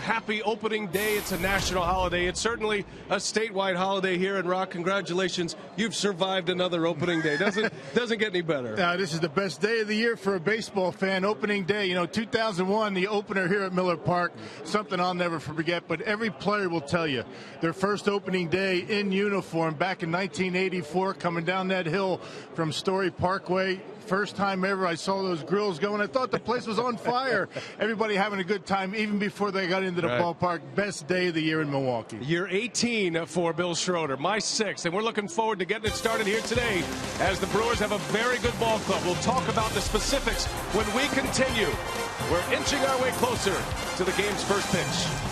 happy opening day. It's a national holiday. It's certainly a statewide holiday here in Rock. Congratulations. You've survived another opening day. Doesn't get any better. This is the best day of the year for a baseball fan, opening day. 2001, the opener here at Miller Park, something I'll never forget. But every player will tell you their first opening day in uniform back in 1984, coming down that hill from Story Parkway. First time ever I saw those grills going. I thought the place was on fire. Everybody having a good time even before they got into the ballpark. Best day of the year in Milwaukee. Year 18 for Bill Schroeder, my 6th, and we're looking forward to getting it started here today as the Brewers have a very good ball club. We'll talk about the specifics when we continue. We're inching our way closer to the game's first pitch.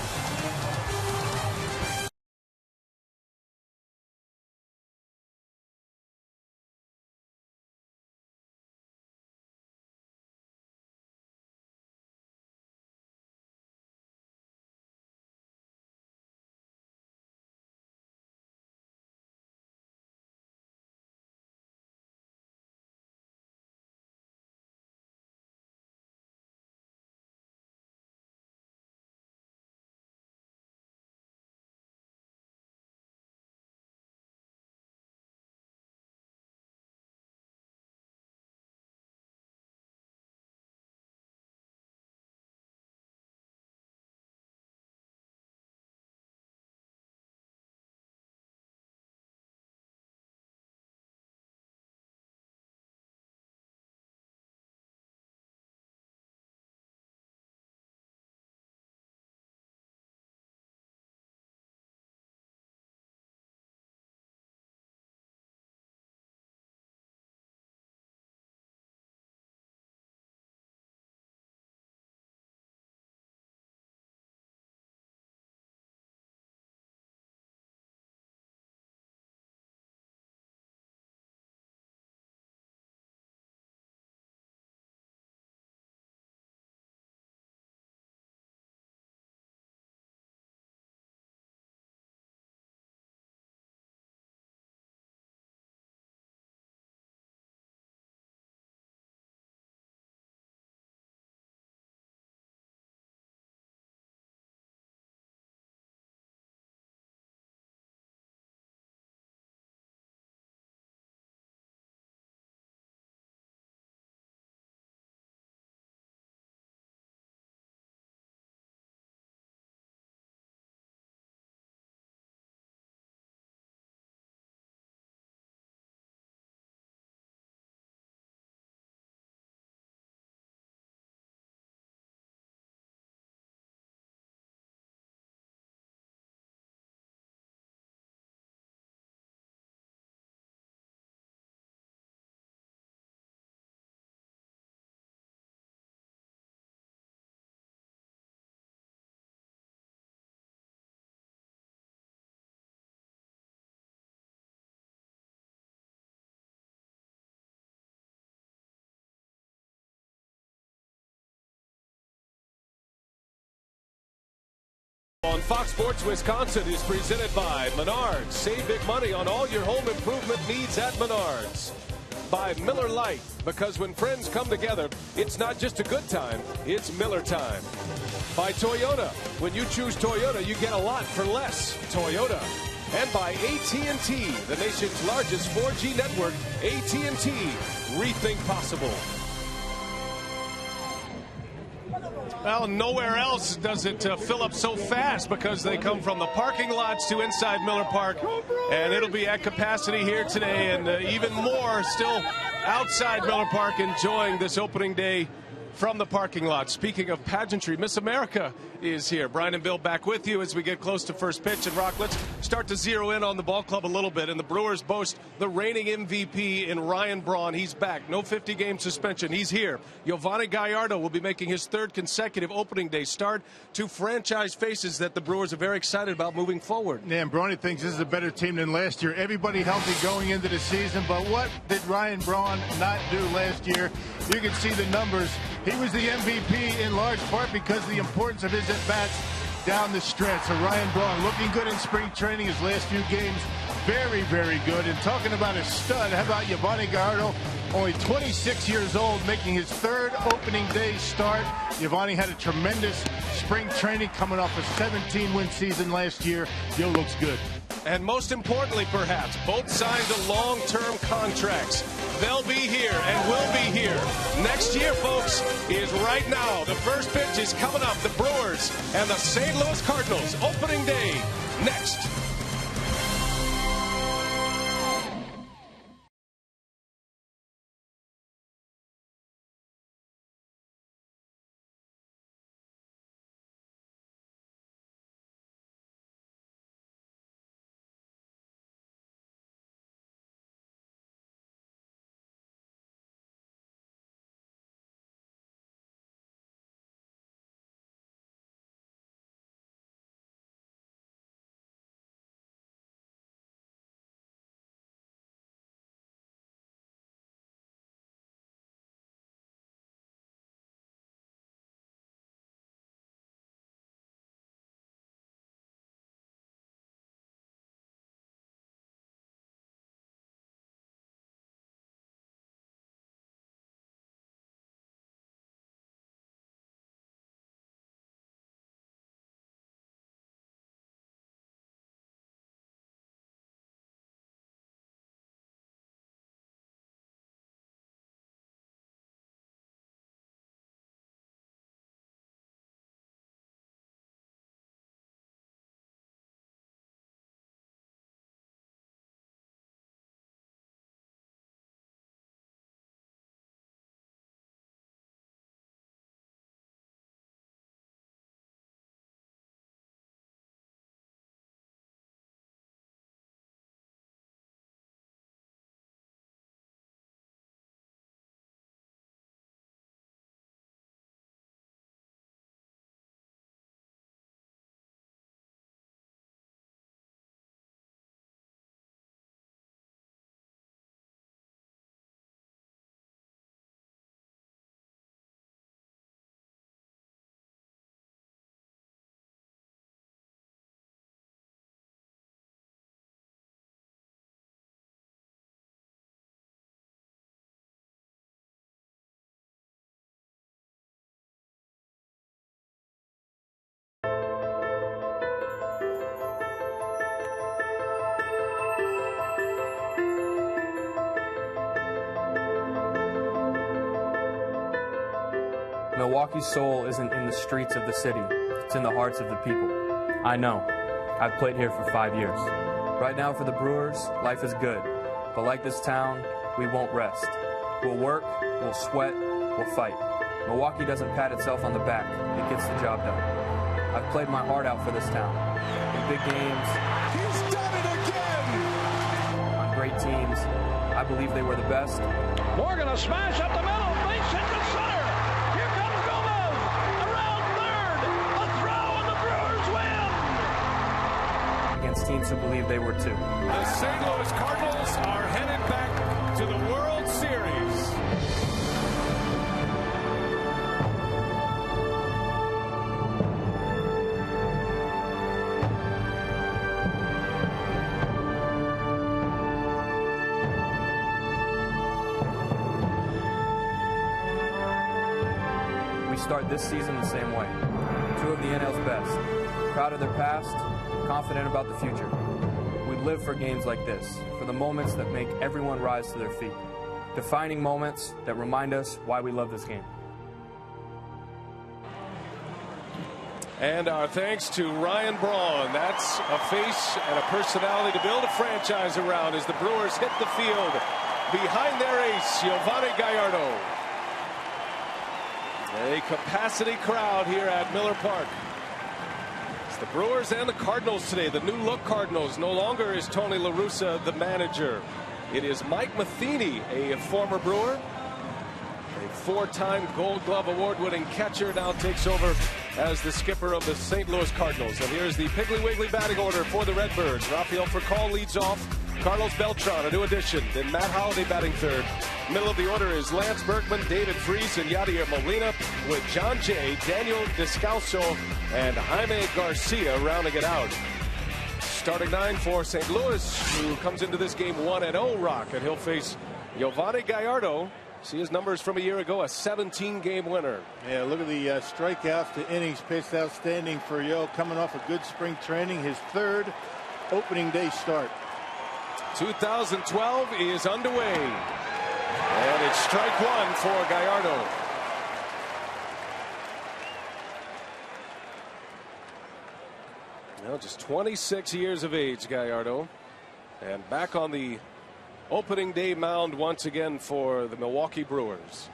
On Fox Sports Wisconsin is presented by Menards. Save big money on all your home improvement needs at Menards. By Miller Lite, because when friends come together, it's not just a good time, it's Miller time. By Toyota, when you choose Toyota, you get a lot for less. Toyota. And by AT&T, the nation's largest 4G network. AT&T, rethink possible. Well, nowhere else does it fill up so fast because they come from the parking lots to inside Miller Park. And it'll be at capacity here today, and even more still outside Miller Park enjoying this opening day from the parking lot. Speaking of pageantry, Miss America is here. Brian and Bill back with you as we get close to first pitch. And Rock, let's start to zero in on the ball club a little bit. And the Brewers boast the reigning MVP in Ryan Braun. He's back. No 50-game suspension. He's here. Giovanni Gallardo will be making his third consecutive opening day start. Two franchise faces that the Brewers are very excited about moving forward. Yeah, and Brawny thinks this is a better team than last year. Everybody healthy going into the season. But what did Ryan Braun not do last year? You can see the numbers. He was the MVP in large part because of the importance of his at-bats down the stretch. So Ryan Braun looking good in spring training. His last few games very, very good. And talking about a stud, how about Giovanni Gallardo? Only 26 years old, making his third opening day start. Giovanni had a tremendous spring training coming off a 17-win season last year. Gil looks good. And most importantly, perhaps, both signed to long-term contracts. They'll be here and will be here. Next year, folks, is right now. The first pitch is coming up. The Brewers and the St. Louis Cardinals. Opening day next. Milwaukee's soul isn't in the streets of the city. It's in the hearts of the people. I know. I've played here for 5 years. Right now for the Brewers, life is good. But like this town, we won't rest. We'll work, we'll sweat, we'll fight. Milwaukee doesn't pat itself on the back. It gets the job done. I've played my heart out for this town. In big games. He's done it again! On great teams. I believe they were the best. Morgan, a smash up the middle. Base hit to center. Here comes Gomez. Around third. A throw, and the Brewers win. Against teams who believe they were too. The St. Louis Cardinals are headed back to the World Series. Start this season the same way. Two of the NL's best. Proud of their past, confident about the future. We live for games like this, for the moments that make everyone rise to their feet. Defining moments that remind us why we love this game. And our thanks to Ryan Braun. That's a face and a personality to build a franchise around as the Brewers hit the field behind their ace, Giovanni Gallardo. A capacity crowd here at Miller Park. It's the Brewers and the Cardinals today. The new look Cardinals. No longer is Tony La Russa the manager. It is Mike Matheny, a former Brewer. A four-time Gold Glove Award-winning catcher now takes over as the skipper of the St. Louis Cardinals. And here's the Piggly Wiggly batting order for the Redbirds. Rafael Furcal leads off. Carlos Beltran, a new addition. Then Matt Holliday batting third. Middle of the order is Lance Berkman, David Freese, and Yadier Molina, with John Jay, Daniel Descalso, and Jaime Garcia rounding it out. starting 9 for St. Louis, who comes into this game 1-0 Rock, and he'll face Giovanni Gallardo. See his numbers from a year ago, a 17-game winner. Yeah, look at the strikeouts to innings pitched. Outstanding for Yo, coming off a good spring training, his 3rd opening day start. 2012 is underway, and it's strike 1 for Gallardo. Now just 26 years of age, Gallardo, and back on the opening day mound once again for the Milwaukee Brewers.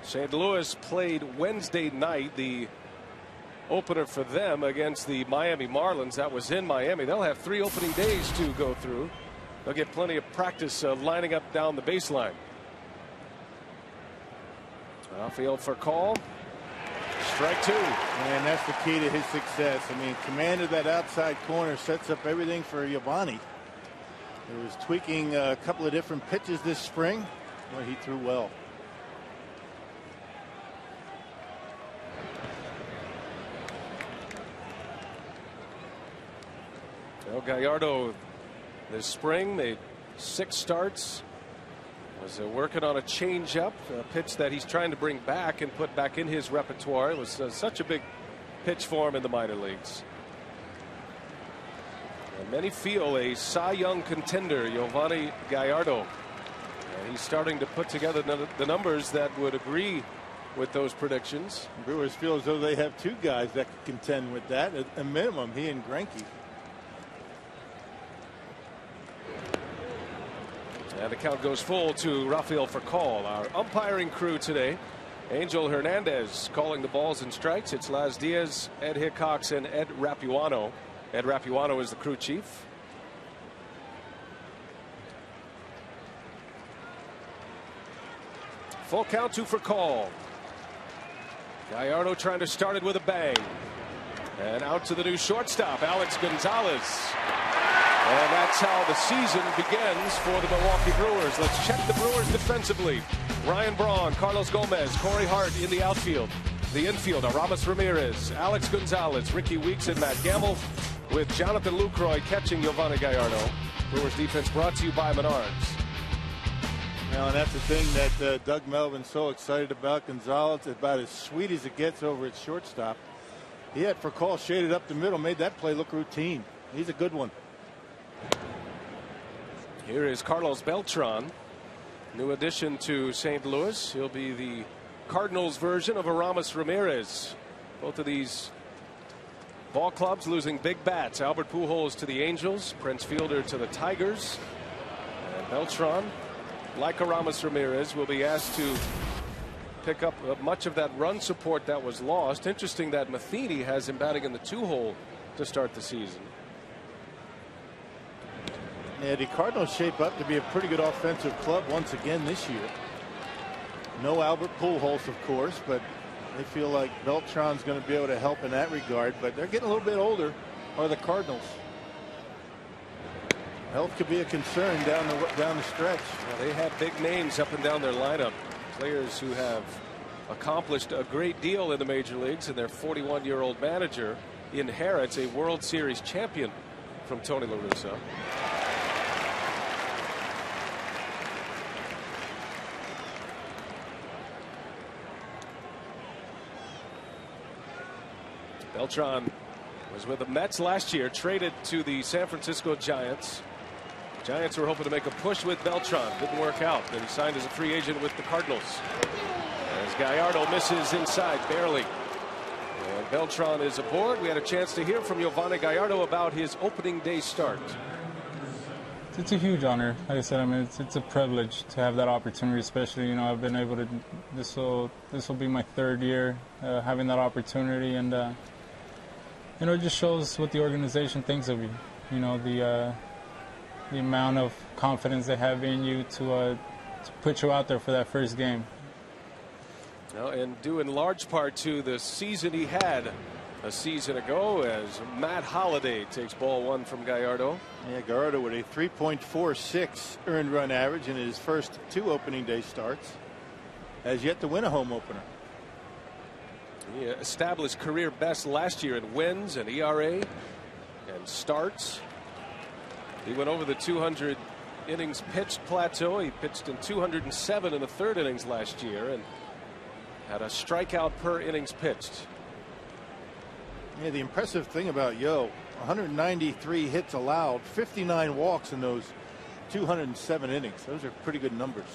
St. Louis played Wednesday night, the opener for them against the Miami Marlins. That was in Miami. They'll have 3 opening days to go through. They'll get plenty of practice lining up down the baseline. Rafael Furcal, strike 2. And that's the key to his success. I mean, command of that outside corner sets up everything for Giovanni. He was tweaking a couple of different pitches this spring. Well, he threw well. Well, Gallardo this spring made 6 starts. Was working on a changeup, a pitch that he's trying to bring back and put back in his repertoire. It was such a big pitch for him in the minor leagues. And many feel a Cy Young contender, Giovanni Gallardo. And he's starting to put together the numbers that would agree with those predictions. Brewers feel as though they have 2 guys that could contend with that at a minimum, he and Greinke. And the count goes full to Rafael Furcal. Our umpiring crew today: Angel Hernandez calling the balls and strikes. It's Laz Diaz, Ed Hickox, and Ed Rapuano. Ed Rapuano is the crew chief. Full count to Furcal. Gallardo trying to start it with a bang. And out to the new shortstop, Alex Gonzalez. And that's how the season begins for the Milwaukee Brewers. Let's check the Brewers defensively. Ryan Braun, Carlos Gomez, Corey Hart in the outfield. The infield, Aramis Ramirez, Alex Gonzalez, Ricky Weeks, and Matt Gamble, with Jonathan Lucroy catching Giovanni Gallardo. Brewers defense brought to you by Menards. Now, and that's the thing that Doug Melvin's so excited about. Gonzalez, about as sweet as it gets over at shortstop. He had Furcal shaded up the middle, made that play look routine. He's a good one. Here is Carlos Beltran, new addition to St. Louis. He'll be the Cardinals version of Aramis Ramirez. Both of these ball clubs losing big bats. Albert Pujols to the Angels, Prince Fielder to the Tigers. And Beltran, like Aramis Ramirez, will be asked to pick up much of that run support that was lost. Interesting that Matheny has him batting in the 2-hole to start the season. Yeah, the Cardinals shape up to be a pretty good offensive club once again this year. No Albert Pujols, of course, but they feel like Beltran's going to be able to help in that regard. But they're getting a little bit older, are the Cardinals. Health could be a concern down the stretch. Well, they have big names up and down their lineup. Players who have accomplished a great deal in the major leagues, and their 41-year-old manager inherits a World Series champion from Tony La Russa. Beltran was with the Mets last year, traded to the San Francisco Giants. Giants were hoping to make a push with Beltran. Didn't work out. Then he signed as a free agent with the Cardinals. As Gallardo misses inside, barely. And Beltran is aboard. We had a chance to hear from Giovanni Gallardo about his opening day start. It's a huge honor. Like I said, I mean, it's a privilege to have that opportunity, especially, you know, I've been able to, this will be my 3rd year having that opportunity, and you know, it just shows what the organization thinks of you. You know, the amount of confidence they have in you to put you out there for that first game. Well, and due in large part to the season he had a season ago, as Matt Holliday takes ball 1 from Gallardo. Yeah, Gallardo with a 3.46 earned run average in his first 2 opening day starts. Has yet to win a home opener. He established career best last year in wins and ERA and starts. He went over the 200 innings pitched plateau. He pitched in 207 in the third innings last year and had a strikeout per innings pitched. Yeah, the impressive thing about Yo, 193 hits allowed, 59 walks in those 207 innings. Those are pretty good numbers.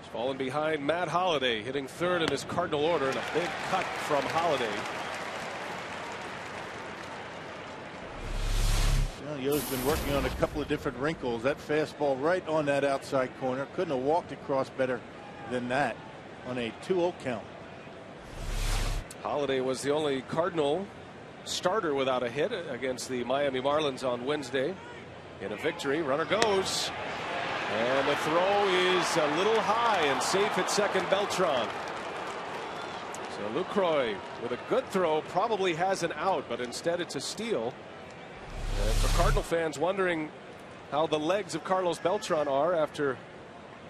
He's fallen behind Matt Holliday, hitting third in his Cardinal order, and a big cut from Holliday. Well, Yo's been working on a couple of different wrinkles. That fastball right on that outside corner. Couldn't have walked across better than that on a 2-0 count. Holliday was the only Cardinal starter without a hit against the Miami Marlins on Wednesday. In a victory, runner goes. And the throw is a little high and safe at second. Beltran. So Lucroy with a good throw probably has an out, but instead it's a steal. And for Cardinal fans wondering how the legs of Carlos Beltran are after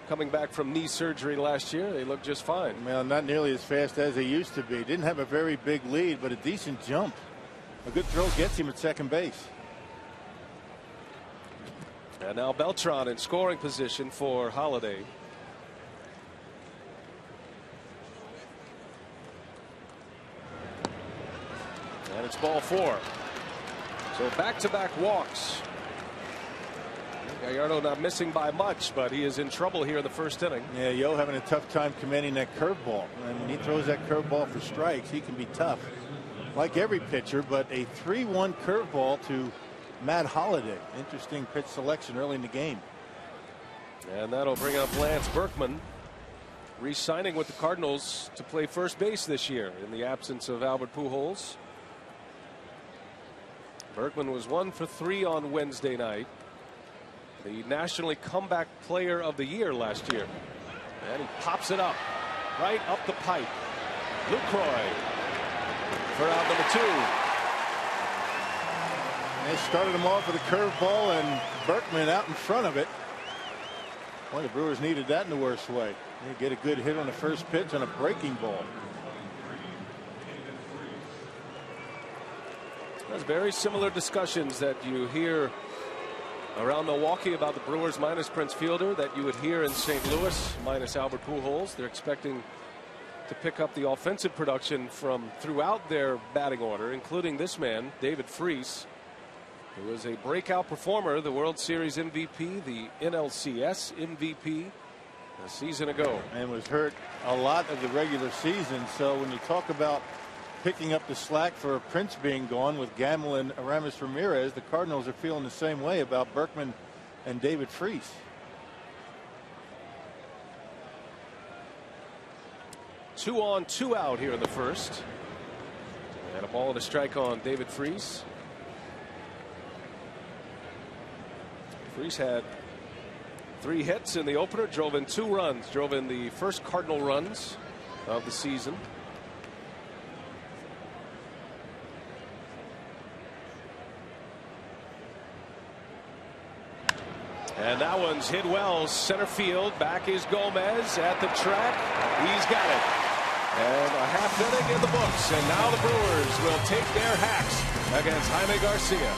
coming back from knee surgery last year, they look just fine. Well, not nearly as fast as they used to be. Didn't have a very big lead, but a decent jump. A good throw gets him at second base. And now Beltran in scoring position for Holliday. And it's ball 4. So back-to-back walks. Gallardo not missing by much, but he is in trouble here in the first inning. Yeah, Yo having a tough time commanding that curveball. And when he throws that curveball for strikes, he can be tough. Like every pitcher, but a 3-1 curveball to Matt Holliday. Interesting pitch selection early in the game. And that'll bring up Lance Berkman, re-signing with the Cardinals to play first base this year in the absence of Albert Pujols. Berkman was 1 for 3 on Wednesday night. The Nationally Comeback Player of the Year last year. And he pops it up right up the pipe. Lucroy for out number 2. They started him off with a curveball and Berkman out in front of it. Boy, the Brewers needed that in the worst way. They get a good hit on the first pitch on a breaking ball. There's very similar discussions that you hear around Milwaukee about the Brewers minus Prince Fielder that you would hear in St. Louis minus Albert Pujols. They're expecting to pick up the offensive production from throughout their batting order, including this man, David Freese, who was a breakout performer, the World Series MVP, the NLCS MVP a season ago. And was hurt a lot of the regular season. So when you talk about picking up the slack for Prince being gone with Gamble and Aramis Ramirez, the Cardinals are feeling the same way about Berkman and David Freese. 2 on 2 out here in the first. And a ball and a strike on David Freese. Freese had 3 hits in the opener, drove in 2 runs, drove in the first Cardinal runs of the season. And that one's hit well center field. Back is Gomez at the track. He's got it. And a half inning in the books. And now the Brewers will take their hacks against Jaime Garcia.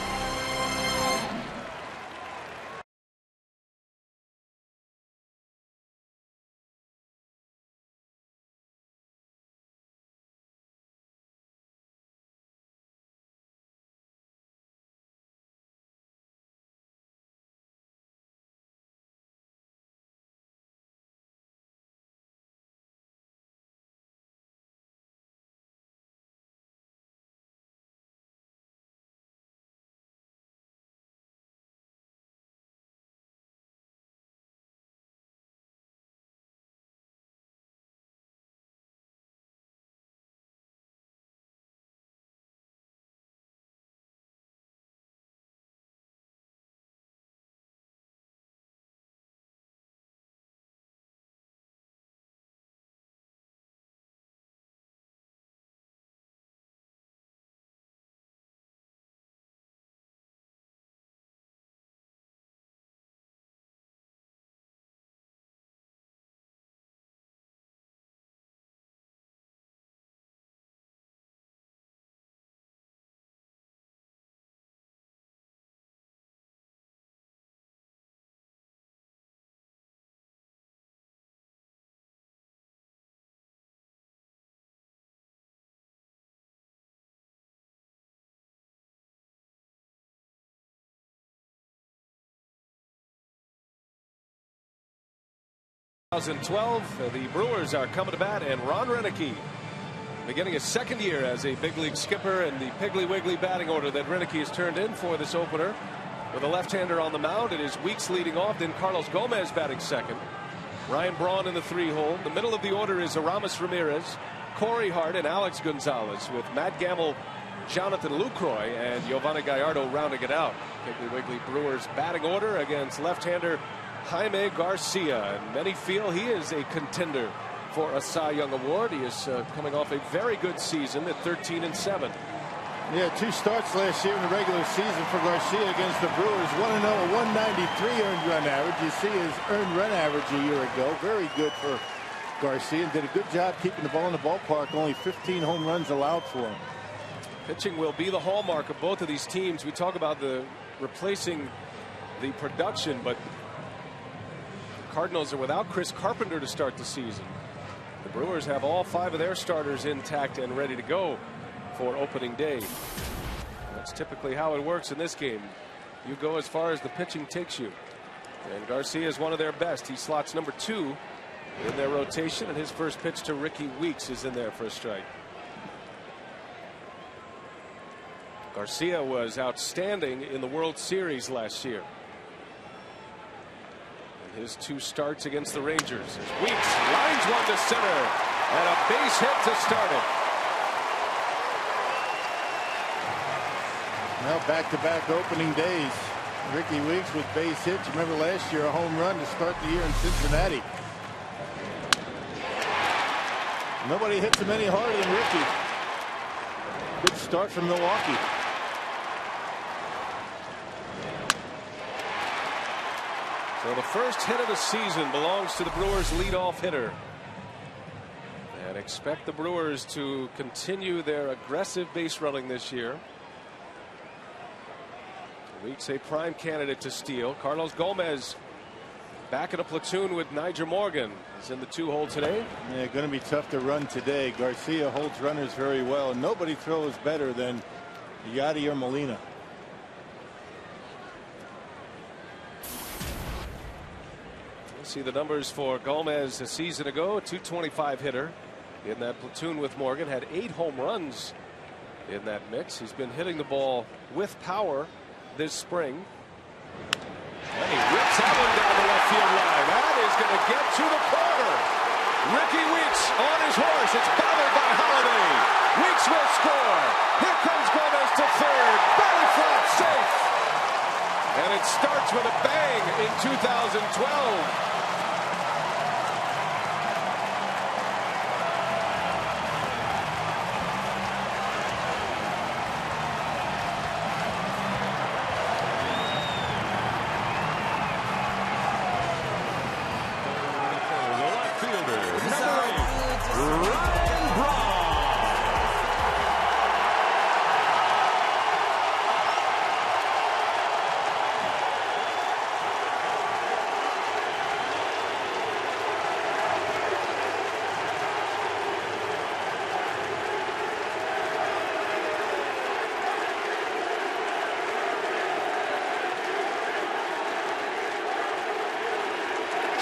2012, the Brewers are coming to bat, and Ron Renneke beginning his second year as a big league skipper, and the Piggly Wiggly batting order that Renneke has turned in for this opener. With a left-hander on the mound, it is Weeks leading off, then Carlos Gomez batting second. Ryan Braun in the 3-hole. The middle of the order is Aramis Ramirez, Corey Hart, and Alex Gonzalez, with Matt Gamble, Jonathan Lucroy, and Giovanni Gallardo rounding it out. Piggly Wiggly Brewers batting order against left-hander Jaime Garcia, and many feel he is a contender for a Cy Young Award. He is coming off a very good season at 13-7. Yeah, 2 starts last year in the regular season for Garcia against the Brewers. 1-0, a 193 earned run average. You see his earned run average a year ago. Very good for Garcia, and did a good job keeping the ball in the ballpark. Only 15 home runs allowed for him. Pitching will be the hallmark of both of these teams. We talk about the replacing the production, but the Cardinals are without Chris Carpenter to start the season. The Brewers have all 5 of their starters intact and ready to go for opening day. That's typically how it works in this game. You go as far as the pitching takes you. And Garcia is one of their best. He slots number 2 in their rotation, and his first pitch to Ricky Weeks is in there for a strike. Garcia was outstanding in the World Series last year. His 2 starts against the Rangers. Weeks lines one to center, and a base hit to start it. Well, back-to-back opening days. Ricky Weeks with base hits. Remember last year, a home run to start the year in Cincinnati. Nobody hits him any harder than Ricky. Good start from Milwaukee. So the first hit of the season belongs to the Brewers' leadoff hitter. And expect the Brewers to continue their aggressive base running this year. Weeks a prime candidate to steal. Carlos Gomez back in a platoon with Nyjer Morgan. He's in the 2-hole today. Yeah, going to be tough to run today. Garcia holds runners very well. Nobody throws better than Yadier Molina. See the numbers for Gomez a season ago. A .225 hitter in that platoon with Morgan. Had 8 home runs in that mix. He's been hitting the ball with power this spring. And he whips that one down the left field line. That is going to get to the corner. Ricky Weeks on his horse. It's battled by Holiday. Weeks will score. Here comes Gomez to third. Belly flop safe. And it starts with a bang in 2012.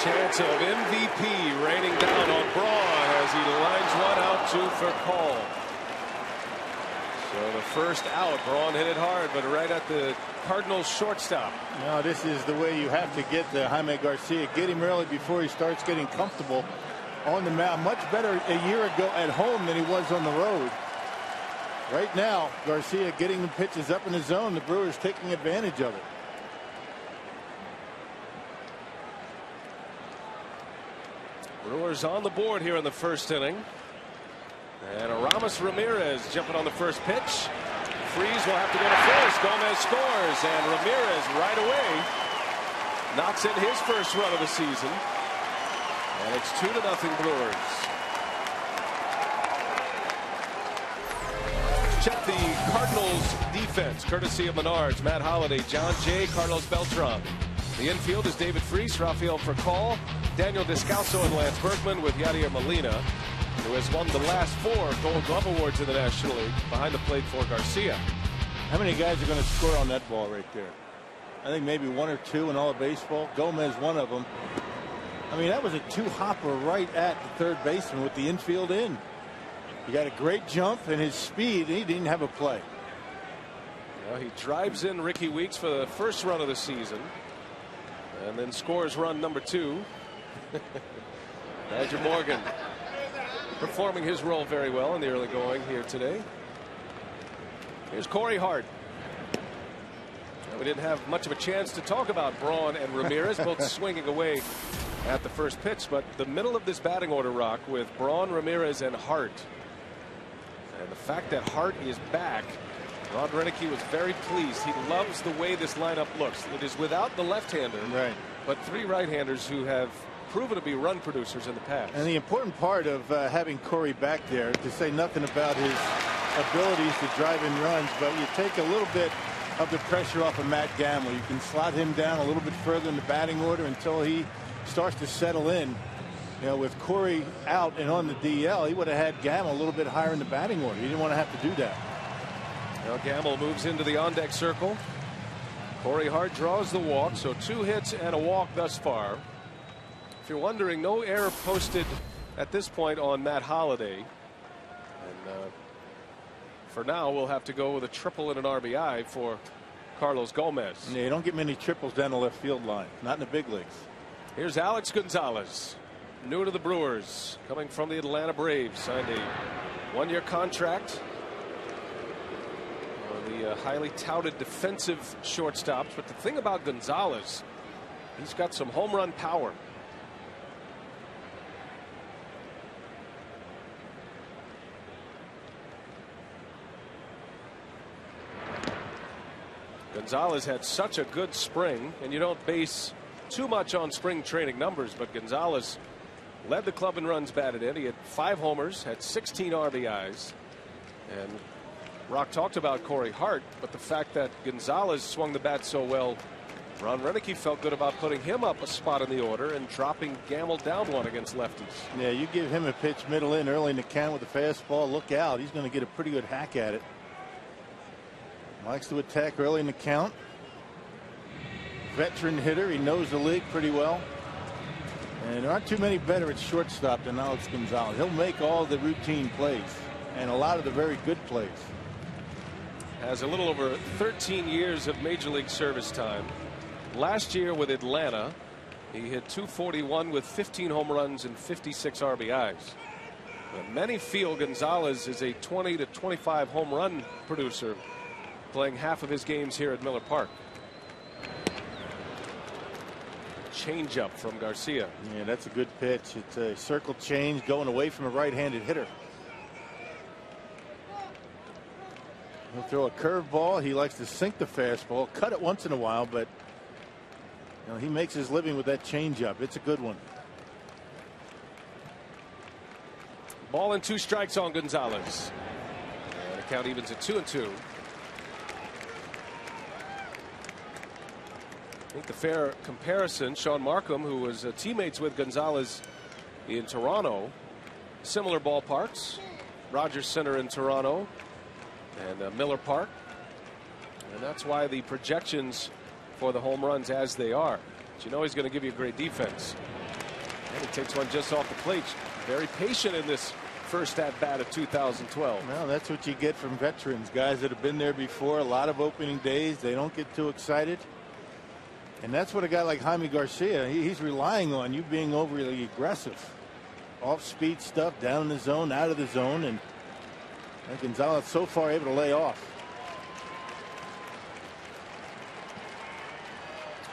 Chance of MVP raining down on Braun as he lines one out to for call. So the first out, Braun hit it hard, but right at the Cardinals shortstop. Now this is the way you have to get the Jaime Garcia. Get him early before he starts getting comfortable on the mound. Much better a year ago at home than he was on the road. Right now, Garcia getting the pitches up in the zone. The Brewers taking advantage of it. Brewers on the board here in the first inning. And Aramis Ramirez jumping on the first pitch. Freeze will have to go to first. Gomez scores, and Ramirez right away knocks in his first run of the season. And it's 2-0 Brewers. Check the Cardinals defense, courtesy of Menards. Matt Holliday, John Jay, Carlos Beltran. The infield is David Freese, Rafael Furcal, Daniel Descalso, and Lance Berkman, with Yadier Molina, who has won the last 4 Gold Glove awards in the National League, behind the plate for Garcia. How many guys are going to score on that ball right there? I think maybe 1 or 2 in all of baseball. Gomez, one of them. I mean, that was a two-hopper right at the third baseman with the infield in. He got a great jump, and his speed, he didn't have a play. Well, he drives in Ricky Weeks for the first run of the season and then scores run number 2. Badger Morgan performing his role very well in the early going here today. Here's Corey Hart. We didn't have much of a chance to talk about Braun and Ramirez, both swinging away at the first pitch, but the middle of this batting order, Rock, with Braun, Ramirez, and Hart, and the fact that Hart is back, Ron Renicky was very pleased. He loves the way this lineup looks. It is without the left-hander, right, but 3 right-handers who have proven to be run producers in the past. And the important part of having Corey back there, to say nothing about his abilities to drive in runs, but you take a little bit of the pressure off of Matt Gamble. You can slot him down a little bit further in the batting order until he starts to settle in. You know, with Corey out and on the DL, he would have had Gamble a little bit higher in the batting order. He didn't want to have to do that. Now Gamble moves into the on-deck circle. Corey Hart draws the walk, so 2 hits and a walk thus far. If you're wondering, no error posted at this point on Matt Holliday. And for now, we'll have to go with a triple and an RBI for Carlos Gomez. Yeah, you don't get many triples down the left field line, not in the big leagues. Here's Alex Gonzalez, new to the Brewers, coming from the Atlanta Braves, signed a 1-year contract. The highly touted defensive shortstops, but the thing about Gonzalez, he's got some home run power. Gonzalez had such a good spring, and you don't base too much on spring training numbers, but Gonzalez led the club in runs batted in. He had 5 homers, had 16 RBIs, and Rock talked about Corey Hart, but the fact that Gonzalez swung the bat so well, Ron Renicky felt good about putting him up a spot in the order and dropping Gamble down 1 against lefties. Yeah, you give him a pitch middle in early in the count with a fastball, look out. He's going to get a pretty good hack at it. Likes to attack early in the count. Veteran hitter. He knows the league pretty well. And there aren't too many better at shortstop than Alex Gonzalez. He'll make all the routine plays and a lot of the very good plays. Has a little over 13 years of major league service time. Last year with Atlanta, he hit .241 with 15 home runs and 56 RBIs. Many feel Gonzalez is a 20 to 25 home run producer, playing half of his games here at Miller Park. Changeup from Garcia. Yeah, that's a good pitch. It's a circle change going away from a right-handed hitter. He'll throw a curveball. He likes to sink the fastball, cut it once in a while, but you know, he makes his living with that changeup. It's a good one. Ball and 2 strikes on Gonzalez. And the count evens at 2-2. I think the fair comparison, Sean Markham, who was teammates with Gonzalez in Toronto, similar ballparks, Rogers Center in Toronto and Miller Park, and that's why the projections for the home runs as they are. But you know he's going to give you a great defense, and he takes one just off the plate. Very patient in this first at bat of 2012. Well, that's what you get from veterans, guys that have been there before. A lot of opening days. They don't get too excited. And that's what a guy like Jaime Garcia, he's relying on you being overly aggressive. Off-speed stuff, down in the zone, out of the zone, and Gonzalez so far able to lay off.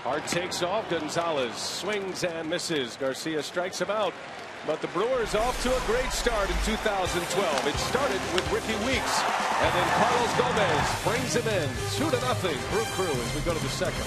Hart takes off. Gonzalez swings and misses. Garcia strikes him out. But the Brewers off to a great start in 2012. It started with Ricky Weeks, and then Carlos Gomez brings him in 2-0. Brew Crew as we go to the second.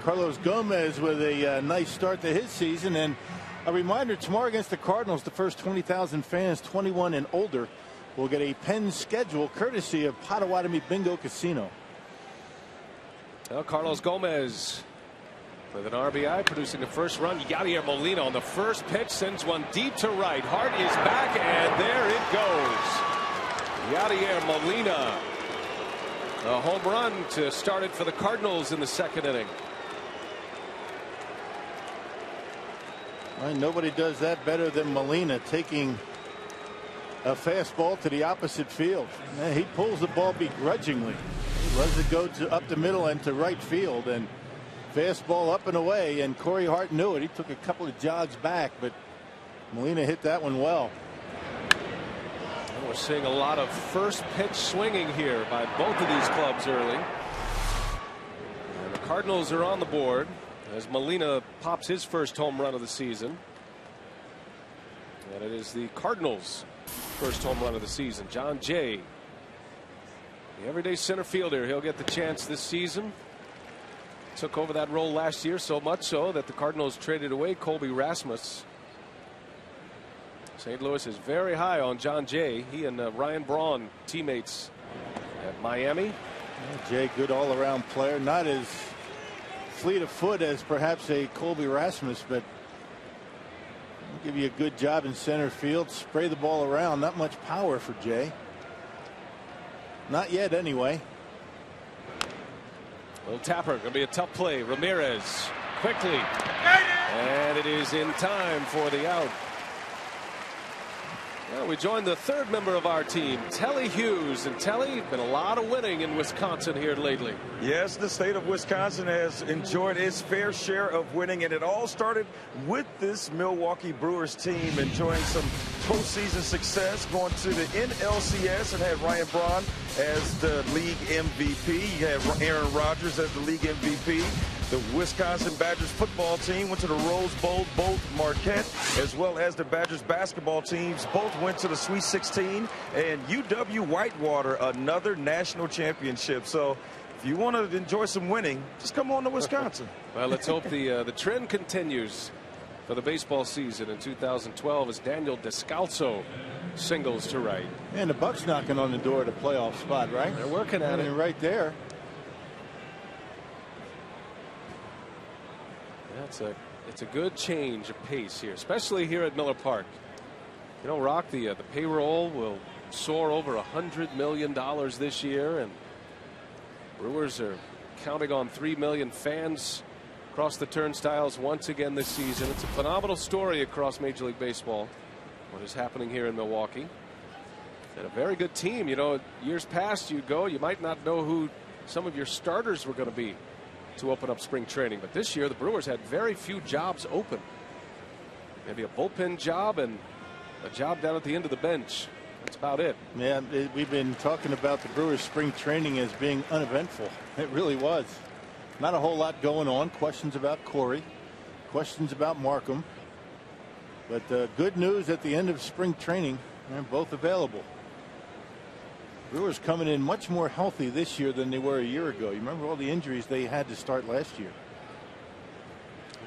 Carlos Gomez with a nice start to his season. And a reminder, tomorrow against the Cardinals, the first 20,000 fans 21 and older will get a pen schedule courtesy of Potawatomi Bingo Casino. Well, Carlos Gomez with an RBI, producing the first run. Yadier Molina on the first pitch sends one deep to right. Hart is back, and there it goes. Yadier Molina, a home run to start it for the Cardinals in the second inning. Well, nobody does that better than Molina, taking a fastball to the opposite field. Man, he pulls the ball begrudgingly. He lets it go up the middle and to right field, and fastball up and away, and Corey Hart knew it. He took a couple of jogs back, but Molina hit that one well. And we're seeing a lot of first pitch swinging here by both of these clubs early. And the Cardinals are on the board as Molina pops his first home run of the season. And it is the Cardinals' first home run of the season. John Jay, the everyday center fielder, he'll get the chance this season. Took over that role last year, so much so that the Cardinals traded away Colby Rasmus. St. Louis is very high on John Jay. He and Ryan Braun, teammates at Miami. Jay, good all-around player, not as fleet of foot as perhaps a Colby Rasmus, but he'll give you a good job in center field, spray the ball around. Not much power for Jay. Not yet, anyway. Little tapper, going to be a tough play. Ramirez quickly, and it is in time for the out. Well, we joined the third member of our team, Telly Hughes. And Telly, been a lot of winning in Wisconsin here lately. Yes, the state of Wisconsin has enjoyed its fair share of winning, and it all started with this Milwaukee Brewers team enjoying some postseason success, going to the NLCS, and had Ryan Braun as the league MVP. You had Aaron Rodgers as the league MVP. The Wisconsin Badgers football team went to the Rose Bowl. Both Marquette as well as the Badgers basketball teams both went to the Sweet 16. And UW Whitewater, another national championship. So if you want to enjoy some winning, just come on to Wisconsin. Well, let's hope the trend continues for the baseball season in 2012 as Daniel Descalso singles to right. And the Bucks knocking on the door at a playoff spot, right? They're working at it right there. It's a good change of pace here, especially here at Miller Park. You know, Rock, the payroll will soar over $100 million this year, and Brewers are counting on 3 million fans across the turnstiles once again this season. It's a phenomenal story across Major League Baseball, what is happening here in Milwaukee. And a very good team. You know, years past, you might not know who some of your starters were going to be to open up spring training, but this year the Brewers had very few jobs open. Maybe a bullpen job and a job down at the end of the bench. That's about it. Yeah, we've been talking about the Brewers spring training as being uneventful. It really was. Not a whole lot going on. Questions about Corey, questions about Markham, but good news at the end of spring training. They're both available. Brewers coming in much more healthy this year than they were a year ago. You remember all the injuries they had to start last year.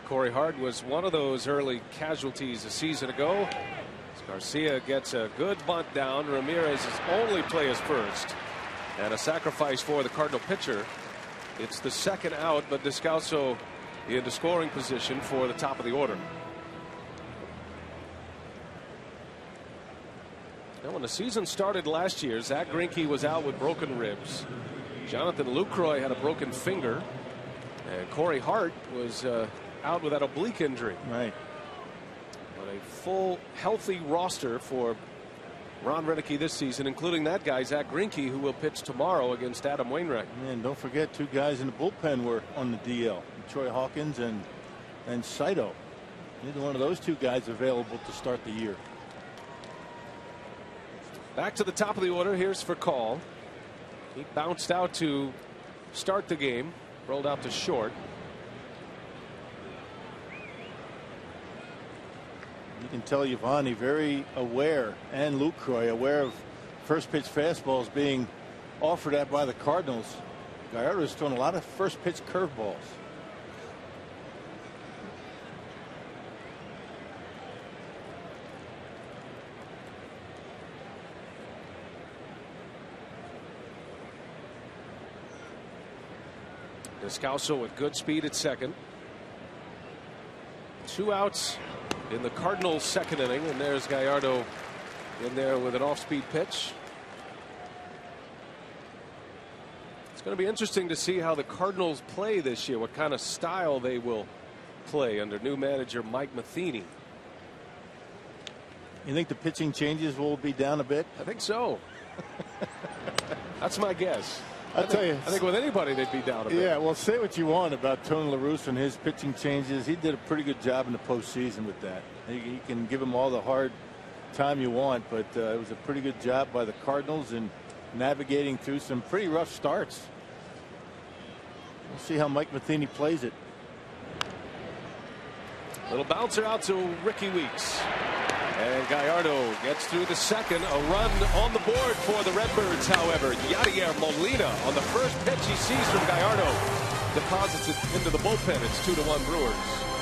Corey Hart was one of those early casualties a season ago. Garcia gets a good bunt down. Ramirez's only play is first, and a sacrifice for the Cardinal pitcher. It's the second out, but Descalso into scoring position for the top of the order. Now, when the season started last year, Zach Greinke was out with broken ribs. Jonathan Lucroy had a broken finger, and Corey Hart was out with that oblique injury. Right. But a full, healthy roster for Ron Renicky this season, including that guy, Zach Greinke, who will pitch tomorrow against Adam Wainwright. And don't forget, two guys in the bullpen were on the DL. Troy Hawkins and Saito. Neither one of those two guys available to start the year. Back to the top of the order. Here's for call. He bounced out to start the game, rolled out to short. You can tell Giovanni very aware, and Lucroy aware of first pitch fastballs being offered at by the Cardinals. Gallardo's thrown a lot of first pitch curveballs. Descalso with good speed at second. 2 outs in the Cardinals' second inning, and there's Gallardo in there with an off-speed pitch. It's going to be interesting to see how the Cardinals play this year, what kind of style they will play under new manager Mike Matheny. You think the pitching changes will be down a bit? I think so. That's my guess. I think with anybody they'd be down a bit. Yeah, well, say what you want about Tony La Russa and his pitching changes. He did a pretty good job in the postseason with that. You can give him all the hard time you want, but it was a pretty good job by the Cardinals in navigating through some pretty rough starts. We'll see how Mike Matheny plays it. Little bouncer out to Ricky Weeks. And Gallardo gets through the second. A run on the board for the Redbirds, however. Yadier Molina on the first pitch he sees from Gallardo deposits it into the bullpen. It's 2-1 Brewers.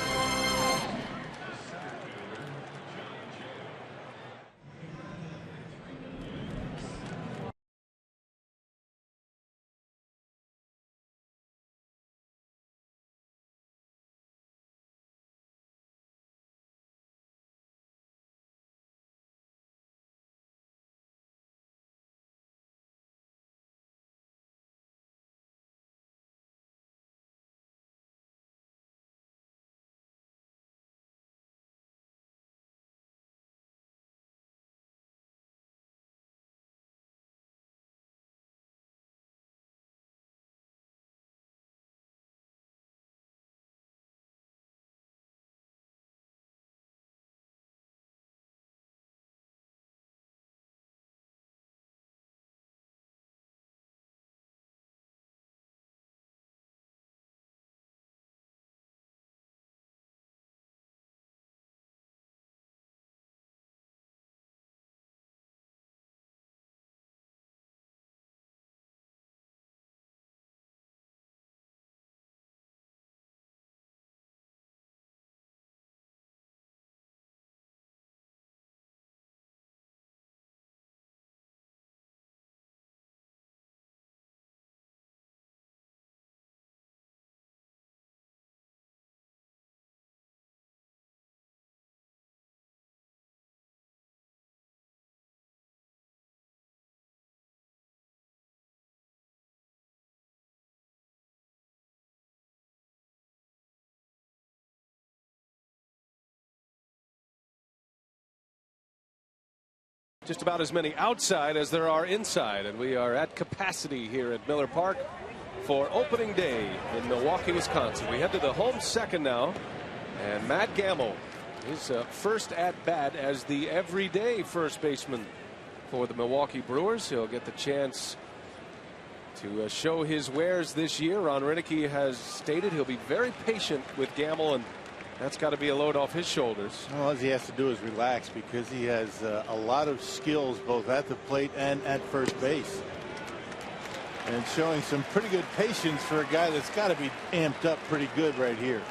Just about as many outside as there are inside, and we are at capacity here at Miller Park for opening day in Milwaukee, Wisconsin. We head to the home second now, and Matt Gamble, his first at bat as the everyday first baseman for the Milwaukee Brewers. He'll get the chance to show his wares this year. Ron Renicky has stated he'll be very patient with Gamble, and that's got to be a load off his shoulders. Well, all he has to do is relax, because he has a lot of skills both at the plate and at first base. And showing some pretty good patience for a guy that's got to be amped up pretty good right here.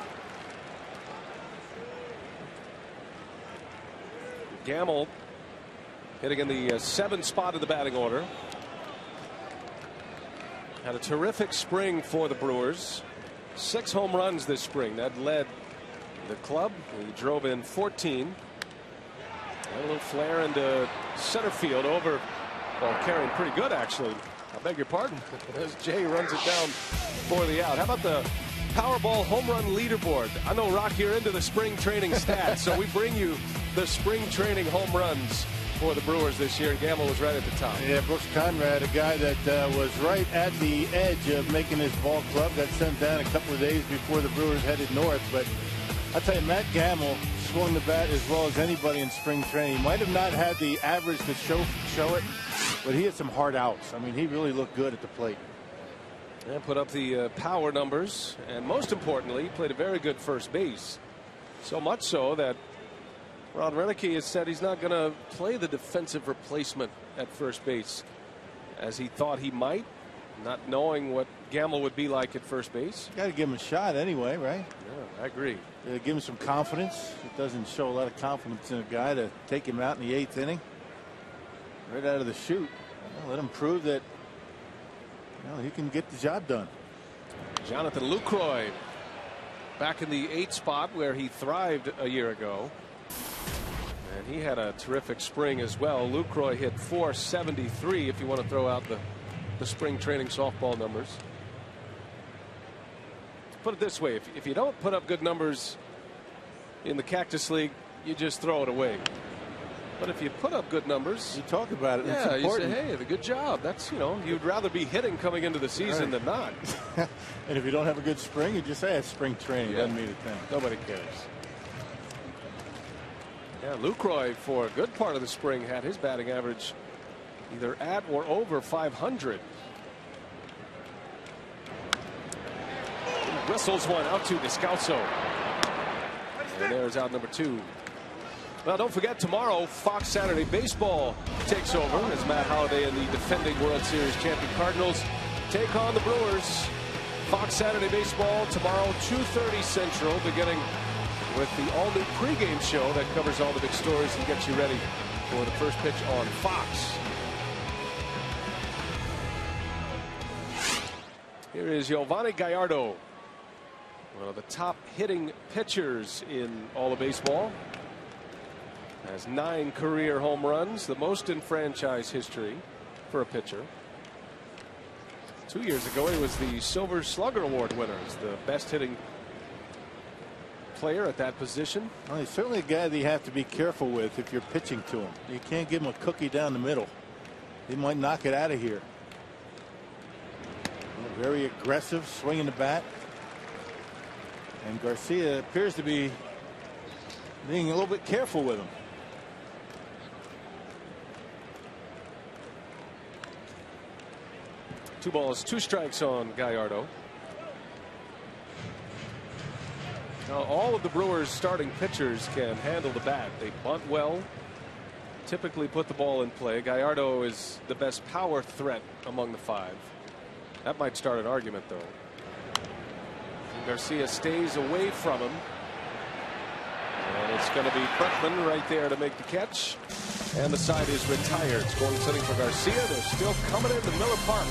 Gamble hitting in the 7th spot of the batting order. Had a terrific spring for the Brewers. 6 home runs this spring. That led the club. He drove in 14. A little flare into center field over. Well, carrying pretty good, actually. I beg your pardon. As Jay runs it down for the out. How about the Powerball home run leaderboard? I know, Rock, you're into the spring training stats, so we bring you the spring training home runs for the Brewers this year, and Gamble was right at the top. Yeah, Brooks Conrad, a guy that was right at the edge of making his ball club, got sent down a couple of days before the Brewers headed north. But I'll tell you, Matt Gamble swung the bat as well as anybody in spring training. He might have not had the average to show it, but he had some hard outs. I mean, he really looked good at the plate. And put up the power numbers, and most importantly, played a very good first base. So much so that Ron Renicky has said he's not going to play the defensive replacement at first base as he thought he might, not knowing what Gamble would be like at first base. Got to give him a shot anyway, right? Yeah, I agree. Give him some confidence. It doesn't show a lot of confidence in a guy to take him out in the 8th inning, right out of the chute. Let him prove that he can get the job done. Jonathan Lucroy back in the 8th spot where he thrived a year ago. And he had a terrific spring as well. Lucroy hit .473 if you want to throw out the spring training softball numbers. Put it this way, if you don't put up good numbers in the Cactus League, you just throw it away. But if you put up good numbers, you talk about it. Yeah, it's important. You say, hey, good job. That's, you'd rather be hitting coming into the season than not. And if you don't have a good spring, you just say it's spring training. Yeah. Doesn't mean a thing. Nobody cares. Yeah, Lucroy for a good part of the spring had his batting average either at or over 500. He whistles one out to Descalso. And there's out number 2. Well, don't forget, tomorrow Fox Saturday Baseball takes over as Matt Holliday and the defending World Series champion Cardinals take on the Brewers. Fox Saturday Baseball tomorrow, 2:30 Central, beginning with the all-new pregame show that covers all the big stories and gets you ready for the first pitch on Fox. Here is Giovanni Gallardo, one of the top hitting pitchers in all of baseball. Has 9 career home runs, the most in franchise history for a pitcher. 2 years ago, he was the Silver Slugger Award winner as the best hitting player at that position. Well, he's certainly a guy that you have to be careful with if you're pitching to him. You can't give him a cookie down the middle. He might knock it out of here. Very aggressive, swinging the bat. And Garcia appears to be being a little bit careful with him. 2 balls, 2 strikes on Gallardo. Now, all of the Brewers starting pitchers can handle the bat. They bunt well, typically put the ball in play. Gallardo is the best power threat among the 5. That might start an argument, though. Garcia stays away from him. And it's going to be Bregman right there to make the catch. And the side is retired. Scoring setting for Garcia. They're still coming into Miller Park.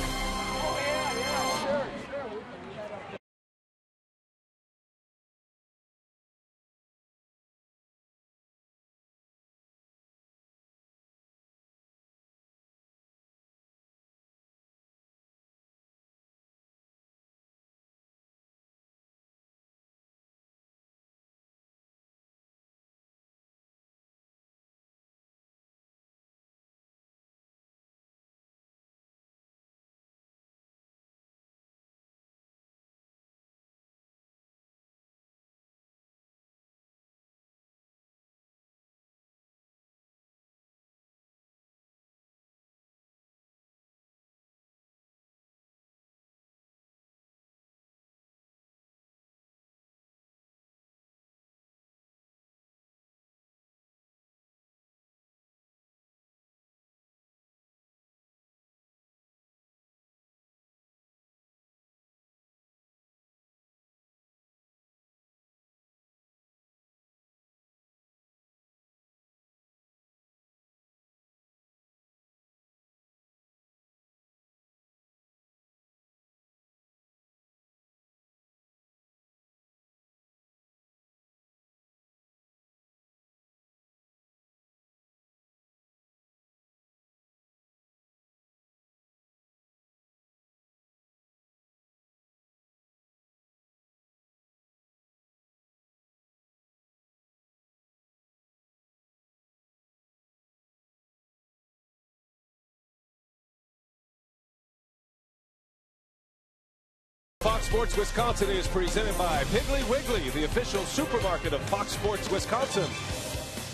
Fox Sports Wisconsin is presented by Piggly Wiggly, the official supermarket of Fox Sports Wisconsin.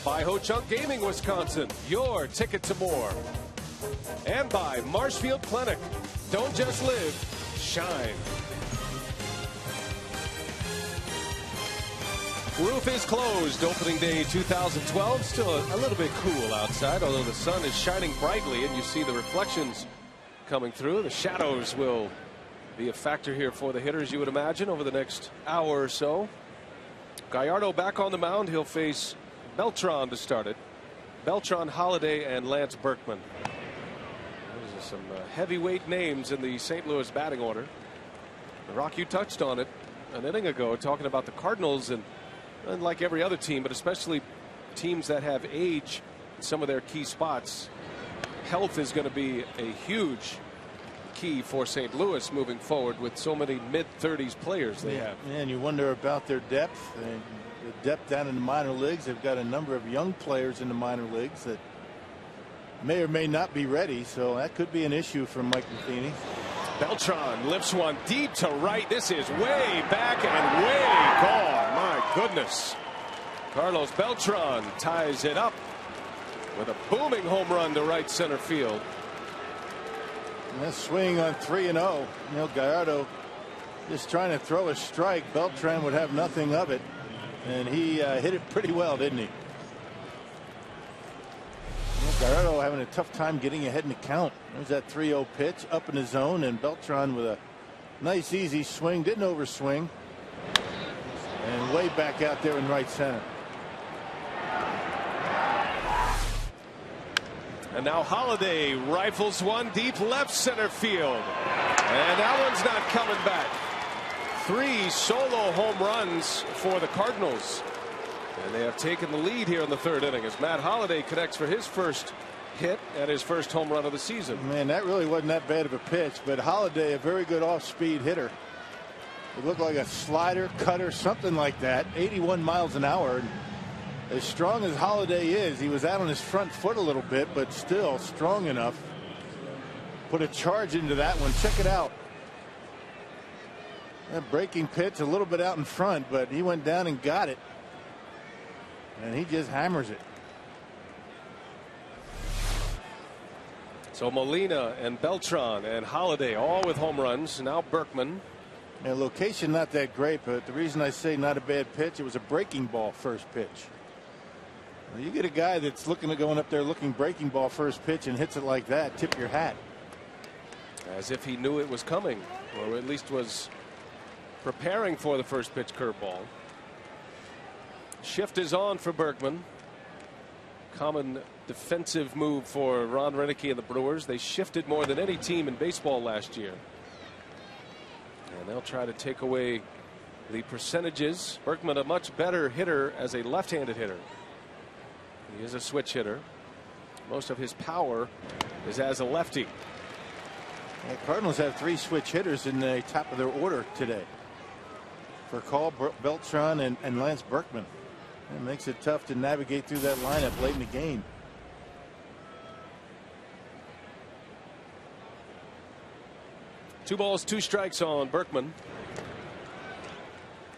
By Ho-Chunk Gaming Wisconsin, your ticket to more. And by Marshfield Clinic. Don't just live, shine. Roof is closed. Opening day 2012. Still a little bit cool outside, although the sun is shining brightly and you see the reflections coming through. The shadows will be a factor here for the hitters, you would imagine, over the next hour or so. Gallardo back on the mound. He'll face Beltran to start it. Beltran, Holliday, and Lance Berkman. Those are some heavyweight names in the St. Louis batting order. Rock, you touched on it an inning ago, talking about the Cardinals, and like every other team, but especially teams that have age in some of their key spots, health is going to be a huge key for St. Louis moving forward with so many mid-30s players they have. And you wonder about their depth, and the depth down in the minor leagues. They've got a number of young players in the minor leagues that may or may not be ready, so that could be an issue for Mike Matheny. Beltran lifts one deep to right. This is way back and way gone. My goodness. Carlos Beltran ties it up with a booming home run to right center field. And that swing on 3-0. Gallardo just trying to throw a strike. Beltran would have nothing of it, and he hit it pretty well, didn't he? Gallardo having a tough time getting ahead in the count. There's that 3-0 pitch up in the zone, and Beltran with a nice easy swing, didn't overswing, and way back out there in right center. And now Holiday rifles one deep left center field, and that one's not coming back. 3 solo home runs for the Cardinals, and they have taken the lead here in the 3rd inning as Matt Holliday connects for his first hit and his first home run of the season. Man, that really wasn't that bad of a pitch, but Holliday, a very good off-speed hitter. It looked like a slider, cutter, something like that. 81 miles an hour. And as strong as Holliday is, he was out on his front foot a little bit, but still strong enough. Put a charge into that one. Check it out. That breaking pitch a little bit out in front, but he went down and got it. And he just hammers it. So Molina and Beltran and Holiday all with home runs. Now Berkman. And location not that great, but the reason I say not a bad pitch, it was a breaking ball first pitch. Well, you get a guy that's looking at going up there looking breaking ball first pitch and hits it like that, tip your hat. As if he knew it was coming, or at least was preparing for the first pitch curveball. Shift is on for Berkman. Common defensive move for Ron Renicky and the Brewers. They shifted more than any team in baseball last year. And they'll try to take away the percentages. Berkman a much better hitter as a left-handed hitter. He is a switch hitter. Most of his power is as a lefty. The Cardinals have 3 switch hitters in the top of their order today. For Call, Beltran, and Lance Berkman. It makes it tough to navigate through that lineup late in the game. Two balls, 2 strikes on Berkman.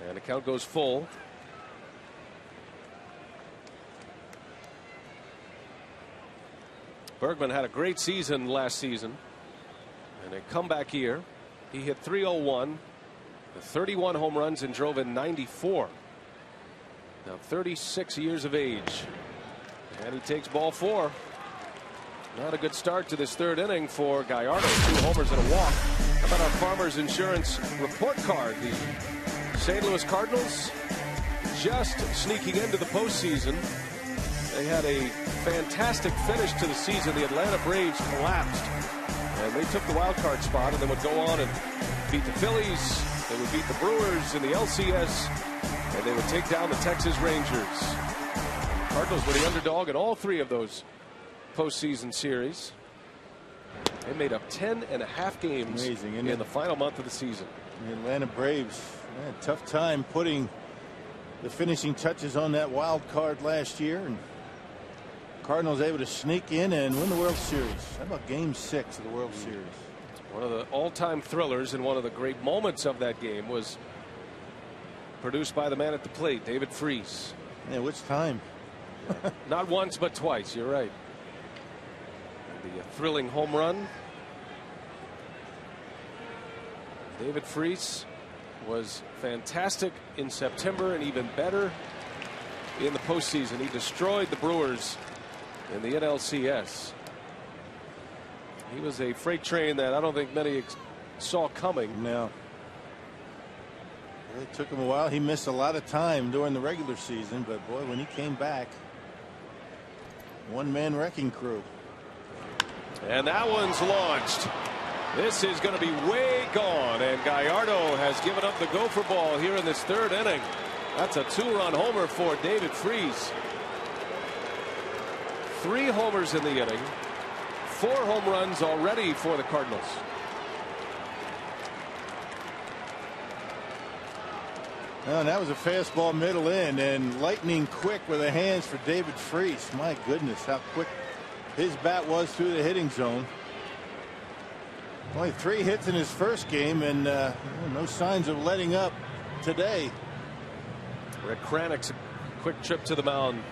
And the count goes full. Berkman had a great season last season. And a comeback year. He hit 301. 31 home runs and drove in 94. Now 36 years of age. And he takes ball 4. Not a good start to this 3rd inning for Gallardo. 2 homers and a walk. How about our Farmers Insurance report card? The St. Louis Cardinals just sneaking into the postseason. They had a fantastic finish to the season. The Atlanta Braves collapsed. And they took the wild card spot and then would go on and beat the Phillies. They would beat the Brewers in the LCS. And they would take down the Texas Rangers. The Cardinals were the underdog in all 3 of those postseason series. They made up 10.5 games in the final month of the season. The Atlanta Braves had a tough time putting the finishing touches on that wild card last year, and Cardinals able to sneak in and win the World Series. How about Game 6 of the World Series? One of the all-time thrillers, and one of the great moments of that game was produced by the man at the plate, David Freese. Yeah, which time? Not once but twice. You're right. The thrilling home run. David Freese was fantastic in September and even better in the postseason. He destroyed the Brewers in the NLCS. He was a freight train that I don't think many saw coming. No. It took him a while. He missed a lot of time during the regular season, but boy, when he came back, one-man wrecking crew. And that one's launched. This is going to be way gone, and Gallardo has given up the gopher ball here in this third inning. That's a 2-run homer for David Freese. 3 homers in the inning. 4 home runs already for the Cardinals. And that was a fastball middle in, and lightning quick with the hands for David Freese. My goodness, how quick his bat was through the hitting zone. Only 3 hits in his first game, and no signs of letting up today. Rick Kranick's quick trip to the mound.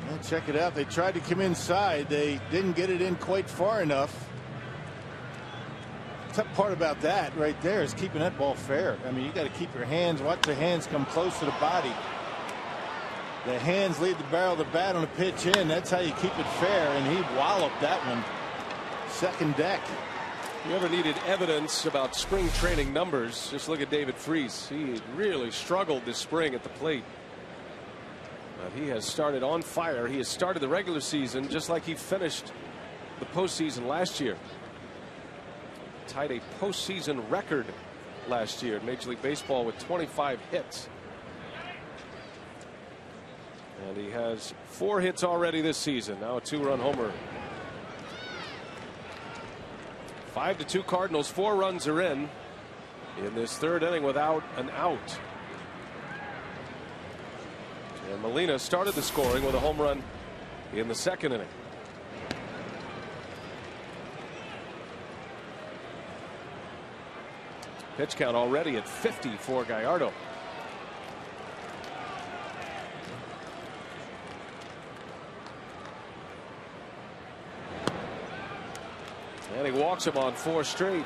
Well, check it out. They tried to come inside. They didn't get it in quite far enough. The tough part about that right there is keeping that ball fair. I mean, you got to keep your hands, watch the hands come close to the body. The hands lead the barrel of the bat on a pitch in. That's how you keep it fair, and he walloped that one. Second deck. If you ever needed evidence about spring training numbers, just look at David Freese. He really struggled this spring at the plate. But he has started on fire. He has started the regular season just like he finished the postseason last year. Tied a postseason record last year in Major League Baseball with 25 hits. And he has 4 hits already this season. Now a 2-run homer. 5-2 Cardinals. 4 runs are in this third inning without an out. And Molina started the scoring with a home run in the second inning. Pitch count already at 50 for Gallardo. And he walks him on 4 straight.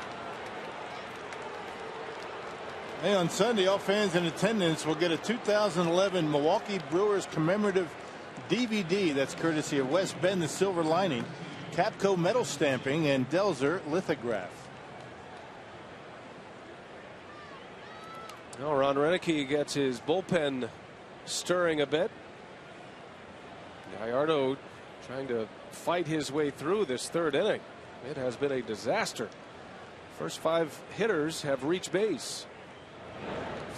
Hey, on Sunday, all fans in attendance will get a 2011 Milwaukee Brewers commemorative DVD. That's courtesy of West Bend, the Silver Lining, Capco metal stamping, and Delzer lithograph. Now Ron Renicky gets his bullpen stirring a bit. Gallardo trying to fight his way through this third inning. It has been a disaster. First 5 hitters have reached base.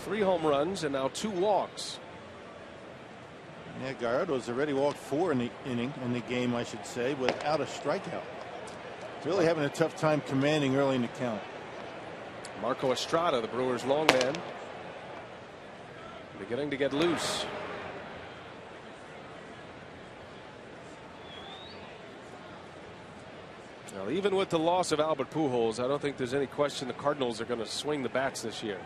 3 home runs and now 2 walks. Yeah, Gallardo's already walked 4 in the inning, in the game, I should say, without a strikeout. Really having a tough time commanding early in the count. Marco Estrada, the Brewers' long man, beginning to get loose. Now, even with the loss of Albert Pujols, I don't think there's any question the Cardinals are going to swing the bats this year.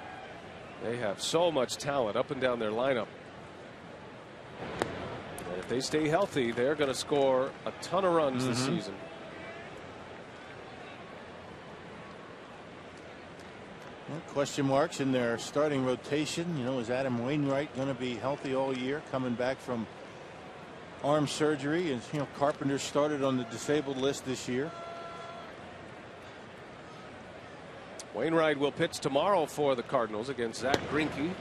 They have so much talent up and down their lineup. And if they stay healthy, they're going to score a ton of runs this season. Well, question marks in their starting rotation. You know, is Adam Wainwright going to be healthy all year, coming back from arm surgery? And, you know, Carpenter started on the disabled list this year. Wainwright will pitch tomorrow for the Cardinals against Zach Greinke.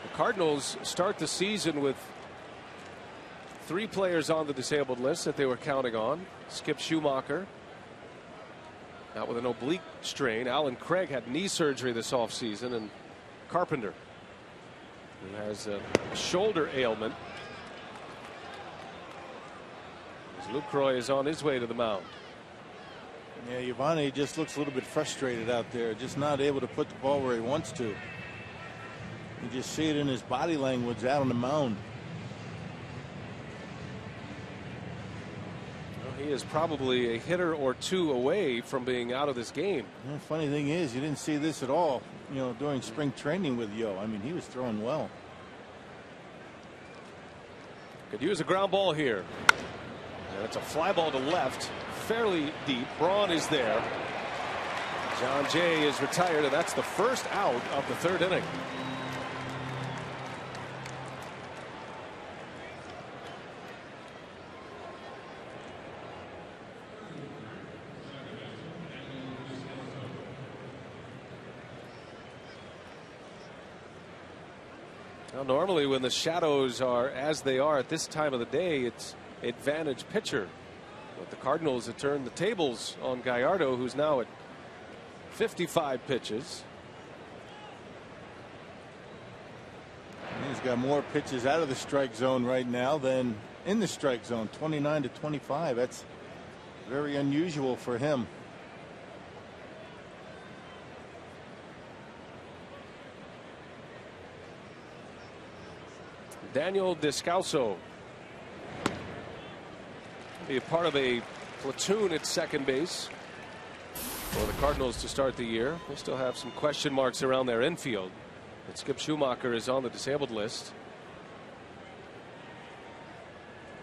The Cardinals start the season with 3 players on the disabled list that they were counting on. Skip Schumacher out with an oblique strain. Alan Craig had knee surgery this offseason, and Carpenter, who has a shoulder ailment. Lucroy is on his way to the mound. Yeah, Giovanni just looks a little bit frustrated out there, just not able to put the ball where he wants to. You just see it in his body language out on the mound. Well, he is probably a hitter or 2 away from being out of this game. The funny thing is, you didn't see this at all, you know, during spring training with Yo. I mean, he was throwing well. Could use a ground ball here. And it's a fly ball to left, fairly deep. Braun is there. John Jay is retired, and that's the first out of the third inning. Well, normally when the shadows are as they are at this time of the day, it's advantage pitcher. But the Cardinals have turned the tables on Gallardo, who's now at 55 pitches. He's got more pitches out of the strike zone right now than in the strike zone. 29 to 25. That's very unusual for him. Daniel Descalso be a part of a platoon at second base for the Cardinals to start the year. They still have some question marks around their infield. But Skip Schumacher is on the disabled list.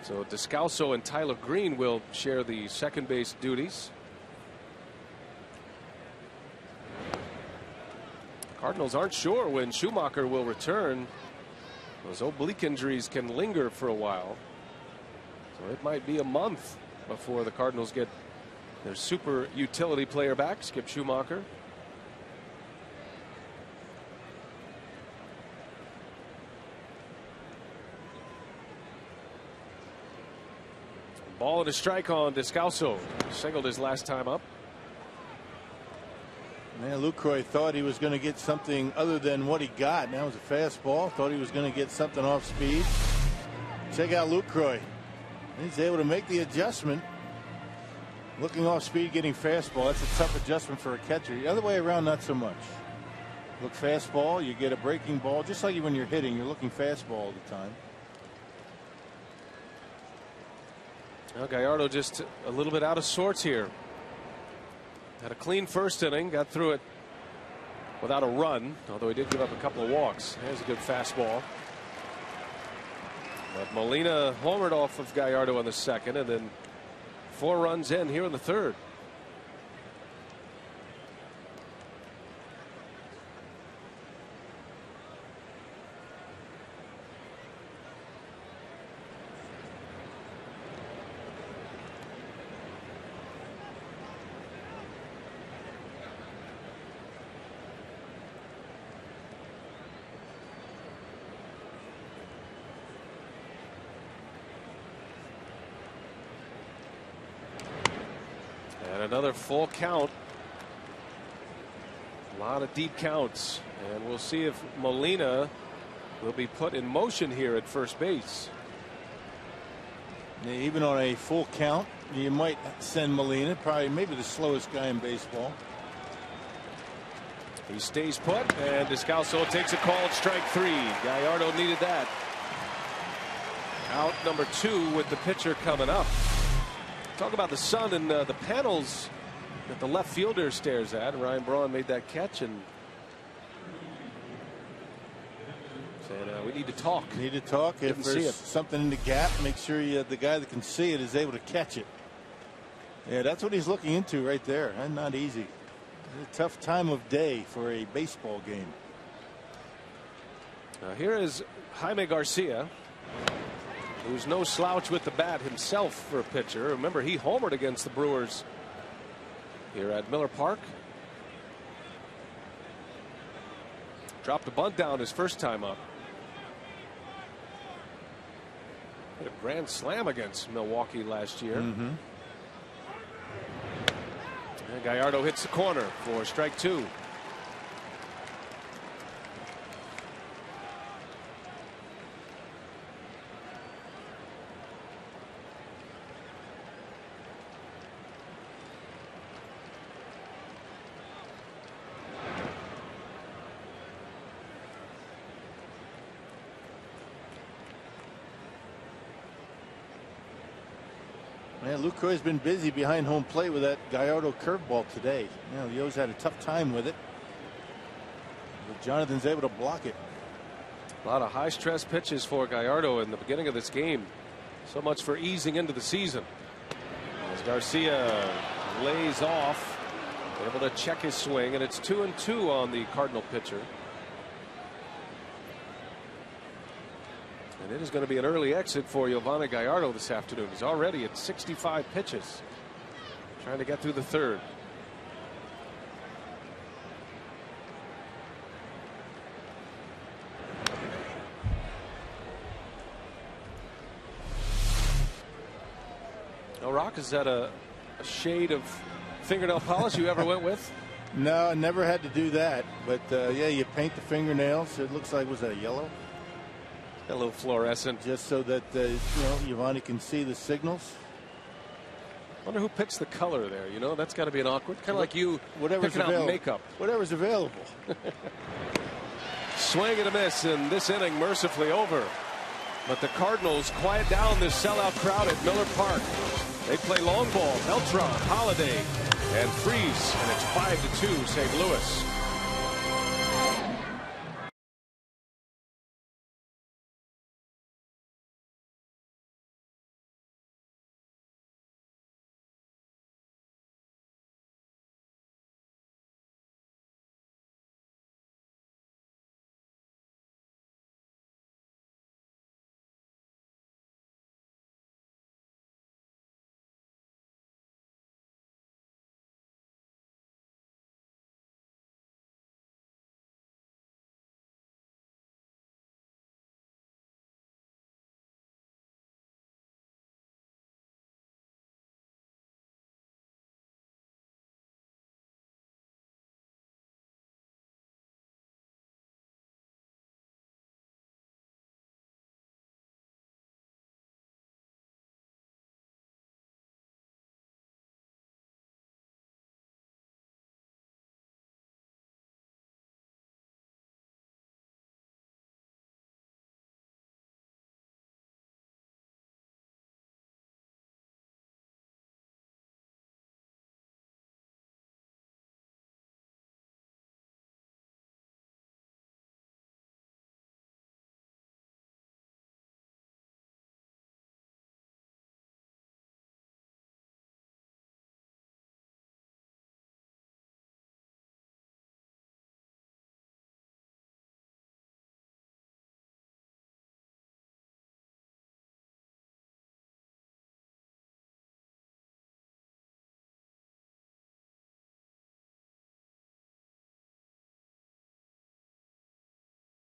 So Descalso and Tyler Green will share the second base duties. Cardinals aren't sure when Schumacher will return. Those oblique injuries can linger for a while. So it might be a month before the Cardinals get their super utility player back, Skip Schumacher. Ball and a strike on Descalso. Singled his last time up. Man, Lucroy thought he was going to get something other than what he got. That was a fastball. Thought he was going to get something off speed. Check out Lucroy. He's able to make the adjustment. Looking off speed, getting fastball. That's a tough adjustment for a catcher. The other way around, not so much. Look fastball, you get a breaking ball. Just like when you're hitting, you're looking fastball all the time. Well, Gallardo just a little bit out of sorts here. Had a clean first inning, got through it without a run, although he did give up a couple of walks. There's a good fastball. But Molina homered off of Gallardo in the second, and then 4 runs in here in the third. Another full count. A lot of deep counts, and we'll see if Molina will be put in motion here at first base. Yeah, even on a full count, you might send Molina, probably maybe the slowest guy in baseball. He stays put, and Descalso takes a called strike 3. Gallardo needed that. Out number 2 with the pitcher coming up. Talk about the sun and the panels that the left fielder stares at. Ryan Braun made that catch and said, we need to talk. Need to talk. If there's something in the gap, make sure the guy that can see it is able to catch it. Yeah, that's what he's looking into right there. And not easy. It's a tough time of day for a baseball game. Here is Jaime Garcia, who's no slouch with the bat himself for a pitcher. Remember, he homered against the Brewers here at Miller Park. Dropped a bunt down his first time up. Hit a grand slam against Milwaukee last year. And Gallardo hits the corner for strike 2. Man, Lucroy's been busy behind home plate with that Gallardo curveball today. You know, the O's had a tough time with it, but Jonathan's able to block it. A lot of high stress pitches for Gallardo in the beginning of this game. So much for easing into the season. As Garcia lays off, able to check his swing, and it's 2-2 on the Cardinal pitcher. And it is going to be an early exit for Yovani Gallardo this afternoon. He's already at 65 pitches, trying to get through the third. Brock, is that a shade of fingernail polish you ever went with? No, I never had to do that. But yeah, you paint the fingernails. It looks like, was that yellow? A little fluorescent. Just so that Giovanni can see the signals. Wonder who picks the color there. You know, that's got to be an awkward. Kind of like you whatever's picking out makeup. Whatever's available. Swing and a miss, and this inning mercifully over. But the Cardinals quiet down this sellout crowd at Miller Park. They play long ball. Beltran, Holiday, and Freeze, and it's 5-2 St. Louis.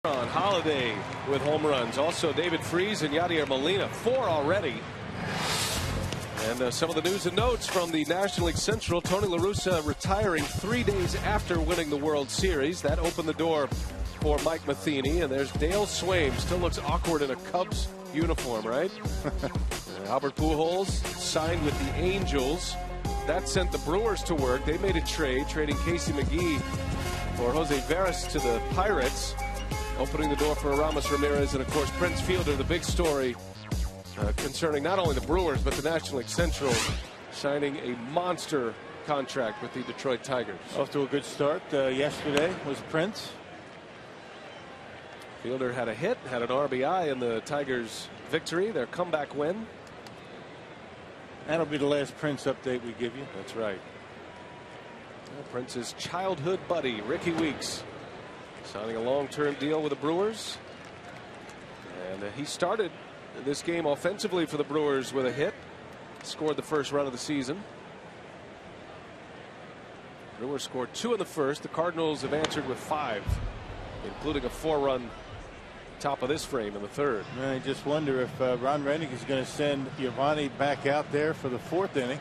On Holiday with home runs. Also David Freese and Yadier Molina, 4 already. And some of the news and notes from the National League Central. Tony La Russa retiring 3 days after winning the World Series. That opened the door for Mike Matheny. And there's Dale Swaim. Still looks awkward in a Cubs uniform, right? Albert Pujols signed with the Angels. That sent the Brewers to work. They made a trade, trading Casey McGee for Jose Veras to the Pirates. Opening the door for Aramis Ramirez and, of course, Prince Fielder, the big story concerning not only the Brewers but the National League Central, signing a monster contract with the Detroit Tigers. Off to a good start yesterday was Prince. Fielder had a hit, had an RBI in the Tigers' victory, their comeback win. That'll be the last Prince update we give you. That's right. Well, Prince's childhood buddy, Ricky Weeks, signing a long-term deal with the Brewers. And he started this game offensively for the Brewers with a hit. Scored the first run of the season. Brewers scored 2 in the first. The Cardinals have answered with 5, including a 4-run top of this frame in the third. I just wonder if Ron Rennick is going to send Giovanni back out there for the 4th inning.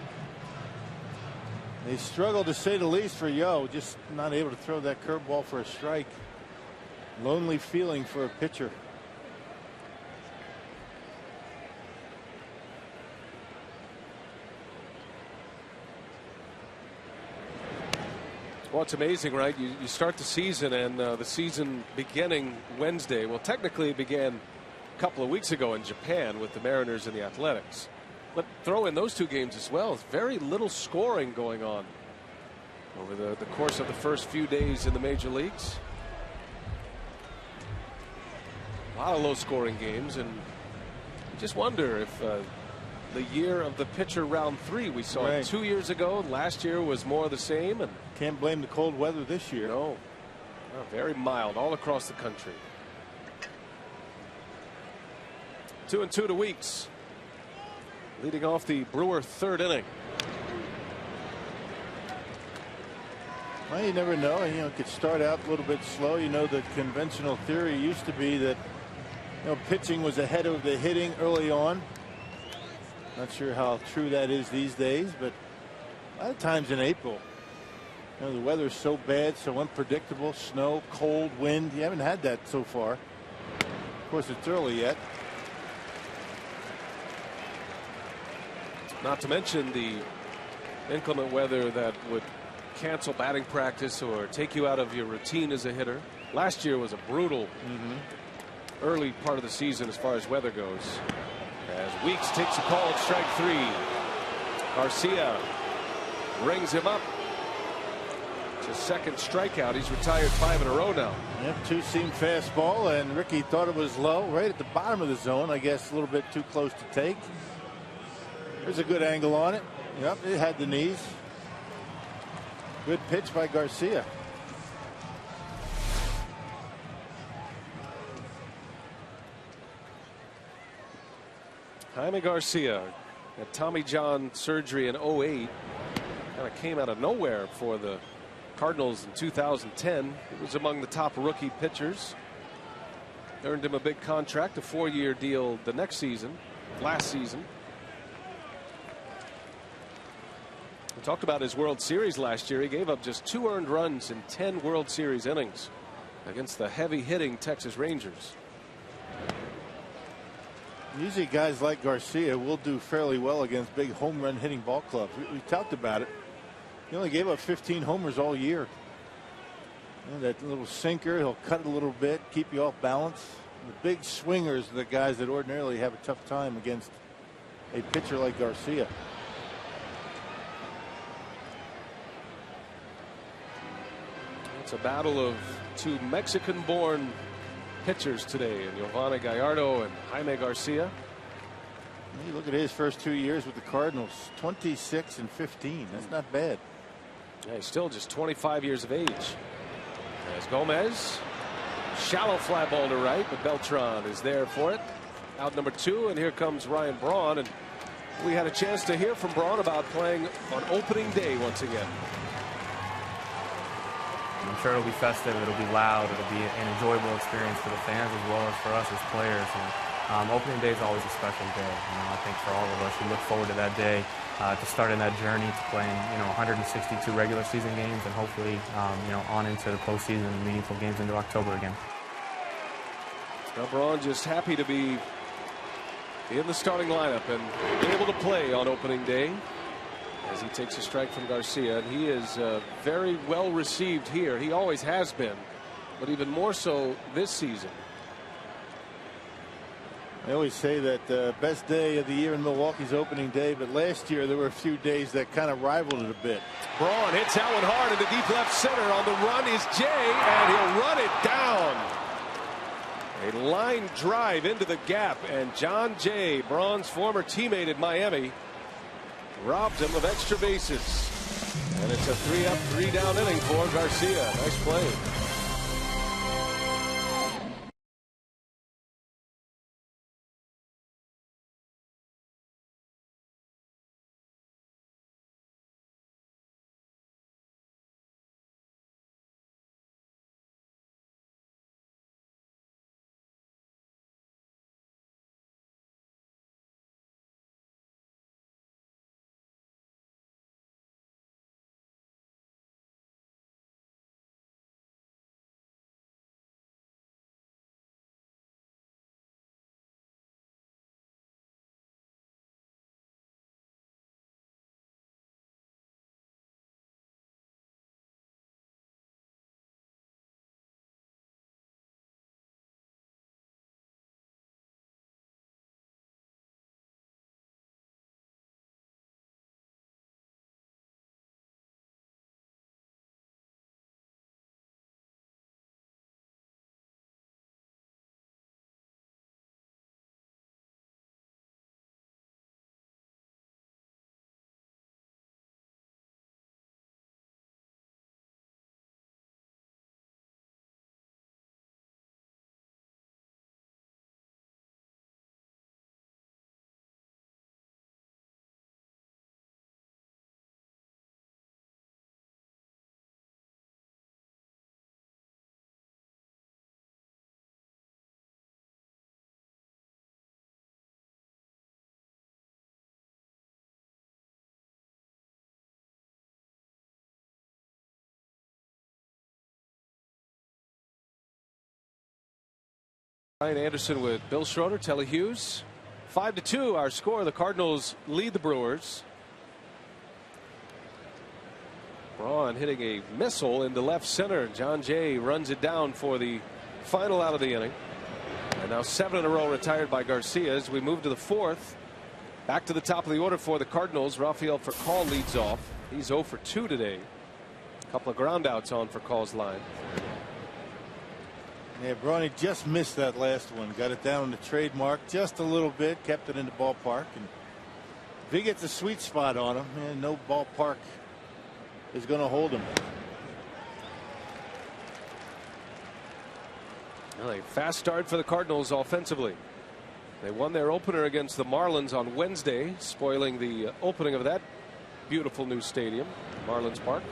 They struggled, to say the least, for Yo, just not able to throw that curveball for a strike. Lonely feeling for a pitcher. Well, it's amazing, right? You start the season, and the season beginning Wednesday. Well, technically it began a couple of weeks ago in Japan with the Mariners and the Athletics. But throw in those 2 games as well. Very little scoring going on over the course of the first few days in the major leagues. A lot of low-scoring games, and you just wonder if the year of the pitcher round 3 we saw it 2 years ago. Last year was more of the same, and can't blame the cold weather this year. No, very mild all across the country. 2-2 to Weeks, leading off the Brewer 3rd inning. Well, you never know. You know, it could start out a little bit slow. You know, the conventional theory used to be that pitching was ahead of the hitting early on. Not sure how true that is these days, but a lot of times in April, you know, the weather is so bad, so unpredictable. Snow, cold, wind. You haven't had that so far. Of course, it's early yet. Not to mention the inclement weather that would cancel batting practice or take you out of your routine as a hitter. Last year was a brutal early part of the season as far as weather goes. As Weeks takes a call at strike 3. Garcia rings him up. It's his second strikeout. He's retired 5 in a row now. Yep, 2-seam fastball, and Ricky thought it was low, right at the bottom of the zone. I guess a little bit too close to take. There's a good angle on it. Yep, it had the knees. Good pitch by Garcia. Jaime Garcia had Tommy John surgery in 08. Kind of came out of nowhere for the Cardinals in 2010. He was among the top rookie pitchers. Earned him a big contract, a 4-year deal the next season, last season. We talked about his World Series last year. He gave up just 2 earned runs in 10 World Series innings against the heavy hitting Texas Rangers. Usually guys like Garcia will do fairly well against big home run hitting ball clubs. We talked about it. He only gave up 15 homers all year. You know, that little sinker, he'll cut a little bit, keep you off balance. The big swingers are the guys that ordinarily have a tough time against a pitcher like Garcia. It's a battle of 2 Mexican-born pitchers today, and Giovanni Gallardo and Jaime Garcia. You look at his first 2 years with the Cardinals, 26 and 15. That's not bad. Yeah, he's still just 25 years of age. As Gomez, shallow fly ball to right, but Beltran is there for it. Out number 2, and here comes Ryan Braun, and we had a chance to hear from Braun about playing on opening day once again. I'm sure it'll be festive, it'll be loud, it'll be an enjoyable experience for the fans as well as for us as players. And opening day is always a special day. You know, I think for all of us, we look forward to that day, to starting that journey to playing, 162 regular season games and hopefully, on into the postseason and meaningful games into October again. Now Braun just happy to be in the starting lineup and be able to play on opening day, as he takes a strike from Garcia. And he is very well received here. He always has been, but even more so this season. I always say that the best day of the year in Milwaukee is opening day, but last year there were a few days that kind of rivaled it a bit. Braun hits that one hard into deep left center. On the run is Jay, and he'll run it down. A line drive into the gap, and John Jay, Braun's former teammate at Miami, robbed him of extra bases. And it's a 3-up, 3-down inning for Garcia. Nice play. Ryan Anderson with Bill Schroeder, Telly Hughes. 5-2 our score. The Cardinals lead the Brewers. Braun hitting a missile into left center. John Jay runs it down for the final out of the inning. And now 7 in a row retired by Garcia as we move to the 4th. Back to the top of the order for the Cardinals. Rafael Furcal leads off. He's 0 for 2 today. A couple of groundouts on Furcal's line. Yeah, Brawny just missed that last one. Got it down on the trademark just a little bit. Kept it in the ballpark. And if he gets a sweet spot on him, man, no ballpark is going to hold him. Well, a fast start for the Cardinals offensively. They won their opener against the Marlins on Wednesday, spoiling the opening of that beautiful new stadium, Marlins Park.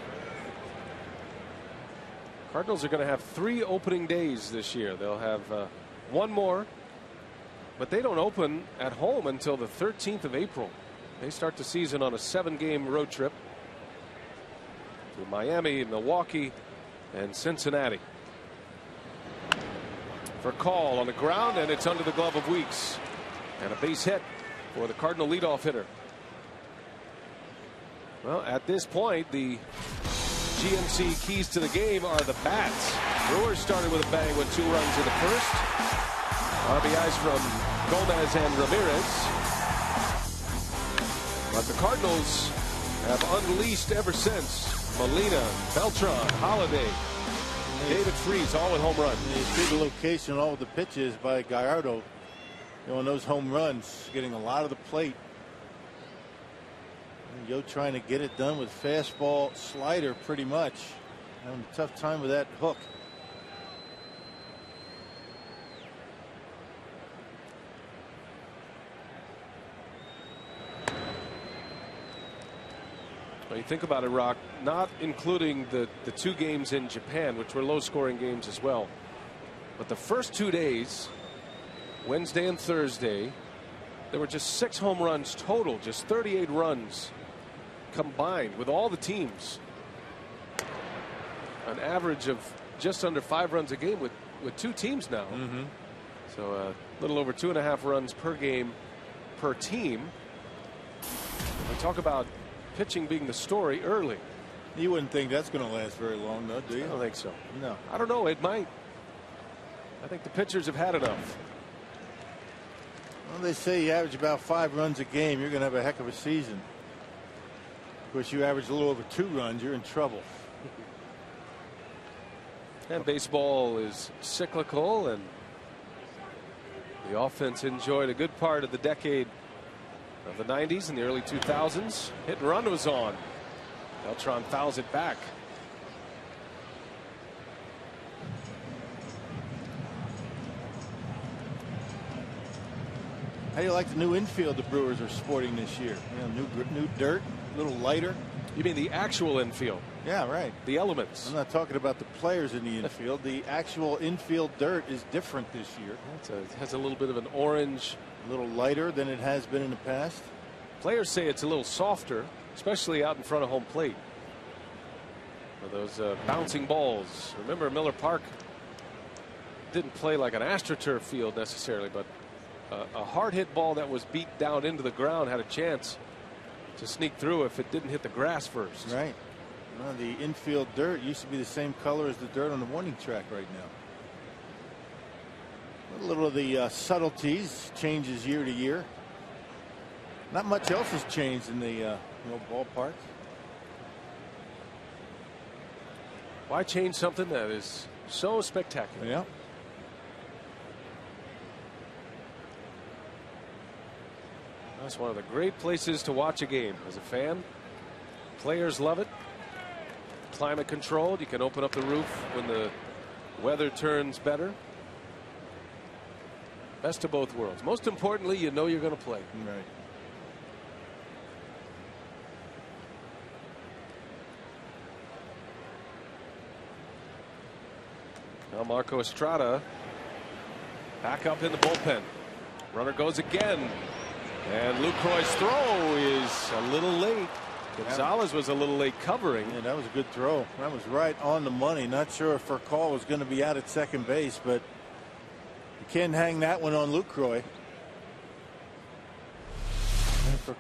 Cardinals are going to have 3 opening days this year. They'll have 1 more, but they don't open at home until the 13th of April. They start the season on a 7-game road trip to Miami, Milwaukee, and Cincinnati. For call on the ground, and it's under the glove of Weeks, and a base hit for the Cardinal leadoff hitter. Well, at this point, the GMC keys to the game are the bats. Brewers started with a bang with 2 runs in the first. RBIs from Gomez and Ramirez. But the Cardinals have unleashed ever since. Molina, Beltran, Holiday, David Freese, all with home runs. You see the location, all of the pitches by Gallardo. You know, on those home runs, getting a lot of the plate. Yo trying to get it done with fastball, slider, pretty much. Having a tough time with that hook. Well, you think about it, Rock, not including the 2 games in Japan, which were low-scoring games as well. But the first 2 days, Wednesday and Thursday, there were just 6 home runs total, just 38 runs combined with all the teams. An average of just under 5 runs a game with 2 teams now. So a little over 2.5 runs per game per team. We talk about pitching being the story early. You wouldn't think that's going to last very long, though, do you? I don't think so. No. I don't know. It might. I think the pitchers have had enough. Well, they say you average about 5 runs a game, you're going to have a heck of a season. Of course, you average a little over 2 runs, you're in trouble. And baseball is cyclical, and the offense enjoyed a good part of the decade of the 90s and the early 2000s. Hit and run was on. Beltran fouls it back. How do you like the new infield the Brewers are sporting this year? You know, new dirt, a little lighter. You mean the actual infield? Yeah, right. The elements. I'm not talking about the players in the infield. The actual infield dirt is different this year. It has a little bit of an orange. A little lighter than it has been in the past. Players say it's a little softer, especially out in front of home plate. For those bouncing balls. Remember, Miller Park didn't play like an AstroTurf field necessarily, but a hard hit ball that was beat down into the ground had a chance to sneak through if it didn't hit the grass first. Right. Well, the infield dirt used to be the same color as the dirt on the warning track right now. A little of the subtleties changes year to year. Not much else has changed in the ballpark. Why change something that is so spectacular? Yeah. That's one of the great places to watch a game as a fan. Players love it. Climate controlled. You can open up the roof when the weather turns better. Best of both worlds. Most importantly, you know you're going to play. Right. Now Marco Estrada back up in the bullpen. Runner goes again. And Lucroy's throw is a little late. Gonzalez was a little late covering. Yeah, that was a good throw. That was right on the money. Not sure if Furcal was going to be out at second base, but he Can't hang that one on Lucroy.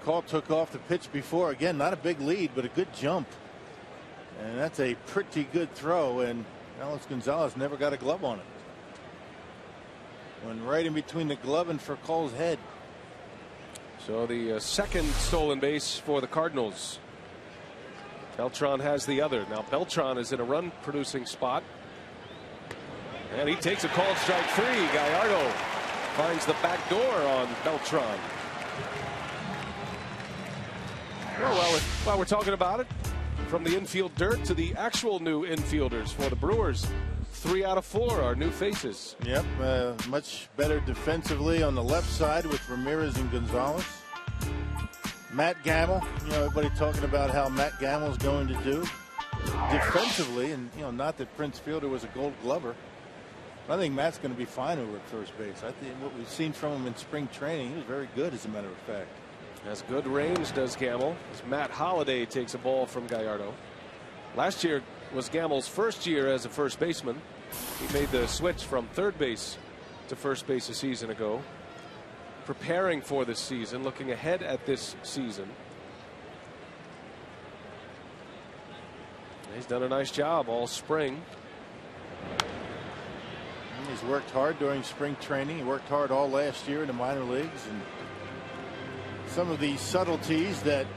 Call took off the pitch before. Again, not a big lead, but a good jump. And that's a pretty good throw. And Alex Gonzalez never got a glove on it. Went right in between the glove and Furcall's head. So the second stolen base for the Cardinals. Beltran has the other. Now Beltran is in a run producing spot. And he takes a called strike 3. Gallardo finds the back door on Beltran. Well, while we're talking about it, from the infield dirt to the actual new infielders for the Brewers, 3 out of 4 are new faces. Yep, much better defensively on the left side with Ramirez and Gonzalez. Matt Gamble, everybody talking about how Matt Gamble's going to do defensively, and not that Prince Fielder was a Gold Glover. I think Matt's going to be fine over at first base. I think what we've seen from him in spring training, he was very good, as a matter of fact. Has good range, does Gamble, as Matt Holliday takes a ball from Gallardo. Last year was Gamble's first year as a first baseman. He made the switch from third base to first base a season ago. Preparing for this season, looking ahead at this season. He's done a nice job all spring. He's worked hard during spring training. He worked hard all last year in the minor leagues, and some of these subtleties that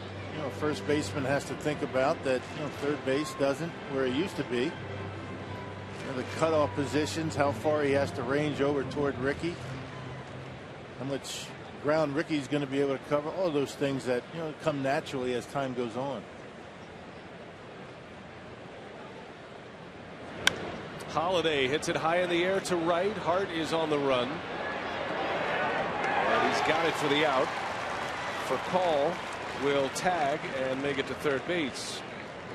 first baseman has to think about that third base doesn't, where he used to be. The cutoff positions, how far he has to range over toward Ricky, how much ground Ricky's going to be able to cover, all those things that come naturally as time goes on. Holliday hits it high in the air to right. Hart is on the run, and he's got it for the out. Furcal will tag and make it to third base.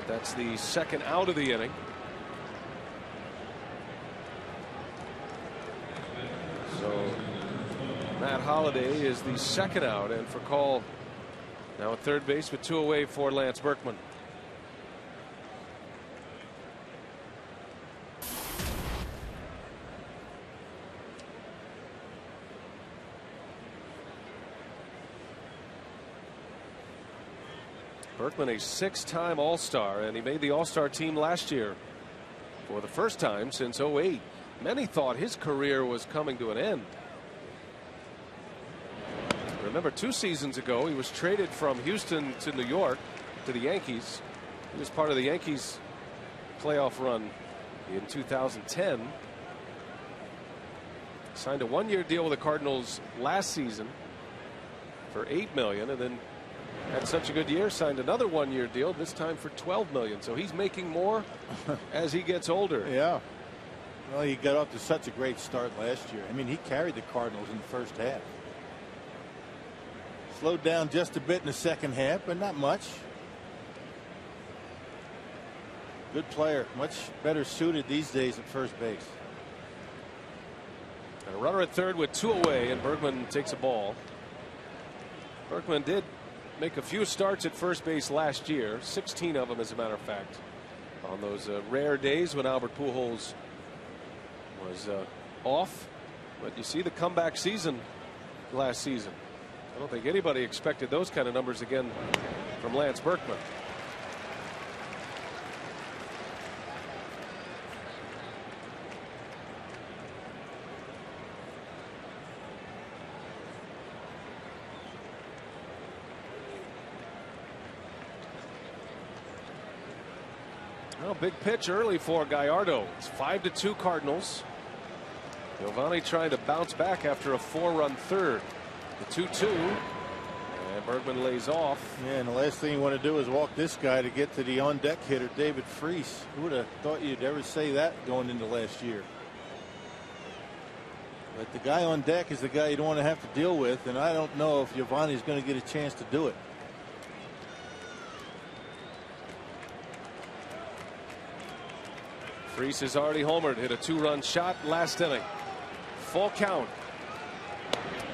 That's the second out of the inning. So Matt Holliday is the second out, and Furcal now at third base with 2 away for Lance Berkman. Berkman, a 6-time All-Star, and he made the All-Star team last year for the first time since '08. Many thought his career was coming to an end. Remember, 2 seasons ago, he was traded from Houston to New York to the Yankees. He was part of the Yankees playoff run in 2010. Signed a 1-year deal with the Cardinals last season for $8 million, and then had such a good year, signed another 1-year deal, this time for $12 million. So he's making more as he gets older. Yeah. Well, he got off to such a great start last year. I mean, he carried the Cardinals in the first half. Slowed down just a bit in the second half, but not much. Good player, much better suited these days at first base. And a runner at third with 2 away, and Bergman takes a ball. Bergman did make a few starts at first base last year, 16 of them as a matter of fact, on those rare days when Albert Pujols was off. But you see the comeback season last season. I don't think anybody expected those kind of numbers again from Lance Berkman. Well, big pitch early for Gallardo. It's 5-2 Cardinals. Giovanni trying to bounce back after a 4-run third. The 2-2. And Bergman lays off. Yeah, and the last thing you want to do is walk this guy to get to the on-deck hitter, David Freese. Who would have thought you'd ever say that going into last year? But the guy on deck is the guy you don't want to have to deal with, and I don't know if Giovanni's going to get a chance to do it. Freese has already homered, hit a 2-run shot last inning. Full count.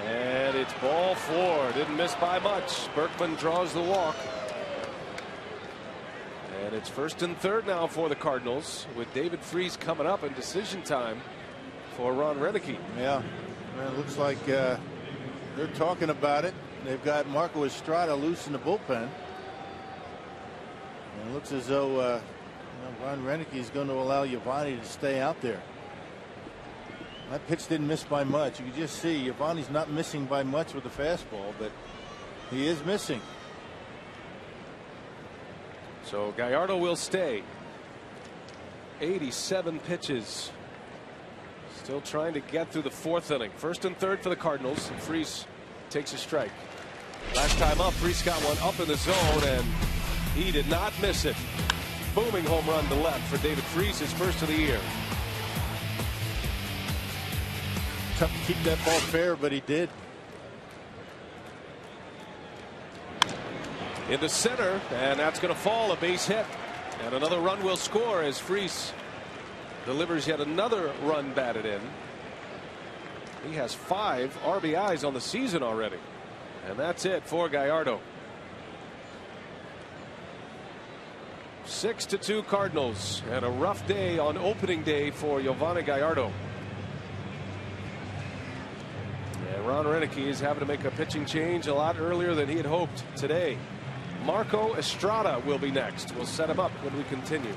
And it's ball 4. Didn't miss by much. Berkman draws the walk. And it's first and third now for the Cardinals, with David Freese coming up in decision time for Ron Renneke. Yeah, Well, it looks like they're talking about it. They've got Marco Estrada loose in the bullpen. And it looks as though Ron Renicky is going to allow Giovanni to stay out there. That pitch didn't miss by much. You can just see Giovanni's not missing by much with the fastball, but he is missing. So Gallardo will stay. 87 pitches. Still trying to get through the 4th inning. 1st and 3rd for the Cardinals. And Freese takes a strike. Last time up, Freese got one up in the zone, and he did not miss it. Booming home run to left for David Freese, his first of the year. Tough to keep that ball fair, but he did. Into center, and that's going to fall, a base hit. And another run will score as Freese delivers yet another run batted in. He has 5 RBIs on the season already. And that's it for Gallardo. 6-2 Cardinals, and a rough day on opening day for Giovanni Gallardo. And Ron Renicky is having to make a pitching change a lot earlier than he had hoped today. Marco Estrada will be next. We'll set him up when we continue.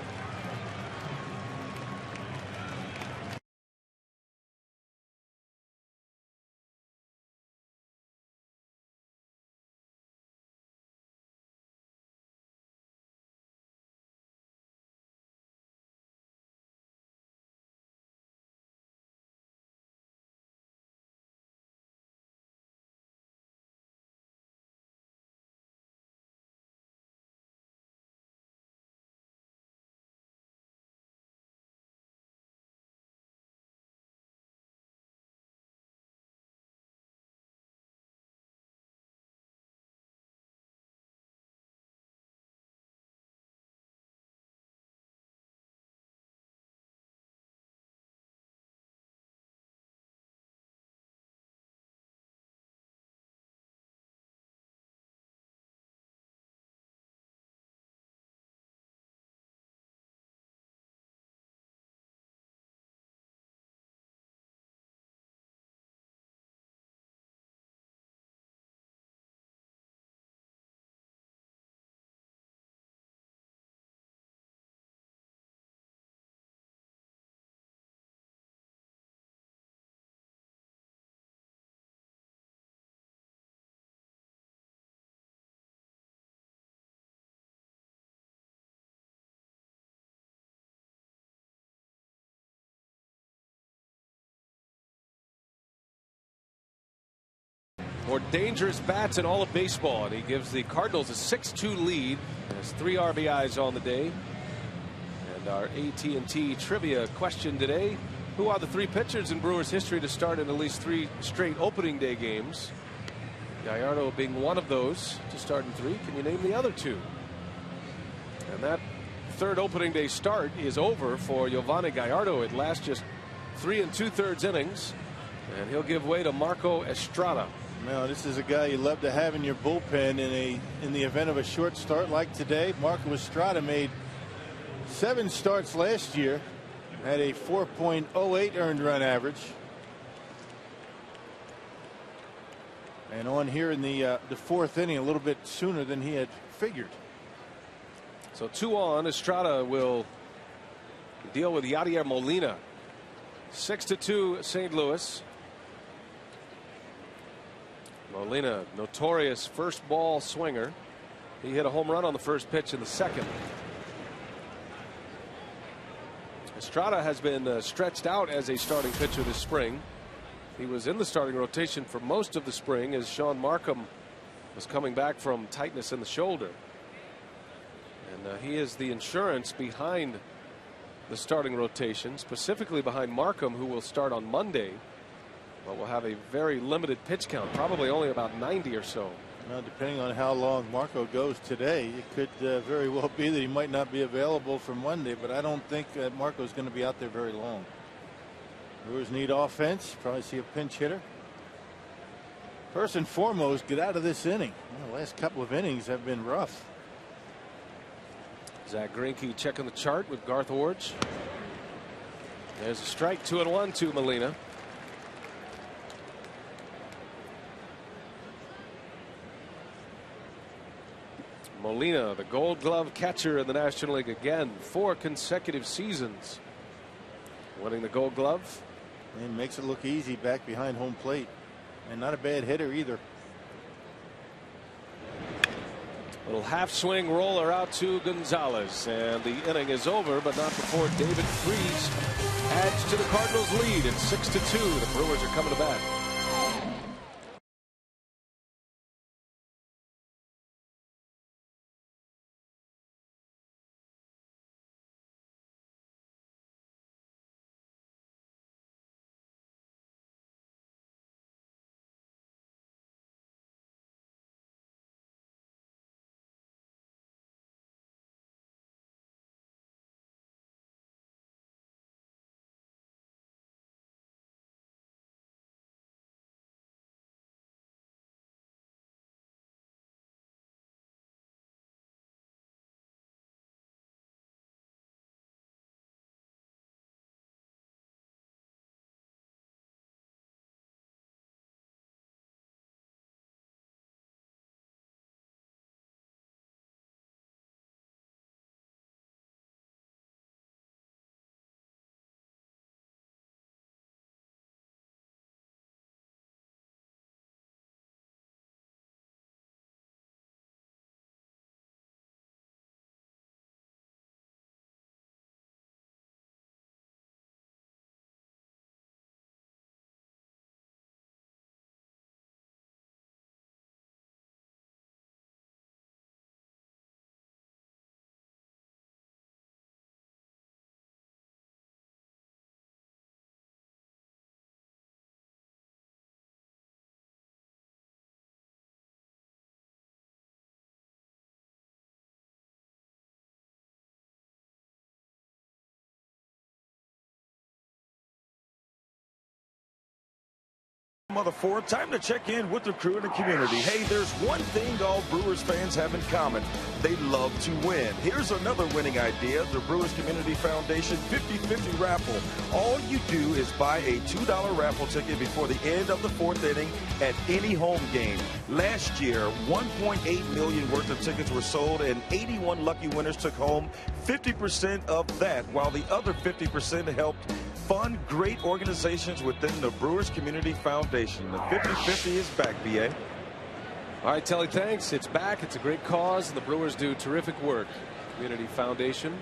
More dangerous bats in all of baseball, and he gives the Cardinals a 6-2 lead. Has 3 RBIs on the day. And our AT&T trivia question today: who are the 3 pitchers in Brewers history to start in at least 3 straight opening day games? Gallardo being one of those to start in 3. Can you name the other 2? And that 3rd opening day start is over for Giovanni Gallardo. It lasts just 3 2/3 innings, and he'll give way to Marco Estrada. Now, this is a guy you love to have in your bullpen in the event of a short start like today. Marco Estrada made 7 starts last year, had a 4.08 earned run average, and on here in the 4th inning a little bit sooner than he had figured. So 2 on. Estrada will deal with Yadier Molina. 6-2 St. Louis. Molina, notorious first ball swinger. He hit a home run on the first pitch in the 2nd. Estrada has been stretched out as a starting pitcher this spring. He was in the starting rotation for most of the spring as Sean Markham was coming back from tightness in the shoulder. And he is the insurance behind the starting rotation, specifically behind Markham, who will start on Monday. But we'll have a very limited pitch count, probably only about 90 or so. Well, depending on how long Marco goes today, it could very well be that he might not be available for Monday, but I don't think Marco's going to be out there very long. Brewers need offense. Probably see a pinch hitter. First and foremost, get out of this inning. Well, the last couple of innings have been rough. Zach Greinke checking the chart with Garth Orge. There's a strike. 2-1 to Molina. Molina, the Gold Glove catcher in the National League again, 4 consecutive seasons winning the Gold Glove. And makes it look easy back behind home plate. And not a bad hitter either. Little half swing roller out to Gonzalez, and the inning is over, but not before David Freese adds to the Cardinals lead. It's 6-2. The Brewers are coming to bat. Mother Ford, time to check in with the crew and the community. Hey, there's one thing all Brewers fans have in common. They love to win. Here's another winning idea. The Brewers Community Foundation 50-50 raffle. All you do is buy a $2 raffle ticket before the end of the 4th inning at any home game. Last year, 1.8 million worth of tickets were sold, and 81 lucky winners took home 50% of that, while the other 50% helped fund great organizations within the Brewers Community Foundation. The 50-50 is back, BA. All right, Telly, thanks. It's back. It's a great cause, and the Brewers do terrific work. Community Foundation.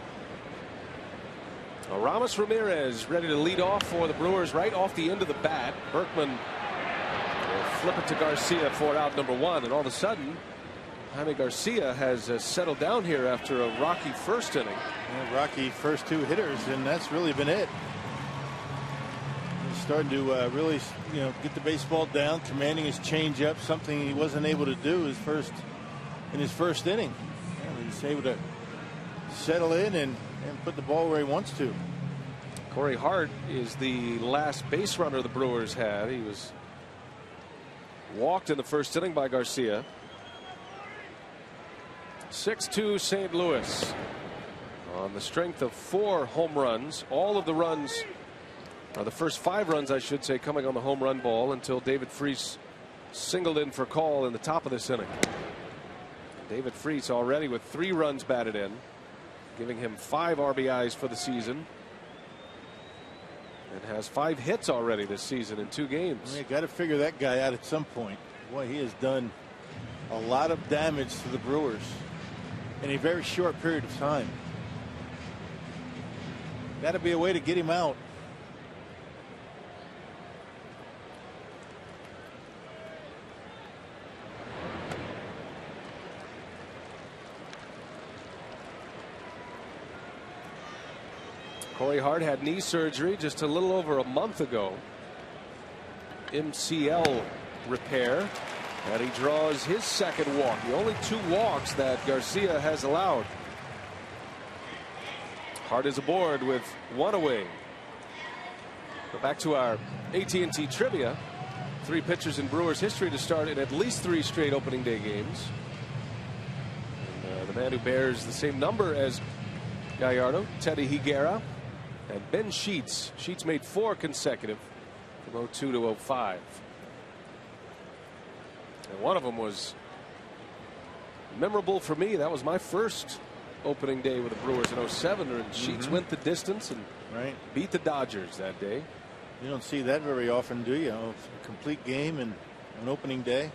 Ramos Ramirez ready to lead off for the Brewers right off the end of the bat. Berkman will flip it to Garcia for out number 1, and all of a sudden, Jaime Garcia has settled down here after a rocky first inning. Yeah, rocky first 2 hitters, and that's really been it. Starting to really, get the baseball down, commanding his changeup, something he wasn't able to do in his first inning. He's able to settle in and put the ball where he wants to. Corey Hart is the last base runner the Brewers had. He was walked in the first inning by Garcia. 6-2 St. Louis on the strength of 4 home runs. All of the runs, the first 5 runs, I should say, coming on the home run ball until David Freese singled in for call in the top of this inning. David Freese already with 3 runs batted in, giving him 5 RBIs for the season, and has 5 hits already this season in 2 games. You got to figure that guy out at some point. Boy, he has done a lot of damage to the Brewers in a very short period of time. Got to be a way to get him out. Corey Hart had knee surgery just a little over a month ago. MCL repair, and he draws his second walk. The only 2 walks that Garcia has allowed. Hart is aboard with 1 away. Go back to our AT&T trivia. 3 pitchers in Brewers history to start in at least 3 straight opening day games. And, the man who bears the same number as Gallardo, Teddy Higuera, and Ben Sheets. Sheets made 4 consecutive from 02 to 05. And one of them was memorable for me. That was my first opening day with the Brewers in '07. And Sheets went the distance and beat the Dodgers that day. You don't see that very often, do you? A complete game and an opening day.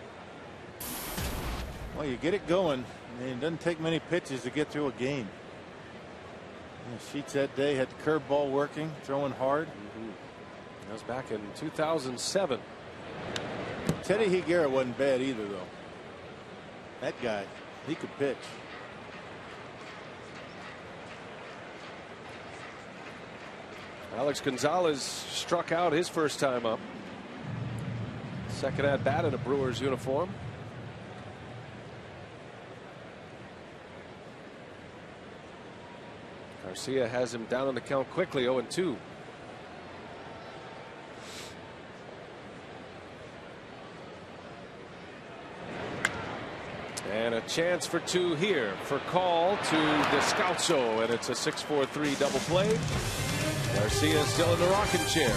Well, you get it going. It doesn't take many pitches to get through a game. Sheets that day had the curveball working, throwing hard. That was back in 2007. Teddy Higuera wasn't bad either, though. That guy, he could pitch. Alex Gonzalez struck out his first time up. Second at bat in a Brewers uniform. Garcia has him down on the count quickly, 0-2. And a chance for two here for call to Descalso, and it's a 6-4-3 double play. Garcia still in the rocking chair.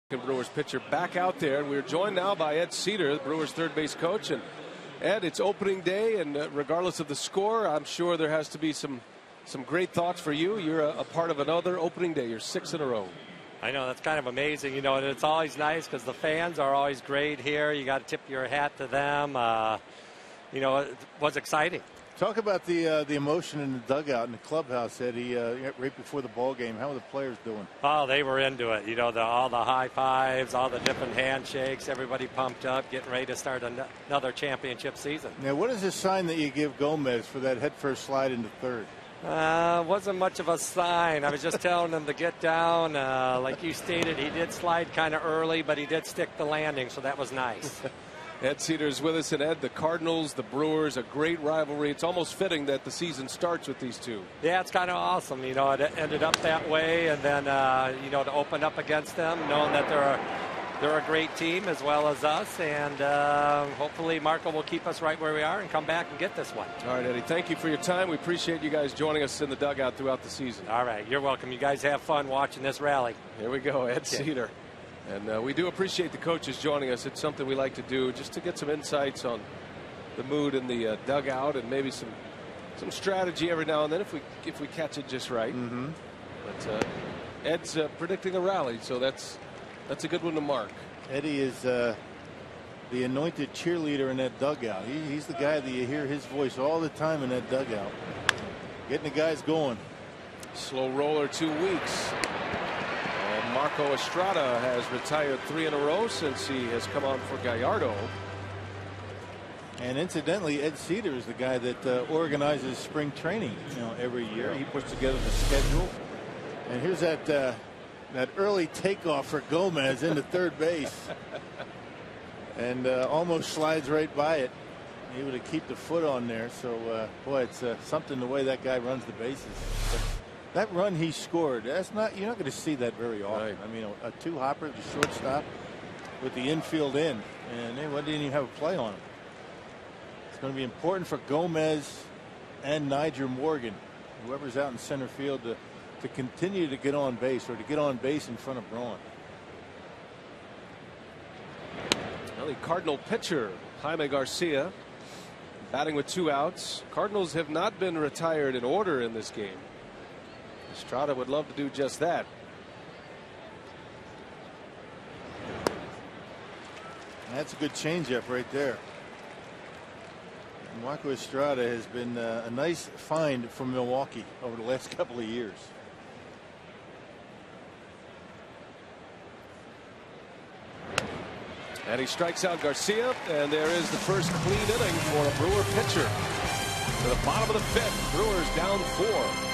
Brewers pitcher back out there, and we're joined now by Ed Cedar, the Brewers third base coach. And Ed, it's opening day, and regardless of the score, I'm sure there has to be some great thoughts for you. You're a part of another opening day. You're 6 in a row. I know, that's kind of amazing, you know, and it's always nice because the fans are always great here. You got to tip your hat to them. You know, it was exciting. Talk about the emotion in the dugout in the clubhouse, Eddie, right before the ball game. How were the players doing? Oh, they were into it. You know, all the high fives, all the different handshakes, everybody pumped up, getting ready to start another championship season. Now, what is the sign that you give Gomez for that headfirst slide into third? Wasn't much of a sign. I was just telling him to get down. Like you stated, he did slide kind of early, but he did stick the landing, so that was nice. Ed Cedar's with us, and Ed, the Cardinals, the Brewers, a great rivalry. It's almost fitting that the season starts with these two. Yeah, it's kind of awesome. You know, it ended up that way, and then you know, to open up against them, knowing that they're a great team as well as us, and hopefully Marco will keep us right where we are and come back and get this one. All right, Eddie, thank you for your time. We appreciate you guys joining us in the dugout throughout the season. All right, you're welcome. You guys have fun watching this rally. Here we go, Ed Cedar. And we do appreciate the coaches joining us. It's something we like to do just to get some insights on the mood in the dugout and maybe some strategy every now and then if we catch it just right. But Ed's predicting a rally, so that's a good one to mark. Eddie is the anointed cheerleader in that dugout. He's the guy that you hear his voice all the time in that dugout, getting the guys going. Slow roller 2 weeks. Marco Estrada has retired 3 in a row since he has come on for Gallardo. And incidentally, Ed Cedar is the guy that organizes spring training, you know, every year. He puts together the schedule. And here's that early takeoff for Gomez into third base. and almost slides right by it, able to keep the foot on there. So boy, it's something the way that guy runs the bases. But that run he scored, that's not, you're not going to see that very often. Right. I mean, a two-hopper, the shortstop with the infield in, and they didn't even have a play on him. It's going to be important for Gomez and Nyjer Morgan, whoever's out in center field, to continue to get on base, or to get on base in front of Braun. Well, the Cardinal pitcher Jaime Garcia batting with 2 outs. Cardinals have not been retired in order in this game. Estrada would love to do just that. That's a good changeup right there. Marco Estrada has been a nice find from Milwaukee over the last couple of years. And he strikes out Garcia, and there is the first clean inning for a Brewer pitcher. To the bottom of the 5th, Brewers down 4.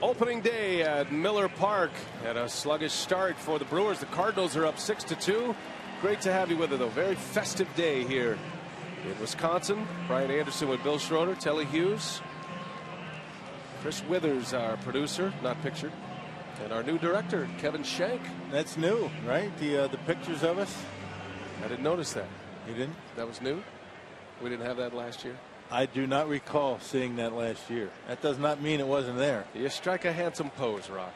Opening day at Miller Park, and a sluggish start for the Brewers. The Cardinals are up 6-2. Great to have you with us, though. Very festive day here in Wisconsin. Brian Anderson with Bill Schroeder, Telly Hughes, Chris Withers, our producer, not pictured, and our new director, Kevin Shank. That's new, right? The pictures of us. I didn't notice that. You didn't? That was new. We didn't have that last year. I do not recall seeing that last year. That does not mean it wasn't there. You strike a handsome pose, Rock.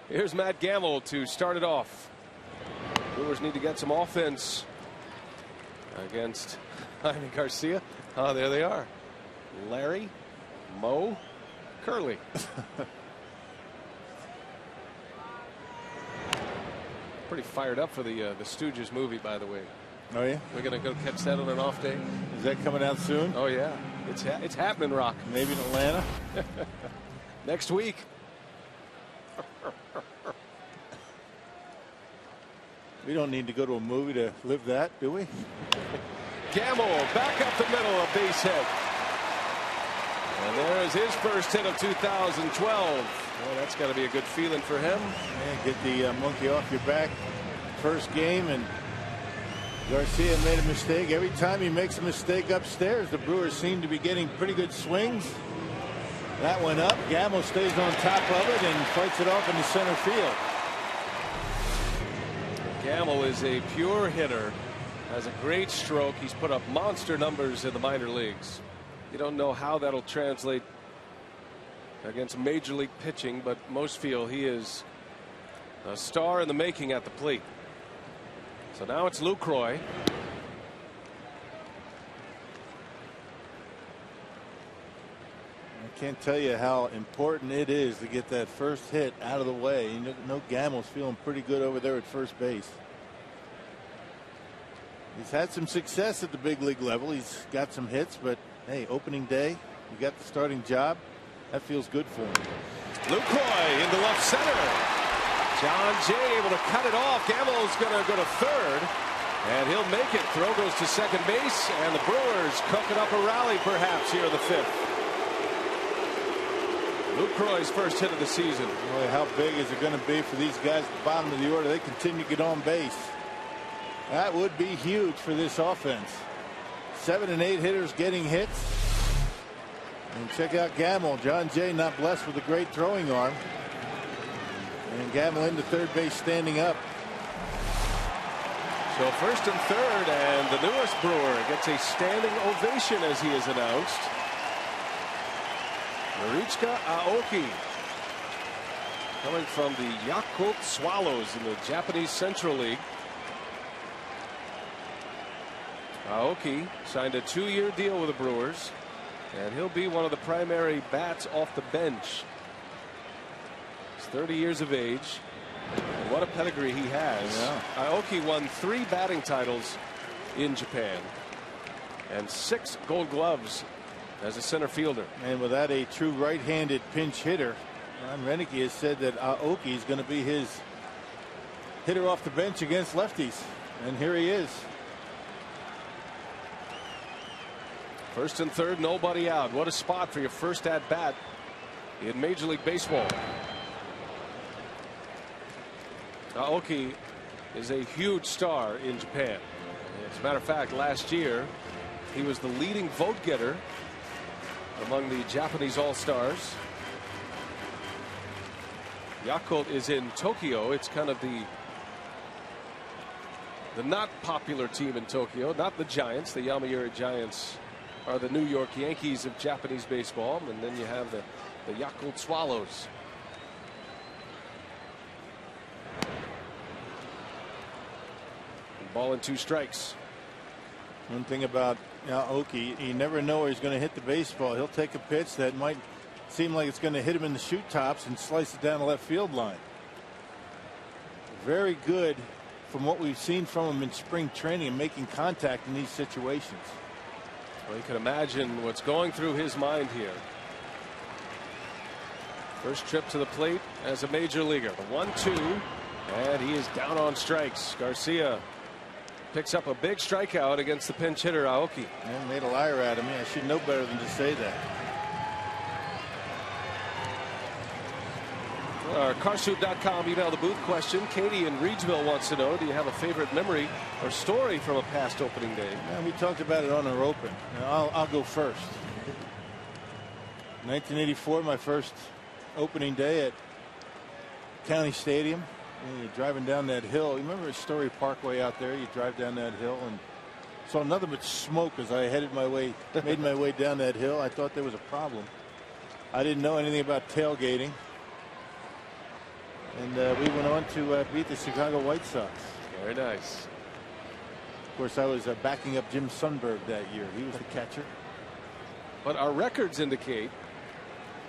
Here's Matt Gamble to start it off. Brewers need to get some offense against Jaime Garcia. Oh, there they are. Larry, Mo, Curly. Pretty fired up for the Stooges movie, by the way. Oh yeah, we're gonna go catch that on an off day. Is that coming out soon? Oh yeah, it's happening, Rock. Maybe in Atlanta next week. We don't need to go to a movie to live that, do we? Gamble back up the middle of base hit, and there is his first hit of 2012. Well, that's got to be a good feeling for him. Yeah, get the monkey off your back. First game, and Garcia made a mistake. Every time he makes a mistake upstairs, the Brewers seem to be getting pretty good swings. That went up. Gamble stays on top of it and fights it off into center field. Gamble is a pure hitter, has a great stroke. He's put up monster numbers in the minor leagues. You don't know how that'll translate against major league pitching, but most feel he is a star in the making at the plate. So now it's Lucroy. can't tell you how important it is to get that first hit out of the way. You know, Gamel's feeling pretty good over there at first base. He's had some success at the big league level. He's got some hits, but hey, opening day, you got the starting job. That feels good for him. Lucroy into left center. John Jay able to cut it off. Gamel's going to go to third, and he'll make it. Throw goes to second base, and the Brewers cooking up a rally perhaps here in the fifth. Lucroy's first hit of the season. Boy, how big is it going to be for these guys at the bottom of the order? They continue to get on base. That would be huge for this offense. 7 and 8 hitters getting hits. And check out Gamel. John Jay not blessed with a great throwing arm. And Gamel into third base standing up. So first and third, and the newest Brewer gets a standing ovation as he is announced. Marichka Aoki, coming from the Yakult Swallows in the Japanese Central League. Aoki signed a 2-year deal with the Brewers, and he'll be one of the primary bats off the bench. He's 30 years of age. And what a pedigree he has. Yeah. Aoki won 3 batting titles in Japan and 6 Gold Gloves as a center fielder. And without a true right-handed pinch hitter, Ron Renicky has said that Aoki is going to be his hitter off the bench against lefties. And here he is. First and third, nobody out. What a spot for your first at bat in Major League Baseball. Aoki is a huge star in Japan. As a matter of fact, last year he was the leading vote getter among the Japanese All-Stars. Yakult is in Tokyo. It's kind of the not popular team in Tokyo, not the Giants. The Yomiuri Giants are the New York Yankees of Japanese baseball, and then you have the Yakult Swallows. Ball and 2 strikes. One thing about Aoki, you never know where he's going to hit the baseball. He'll take a pitch that might seem like it's going to hit him in the shoot tops and slice it down the left field line. Very good from what we've seen from him in spring training and making contact in these situations. Well, you can imagine what's going through his mind here. First trip to the plate as a major leaguer. 1-2, and he is down on strikes. Garcia picks up a big strikeout against the pinch hitter Aoki. And made a liar out of me. I should know better than to say that. Our Carshoot.com email the booth question. Katie in Reedsville wants to know, do you have a favorite memory or story from a past opening day? Yeah, we talked about it on our open. I'll go first. 1984, my first opening day at County Stadium. And you're driving down that hill. You remember Story Parkway out there? You drive down that hill and saw nothing but smoke as I made my way down that hill. I thought there was a problem. I didn't know anything about tailgating. And we went on to beat the Chicago White Sox. Very nice. Of course, I was backing up Jim Sundberg that year. He was the catcher. But our records indicate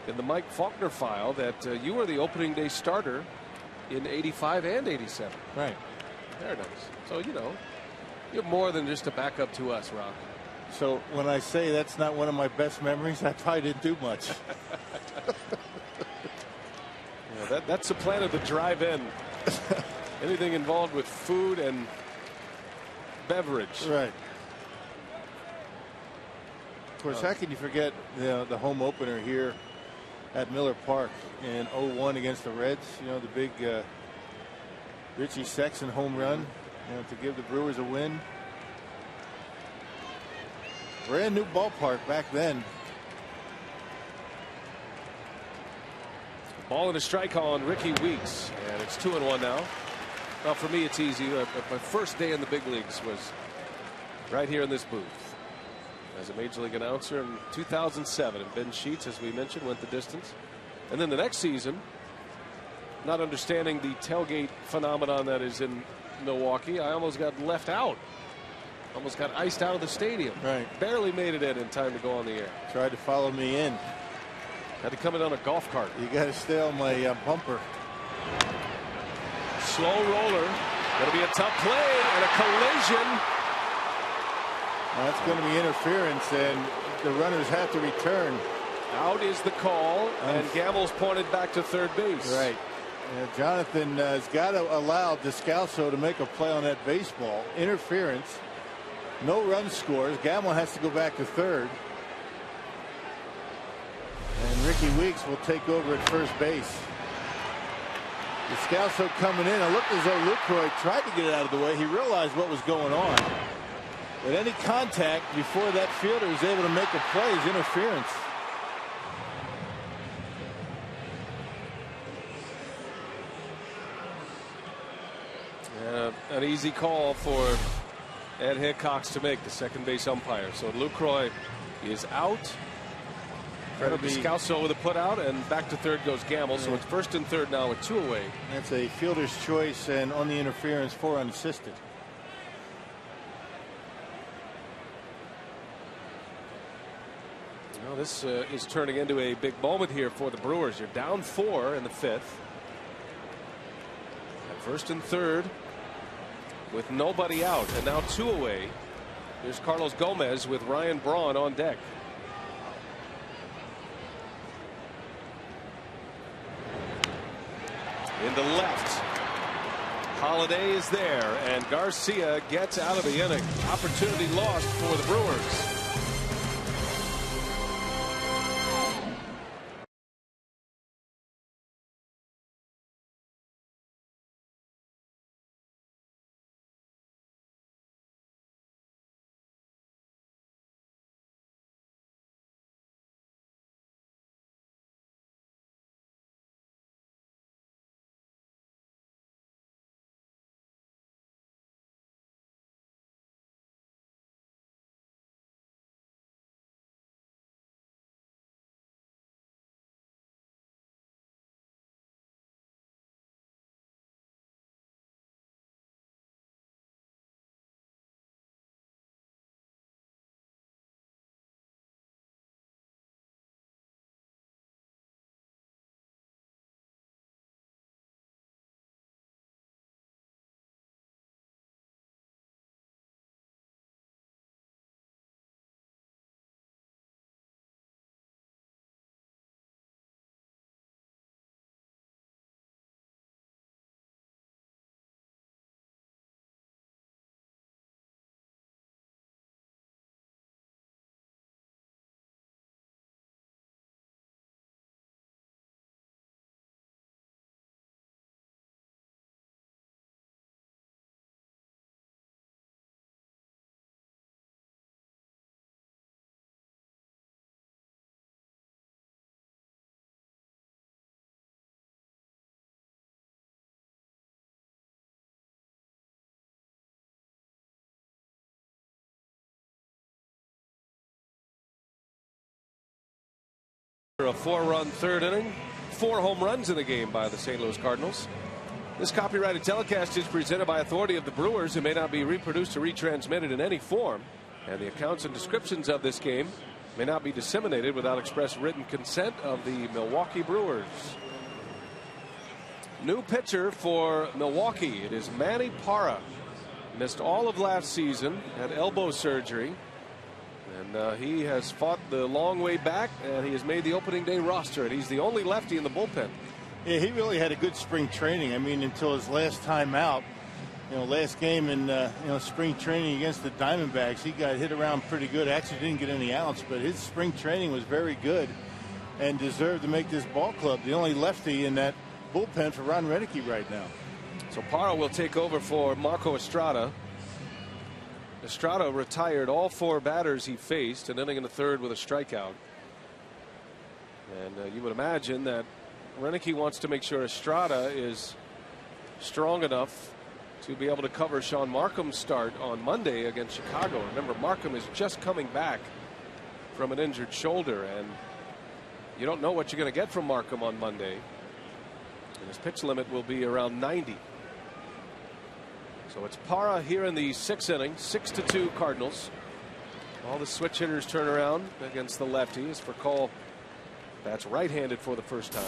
in the Mike Faulkner file that you were the opening day starter in 85 and 87. Right. Very nice. So, you know, you're more than just a backup to us, Rock. So when I say that's not one of my best memories, I probably didn't do much. Yeah, that supplanted the drive-in. Anything involved with food and beverage. Right. Of course, how can you forget the home opener here at Miller Park in 0-1 against the Reds? You know, the big Richie Sexton home run, to give the Brewers a win. Brand new ballpark back then. Ball and a strike on Ricky Weeks, and it's 2-1 now. Well, for me, it's easy. My first day in the big leagues was right here in this booth as a major league announcer in 2007. And Ben Sheets, as we mentioned, went the distance. And then the next season, not understanding the tailgate phenomenon that is in Milwaukee, I almost got left out. Almost got iced out of the stadium. Right. Barely made it in time to go on the air. Tried to follow me in. Had to come in on a golf cart. You got to stay on my bumper. Slow roller. Going to be a tough play and a collision. That's going to be interference, and the runners have to return. Out is the call, and Gamble's pointed back to third base. Right. Jonathan has got to allow Descalso to make a play on that baseball. Interference. No run scores. Gamble has to go back to third. And Ricky Weeks will take over at first base. Descalso coming in. It looked as though Lucroy tried to get it out of the way. He realized what was going on. But any contact before that fielder is able to make a play is interference. An easy call for Ed Hickox to make, the second base umpire. So Lucroy is out. Descalso with a put out, and back to third goes Gamble. So it's first and third now with 2 away. That's a fielder's choice, and on the interference, 4 unassisted. Well, this is turning into a big moment here for the Brewers. You're down 4 in the 5th. At first and third with nobody out, and now 2 away. Here's Carlos Gomez with Ryan Braun on deck. Into left. Holiday is there, and Garcia gets out of the inning. Opportunity lost for the Brewers. A 4-run third inning, 4 home runs in the game by the St. Louis Cardinals. This copyrighted telecast is presented by authority of the Brewers and may not be reproduced or retransmitted in any form. And the accounts and descriptions of this game may not be disseminated without express written consent of the Milwaukee Brewers. New pitcher for Milwaukee. It is Manny Parra. Missed all of last season, had elbow surgery. And he has fought the long way back, and he has made the opening day roster, and he's the only lefty in the bullpen. Yeah, he really had a good spring training. I mean, until his last time out, last game in spring training against the Diamondbacks, he got hit around pretty good. Actually didn't get any outs, but his spring training was very good and deserved to make this ball club the only lefty in that bullpen for Ron Renicky right now. So Parra will take over for Marco Estrada. Estrada retired all 4 batters he faced, an inning in the third with a strikeout. And you would imagine that Renicky wants to make sure Estrada is strong enough to be able to cover Sean Markham's start on Monday against Chicago. Remember, Markham is just coming back from an injured shoulder, and you don't know what you're going to get from Markham on Monday. And his pitch limit will be around 90. So it's Parra here in the 6th inning, 6-2 Cardinals. All the switch hitters turn around against the lefty. As for Cole That's right-handed for the first time.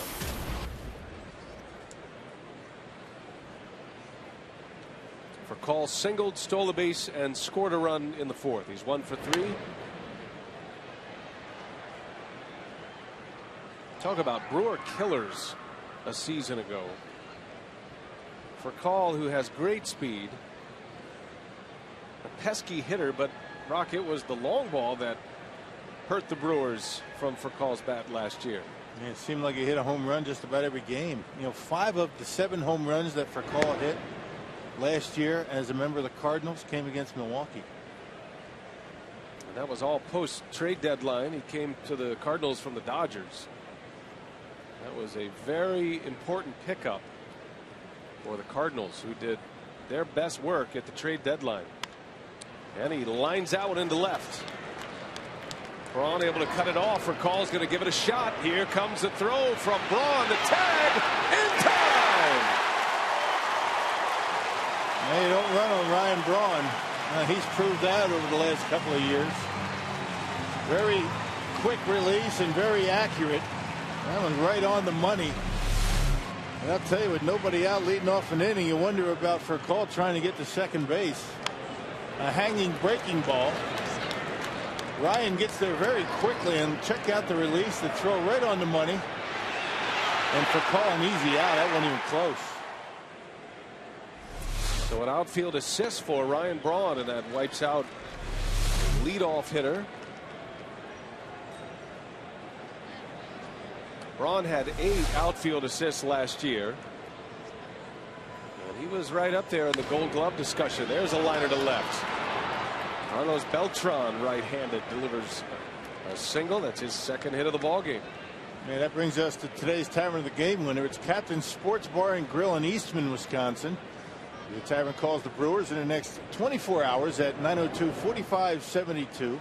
Furcal singled, stole a base, and scored a run in the fourth. He's 1 for 3. Talk about Brewer killers a season ago. Furcal, who has great speed, a pesky hitter, but Rock, it was the long ball that hurt the Brewers from Furcal's bat last year. It seemed like he hit a home run just about every game. 5 of the 7 home runs that Furcal hit last year as a member of the Cardinals came against Milwaukee. And that was all post trade deadline. He came to the Cardinals from the Dodgers. That was a very important pickup for the Cardinals, who did their best work at the trade deadline. And he lines out into left. Braun able to cut it off. Furcal's going to give it a shot. Here comes the throw from Braun. The tag in time. You don't run on Ryan Braun. He's proved that over the last couple of years. Very quick release and very accurate. That was right on the money. And I'll tell you, with nobody out leading off an inning, you wonder about Furcal trying to get to second base. A hanging breaking ball. Ryan gets there very quickly, and check out the release, the throw right on the money. And Furcal an easy out. That wasn't even close. So an outfield assist for Ryan Braun, and that wipes out leadoff hitter. Braun had 8 outfield assists last year. And he was right up there in the Gold Glove discussion. There's a liner to left. Carlos Beltran, right-handed, delivers a single. That's his second hit of the ballgame. Man, that brings us to today's Tavern of the Game winner. It's Captain Sports Bar and Grill in Eastman, Wisconsin. The Tavern calls the Brewers in the next 24 hours at 902-4572.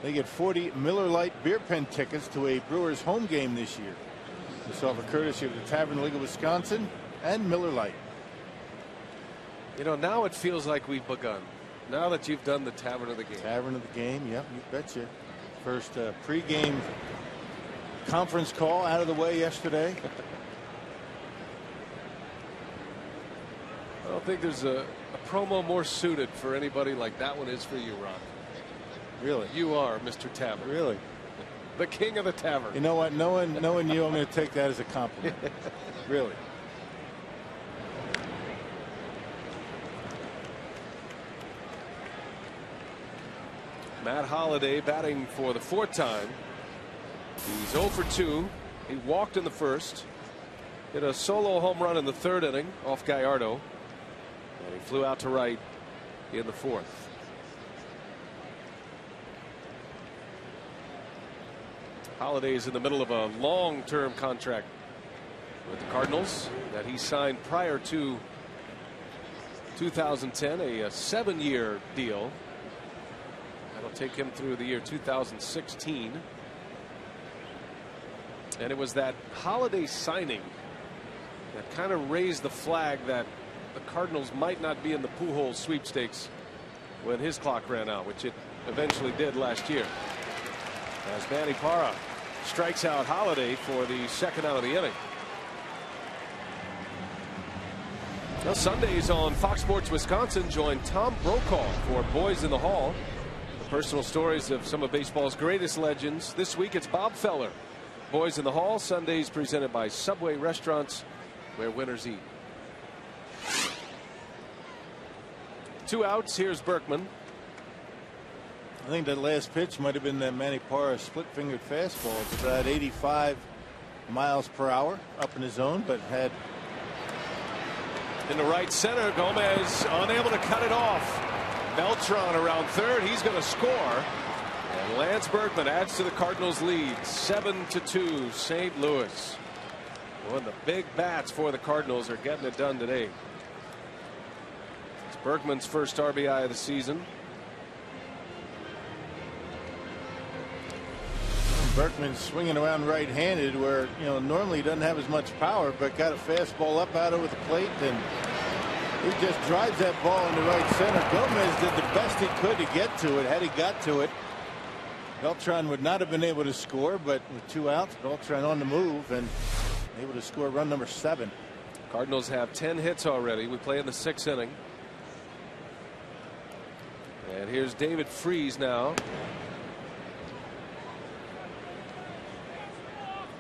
They get 40 Miller Lite beer pen tickets to a Brewers home game this year. This offer courtesy of the Tavern League of Wisconsin and Miller Lite. Now it feels like we've begun. Now that you've done the Tavern of the Game. Tavern of the Game, yep, you betcha. First pregame conference call out of the way yesterday. I don't think there's a promo more suited for anybody like that one is for you, Ron. Really? You are Mr. Tavern. Really? The king of the tavern. You know what? Knowing you, I'm going to take that as a compliment. Really. Matt Holliday batting for the 4th time. He's 0 for 2. He walked in the first. Hit a solo home run in the 3rd inning off Gallardo. And he flew out to right in the 4th. Holliday is in the middle of a long-term contract with the Cardinals that he signed prior to 2010, a 7-year deal. That'll take him through the year 2016. And it was that Holliday signing that kind of raised the flag that the Cardinals might not be in the Pujols sweepstakes when his clock ran out, which it eventually did last year. As Manny Parra strikes out Holliday for the 2nd out of the inning. Well, Sundays on Fox Sports Wisconsin, join Tom Brokaw for Boys in the Hall. The personal stories of some of baseball's greatest legends. This week it's Bob Feller. Boys in the Hall, Sundays presented by Subway Restaurants, where winners eat. 2 outs. Here's Berkman. I think that last pitch might have been that Manny Parra split-fingered fastball. It's about 85 miles per hour up in the zone, but had in the right center. Gomez unable to cut it off. Beltran around third. He's going to score. And Lance Berkman adds to the Cardinals' lead. 7-2 St. Louis. One of the big bats for the Cardinals are getting it done today. It's Berkman's first RBI of the season. Berkman swinging around right-handed, where normally he doesn't have as much power, but got a fastball up out over the plate, and he just drives that ball into right center. Gomez did the best he could to get to it. Had he got to it, Beltran would not have been able to score, but with 2 outs, Beltran on the move and able to score run number 7. Cardinals have 10 hits already. We play in the 6th inning. And here's David Freese now.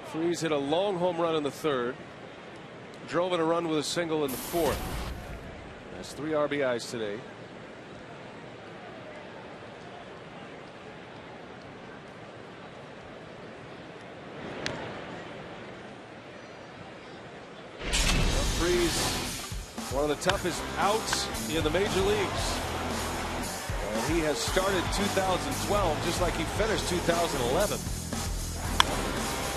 Freese hit a long home run in the 3rd. Drove in a run with a single in the 4th. That's 3 RBIs today. Freese, one of the toughest outs in the major leagues. And he has started 2012 just like he finished 2011.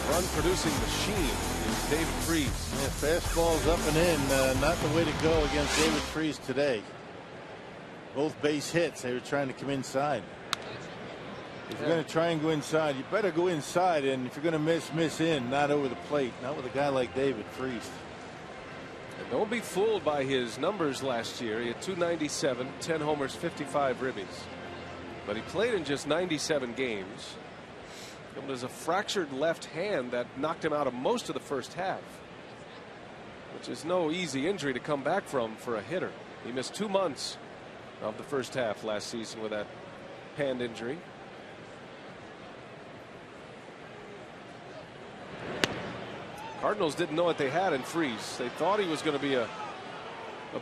Run producing machine is David Freese. Yeah, fastballs up and in, not the way to go against David Freese today. Both base hits, they were trying to come inside. If you're going to try and go inside, you better go inside, and if you're going to miss in, not over the plate, not with a guy like David Freese. And don't be fooled by his numbers last year. He had 297, 10 homers, 55 ribbies. But he played in just 97 games. It was a fractured left hand that knocked him out of most of the first half, which is no easy injury to come back from for a hitter. He missed 2 months of the first half last season with that hand injury. Cardinals didn't know what they had in Freese. They thought he was going to be a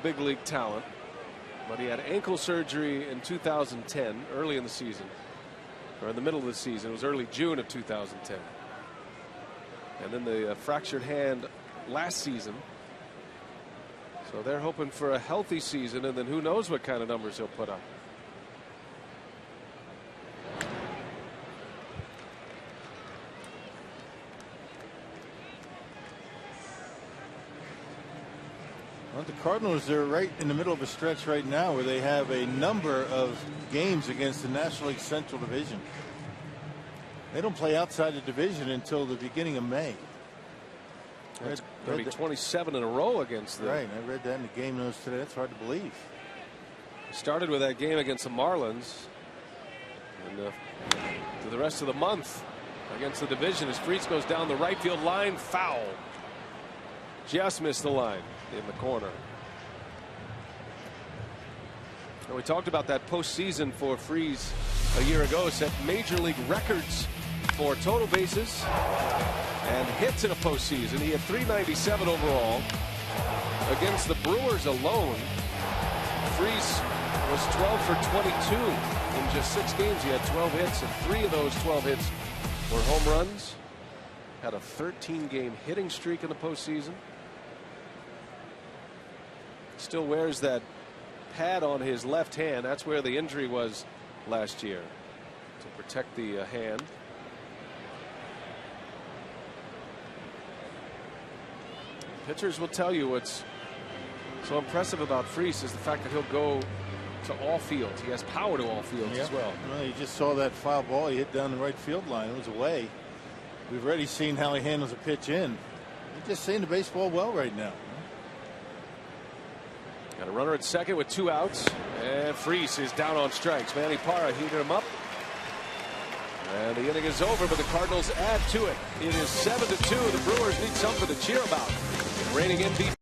big league talent, but he had ankle surgery in 2010, early in the season. Or in the middle of the season. It was early June of 2010. And then the fractured hand last season. So they're hoping for a healthy season, and then who knows what kind of numbers he'll put up. Well, the Cardinals are right in the middle of a stretch right now where they have a number of games against the National League Central Division. They don't play outside the division until the beginning of May. That's going to be 27 in a row against them. Right, I read that in the game notes today. That's hard to believe. Started with that game against the Marlins, and to the rest of the month against the division as Freese goes down the right field line, foul. Just missed the line in the corner. And we talked about that postseason for Freese a year ago. Set major league records for total bases and hits in a postseason. He had 397 overall. Against the Brewers alone, Freese was 12 for 22 in just 6 games. He had 12 hits, and 3 of those 12 hits were home runs. Had a 13-game hitting streak in the postseason. Still wears that pad on his left hand. That's where the injury was last year, to protect the hand. Pitchers will tell you what's so impressive about Freese is the fact that he'll go to all fields. He has power to all fields as well. Well, you just saw that foul ball he hit down the right field line. It was away. We've already seen how he handles a pitch in. He's just seeing the baseball well right now. Got a runner at second with 2 outs, and Freese is down on strikes. Manny Parra heated him up, and the inning is over, but the Cardinals add to it. It is 7-2. The Brewers need something to cheer about. Reigning MVP.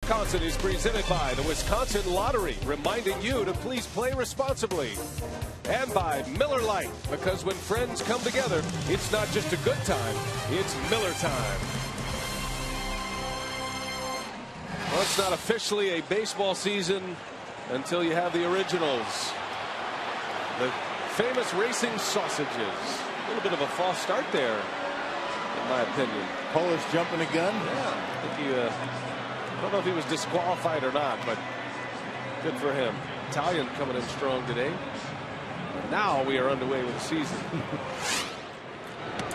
Wisconsin is presented by the Wisconsin Lottery, reminding you to please play responsibly. And by Miller Lite, because when friends come together, it's not just a good time, it's Miller time. Well, it's not officially a baseball season until you have the originals. The famous racing sausages. A little bit of a false start there, in my opinion. Polish jumping a gun? Yeah, I think I don't know if he was disqualified or not, but good for him. Italian coming in strong today. Now we are underway with the season.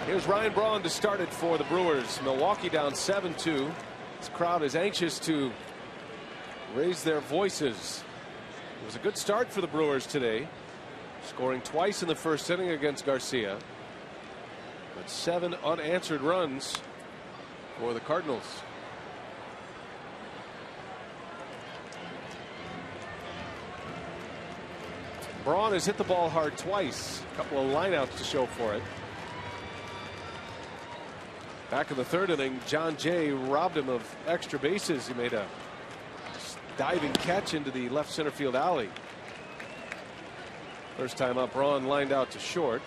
Here's Ryan Braun to start it for the Brewers. Milwaukee down 7-2. This crowd is anxious to raise their voices. It was a good start for the Brewers today, scoring twice in the first inning against Garcia, but 7 unanswered runs for the Cardinals. Braun has hit the ball hard twice. A couple of lineouts to show for it. Back in the third inning, John Jay robbed him of extra bases. He made a diving catch into the left center field alley. First time up, Braun lined out to short.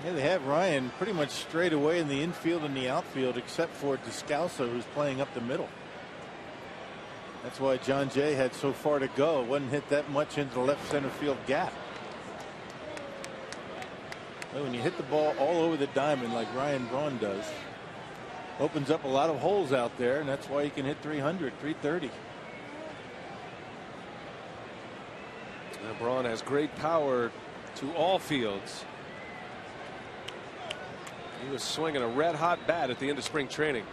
Yeah, they have Ryan pretty much straight away in the infield and the outfield, except for Descalso, who's playing up the middle. That's why John Jay had so far to go. It wasn't hit that much into the left center field gap. Well, when you hit the ball all over the diamond like Ryan Braun does, opens up a lot of holes out there, and that's why you can hit 300, 330. Now Braun has great power to all fields. He was swinging a red hot bat at the end of spring training.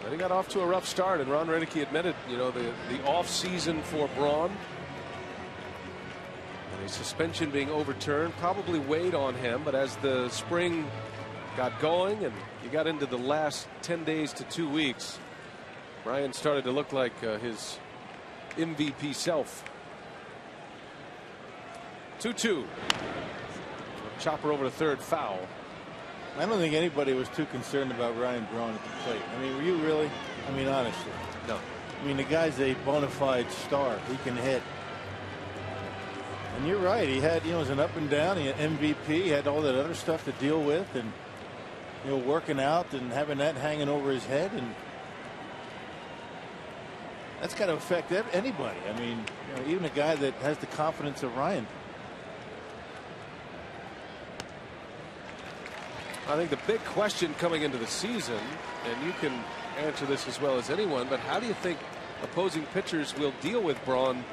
But he got off to a rough start, and Ron Redicky admitted, you know, the off season for Braun and a suspension being overturned probably weighed on him. But as the spring got going and you got into the last 10 days to 2 weeks, Ryan started to look like his MVP self. 2-2. Chopper over to third, foul. I don't think anybody was too concerned about Ryan Braun at the plate. I mean, were you really? I mean, honestly. No. I mean, the guy's a bona fide star. He can hit. And you're right. He had, you know, it was an up and down. He had MVP. He had all that other stuff to deal with, and, you know, working out and having that hanging over his head. And that's got to affect anybody. I mean, you know, even a guy that has the confidence of Ryan. I think the big question coming into the season, and you can answer this as well as anyone, but how do you think opposing pitchers will deal with Braun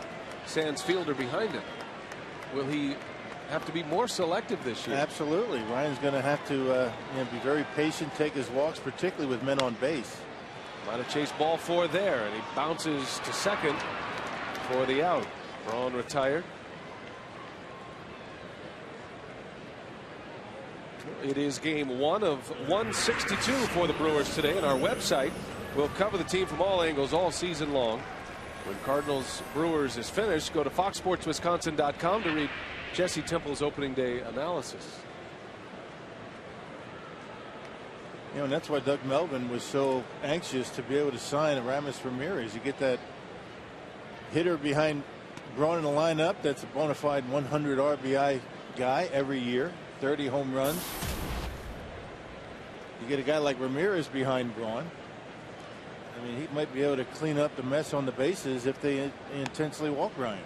sans fielder behind him? Will he have to be more selective this year? Absolutely. Ryan's going to have to you know, be very patient, take his walks, particularly with men on base. Might have chased ball 4 there, and he bounces to second for the out. Braun retired. It is game 1 of 162 for the Brewers today, and our website will cover the team from all angles all season long. When Cardinals Brewers is finished, go to foxsportswisconsin.com to read Jesse Temple's opening day analysis. You know, and that's why Doug Melvin was so anxious to be able to sign Aramis Ramirez. You get that hitter behind Braun in the lineup that's a bona fide 100 RBI guy every year. 30 home runs. You get a guy like Ramirez behind Braun. I mean, he might be able to clean up the mess on the bases if they intensely walk Ryan.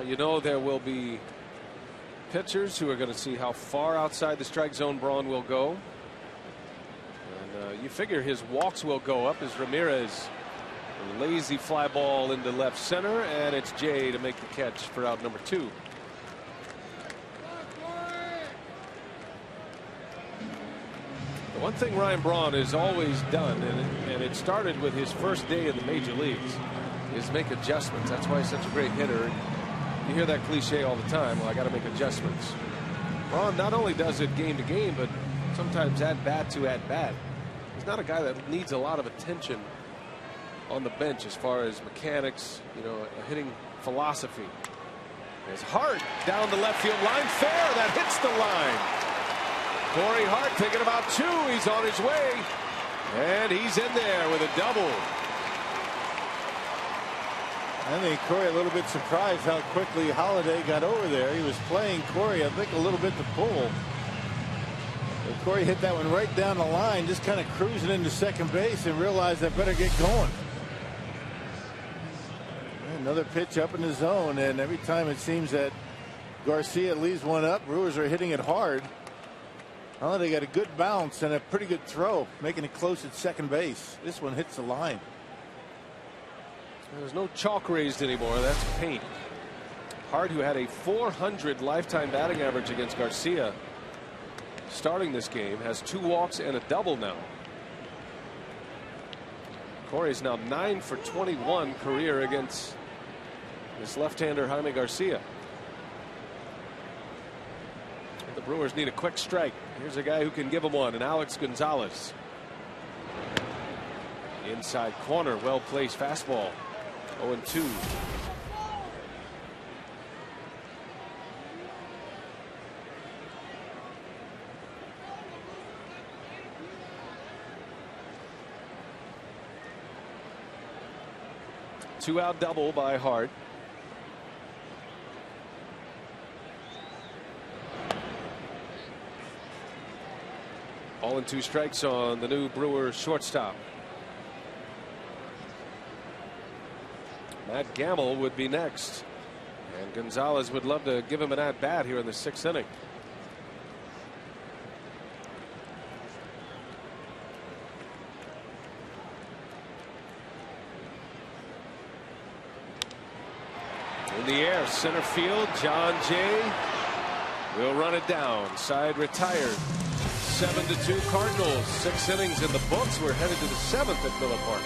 You know, there will be pitchers who are going to see how far outside the strike zone Braun will go. And you figure his walks will go up as Ramirez, a lazy fly ball into left center, and it's Jay to make the catch for out number 2. One thing Ryan Braun has always done, and it started with his first day in the major leagues, is make adjustments. That's why he's such a great hitter. You hear that cliche all the time. Well, I got to make adjustments. Braun not only does it game to game, but sometimes at bat to at bat. He's not a guy that needs a lot of attention on the bench as far as mechanics, you know, a hitting philosophy. It's Hart down the left field line, fair, that hits the line. Corey Hart thinking about 2. He's on his way. And he's in there with a double. I think Corey a little bit surprised how quickly Holiday got over there. He was playing Corey, I think, a little bit to pull. But Corey hit that one right down the line, just kind of cruising into second base and realized I better get going. Another pitch up in the zone, and every time it seems that Garcia leaves one up, Brewers are hitting it hard. Holiday got a good bounce and a pretty good throw, making it close at second base. This one hits the line. There's no chalk raised anymore. That's paint. Hart, who had a .400 lifetime batting average against Garcia starting this game, has 2 walks and a double now. Corey's now 9 for 21 career against this left-hander Jaime Garcia. The Brewers need a quick strike. Here's a guy who can give them one, and Alex Gonzalez. Inside corner, well-placed fastball. 0-2. Two-out double by Hart. All in 2 strikes on the new Brewers shortstop. Matt Gamble would be next, and Gonzalez would love to give him an at-bat here in the 6th inning. In the air, center field, John Jay will run it down. Side retired. 7-2 Cardinals. 6 innings in the books. We're headed to the 7th at Miller Park.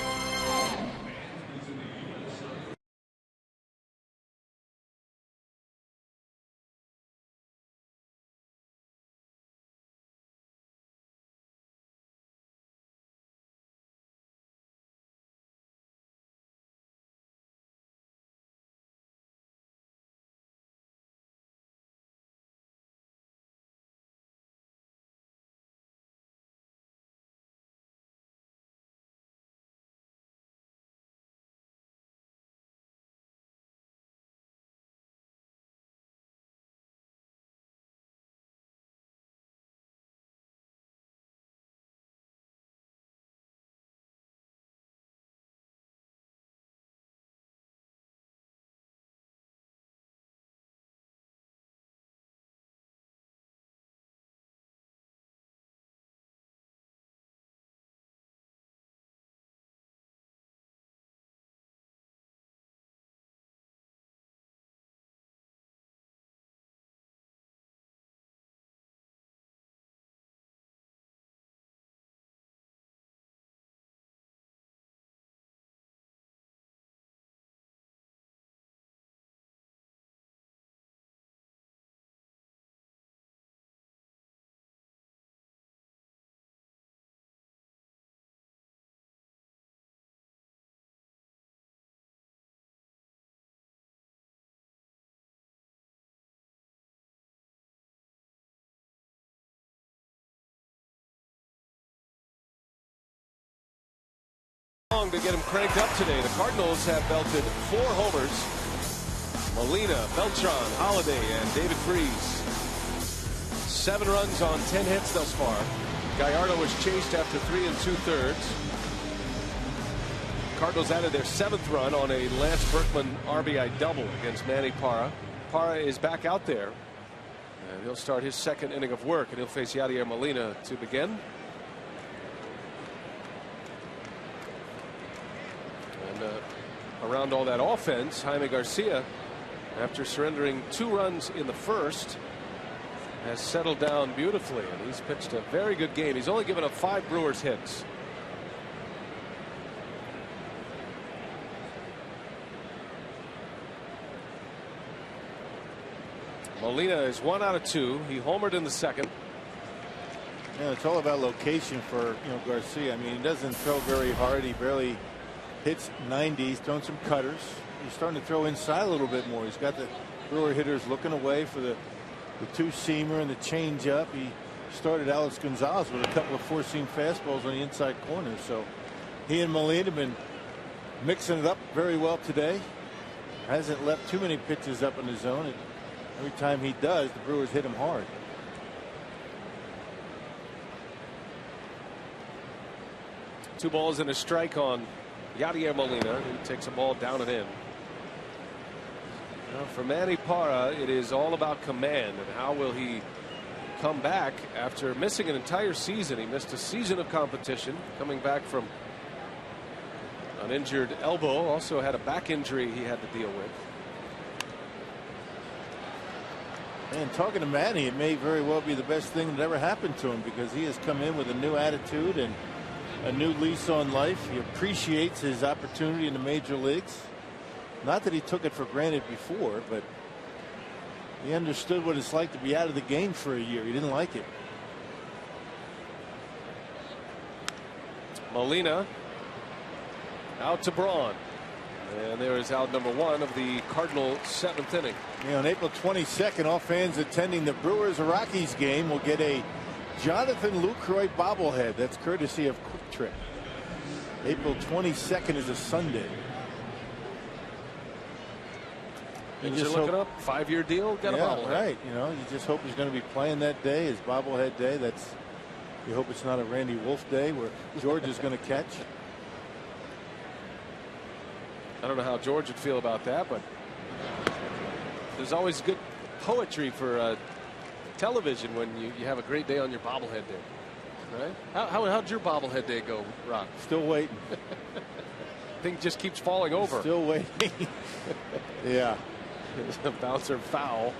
To get him cranked up today. The Cardinals have belted 4 homers. Molina, Beltran, Holiday, and David Freese. 7 runs on 10 hits thus far. Gallardo was chased after 3 2/3. Cardinals added their 7th run on a Lance Berkman RBI double against Manny Parra. Parra is back out there, and he'll start his 2nd inning of work, and he'll face Yadier Molina to begin. Around all that offense, Jaime Garcia, after surrendering 2 runs in the first, has settled down beautifully, and he's pitched a very good game. He's only given up 5 Brewers hits. Molina is 1 out of 2. He homered in the 2nd. Yeah, it's all about location for Garcia. I mean, he doesn't throw very hard. He barely hits 90s, throwing some cutters. He's starting to throw inside a little bit more. He's got the Brewer hitters looking away for the 2-seamer and the changeup. He started Alex Gonzalez with a couple of four-seam fastballs on the inside corner. So he and Molina have been mixing it up very well today. Hasn't left too many pitches up in the zone. And every time he does, the Brewers hit him hard. Two balls and a strike on Yadier Molina, who takes a ball down and in. Now for Manny Parra, it is all about command and how will he come back after missing an entire season. He missed a season of competition, coming back from an injured elbow, also had a back injury he had to deal with. And talking to Manny, it may very well be the best thing that ever happened to him, because he has come in with a new attitude and a new lease on life. He appreciates his opportunity in the major leagues. Not that he took it for granted before, but he understood what it's like to be out of the game for a year. He didn't like it. Molina out to Braun. And there is out number one of the Cardinal seventh inning. On April 22nd, all fans attending the Brewers-Rockies game will get a Jonathan Lucroy bobblehead. That's courtesy of Quick Trip. April 22nd is a Sunday. You just look it up. 5-year deal. Get a bobblehead. Right. You just hope he's going to be playing that day, his bobblehead day. You hope it's not a Randy Wolf day where George is going to catch. I don't know how George would feel about that, but there's always good poetry for television when you have a great day on your bobblehead day, right? How'd your bobblehead day go, Ron? Still waiting. Thing just keeps falling over. Still waiting. Yeah. A bouncer foul.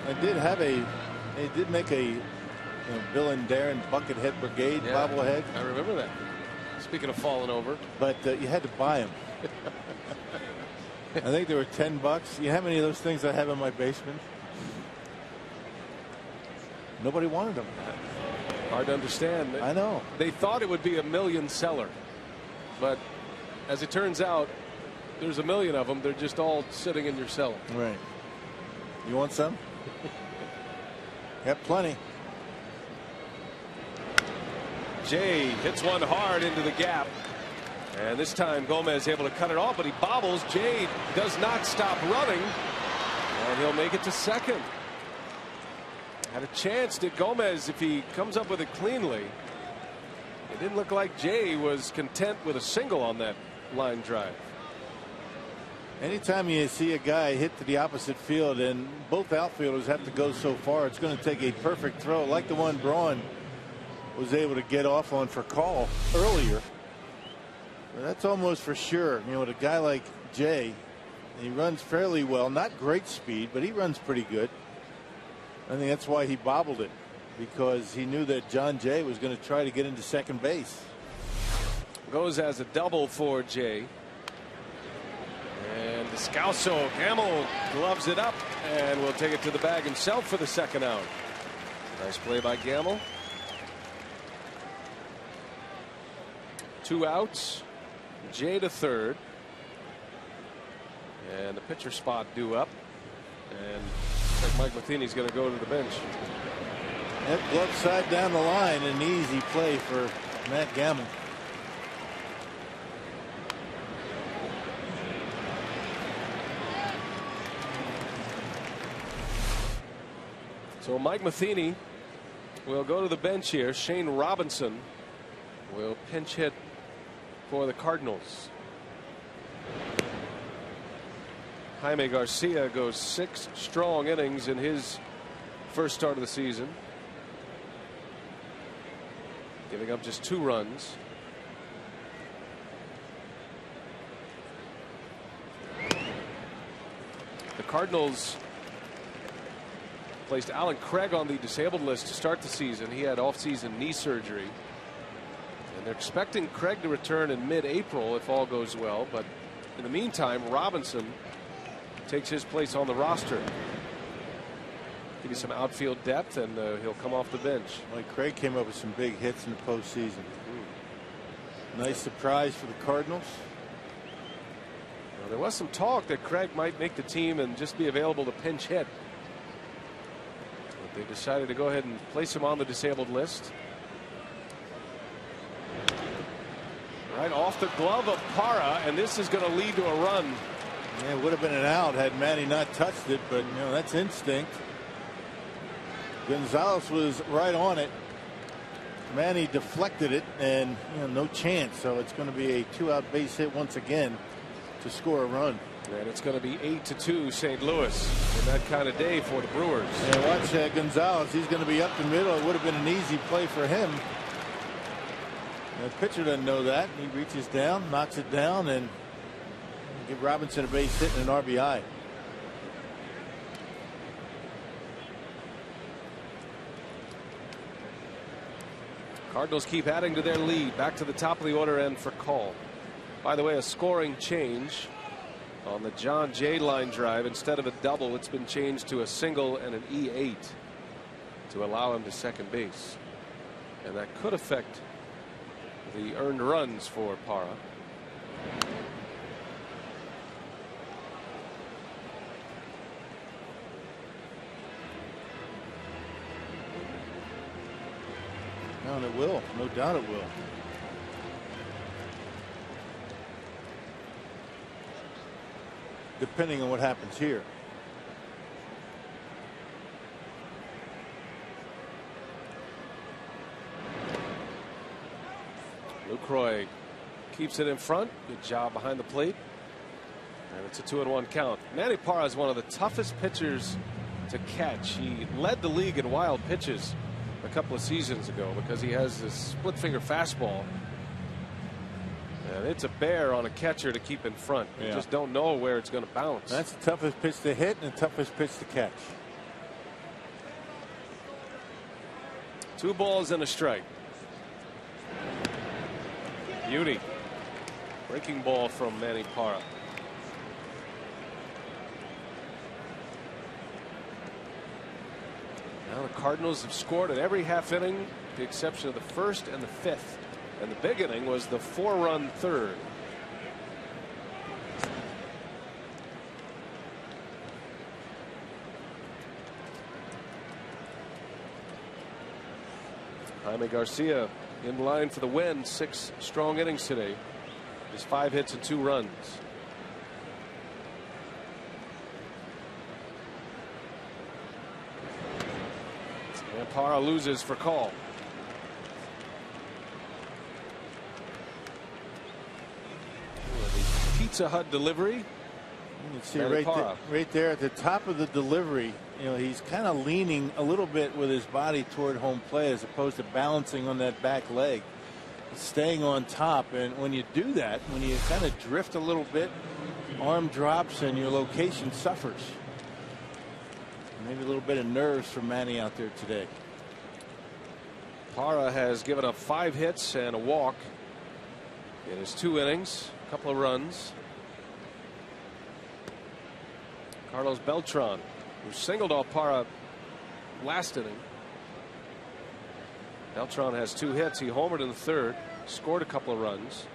They did make a Bill and Darren Buckethead Brigade bobblehead. I remember that. Speaking of falling over. But you had to buy them. I think they were $10. You know how many of those things I have in my basement? Nobody wanted them. Hard to understand. I know. They thought it would be $1 million seller, but as it turns out, there's 1 million of them. They're just all sitting in your cellar. Right. You want some? Got plenty. Jay hits one hard into the gap, and this time Gomez able to cut it off, but he bobbles. Jay does not stop running, and he'll make it to second. Had a chance to Gomez if he comes up with it cleanly. It didn't look like Jay was content with a single on that line drive. Anytime you see a guy hit to the opposite field and both outfielders have to go so far, it's going to take a perfect throw like the one Braun was able to get off on for call earlier. But that's almost for sure. With a guy like Jay, he runs fairly well, not great speed, but he runs pretty good. I think that's why he bobbled it, because he knew that John Jay was going to try to get into second base. Goes as a double for Jay. And Descalso, Gamble gloves it up and will take it to the bag himself for the second out. Nice play by Gamble. 2 outs. Jay to third. And the pitcher spot due up. And looks like Mike Matheny's going to go to the bench. That glove side down the line, an easy play for Matt Gamble. So Mike Matheny will go to the bench here. Shane Robinson will pinch hit for the Cardinals. Jaime Garcia goes 6 strong innings in his first start of the season, giving up just 2 runs. The Cardinals placed Alan Craig on the disabled list to start the season. He had off-season knee surgery, and they're expecting Craig to return in mid-April if all goes well. But in the meantime, Robinson takes his place on the roster. Give you some outfield depth, and he'll come off the bench. Like Craig came up with some big hits in the postseason. Nice surprise for the Cardinals. Well, there was some talk that Craig might make the team and just be available to pinch hit. They decided to go ahead and place him on the disabled list. Right off the glove of Parra, and this is going to lead to a run. Yeah, it would have been an out had Manny not touched it, but that's instinct. Gonzalez was right on it. Manny deflected it, and no chance. So it's going to be a 2-out base hit once again to score a run. And it's going to be 8-2 St. Louis in that kind of day for the Brewers. And watch Gonzalez. He's going to be up the middle. It would have been an easy play for him. The pitcher doesn't know that. He reaches down, knocks it down, and give Robinson a base hit and an RBI. Cardinals keep adding to their lead. Back to the top of the order and for call. By the way, a scoring change on the John Jay line drive. Instead of a double, it's been changed to a single and an E8 to allow him to second base. And that could affect the earned runs for Parra. No, and it will. No doubt it will. Depending on what happens here. Lucroy keeps it in front. Good job behind the plate. And it's a 2-1 count. Manny Parra is one of the toughest pitchers to catch. He led the league in wild pitches a couple of seasons ago because he has this split finger fastball. And it's a bear on a catcher to keep in front. You just don't know where it's going to bounce. That's the toughest pitch to hit and the toughest pitch to catch. 2 balls and a strike. Beauty. Breaking ball from Manny Parra. Now the Cardinals have scored in every half inning, with the exception of the first and the fifth. And the big inning was the 4-run third. Jaime Garcia in line for the win. 6 strong innings today. Just 5 hits and 2 runs. And Parra loses for call. Pizza Hut delivery. You can see right there at the top of the delivery, he's kind of leaning a little bit with his body toward home plate as opposed to balancing on that back leg, staying on top. And when you do that, when you kind of drift a little bit, arm drops and your location suffers. Maybe a little bit of nerves for Manny out there today. Parra has given up 5 hits and a walk in his 2 innings. A couple of runs. Carlos Beltran, who singled off Parra last inning. Beltran has 2 hits. He homered in the 3rd, scored a couple of runs.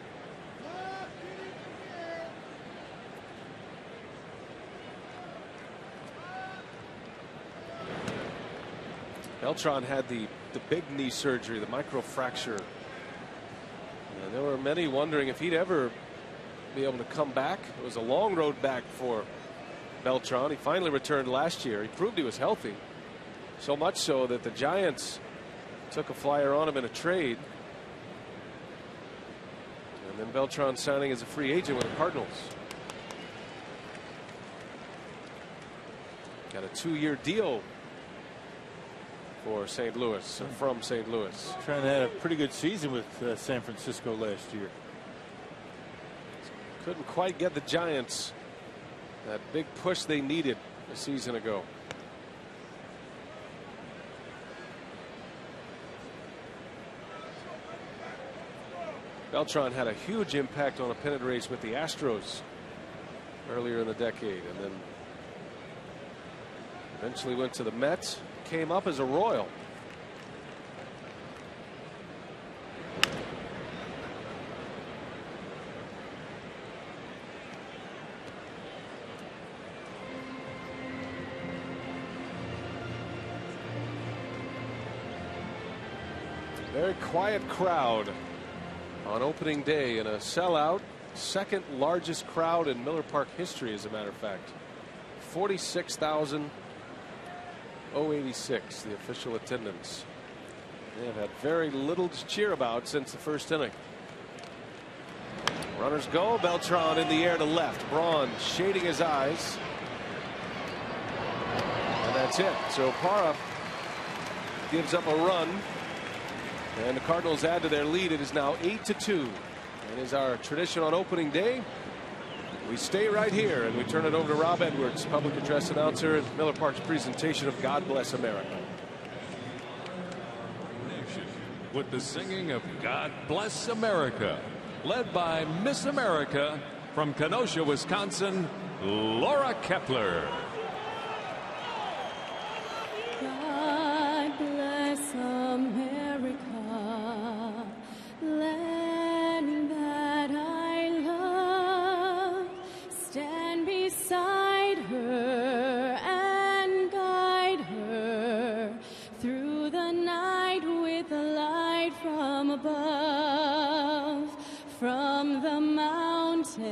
Beltran had the big knee surgery, the microfracture. And there were many wondering if he'd ever be able to come back. It was a long road back for Beltran. He finally returned last year. He proved he was healthy. So much so that the Giants took a flyer on him in a trade. And then Beltran signing as a free agent with the Cardinals. Got a 2-year deal for St. Louis, from St. Louis. Trying to have a pretty good season with San Francisco last year. Couldn't quite get the Giants that big push they needed a season ago. Beltran had a huge impact on a pennant race with the Astros earlier in the decade, and then eventually went to the Mets. Came up as a Royal. Very quiet crowd on opening day in a sellout. Second largest crowd in Miller Park history, as a matter of fact. 46,086, the official attendance. They have had very little to cheer about since the first inning. Runners go. Beltran in the air to left. Braun shading his eyes. And that's it. So Parra gives up a run. And the Cardinals add to their lead. It is now 8-2. And as our tradition on opening day, we stay right here and we turn it over to Rob Edwards, public address announcer at Miller Park's presentation of God Bless America. With the singing of God Bless America, led by Miss America from Kenosha, Wisconsin, Laura Kepler. God bless America, land that I love. Stand beside her and guide her through the night with a light from above. From the mountains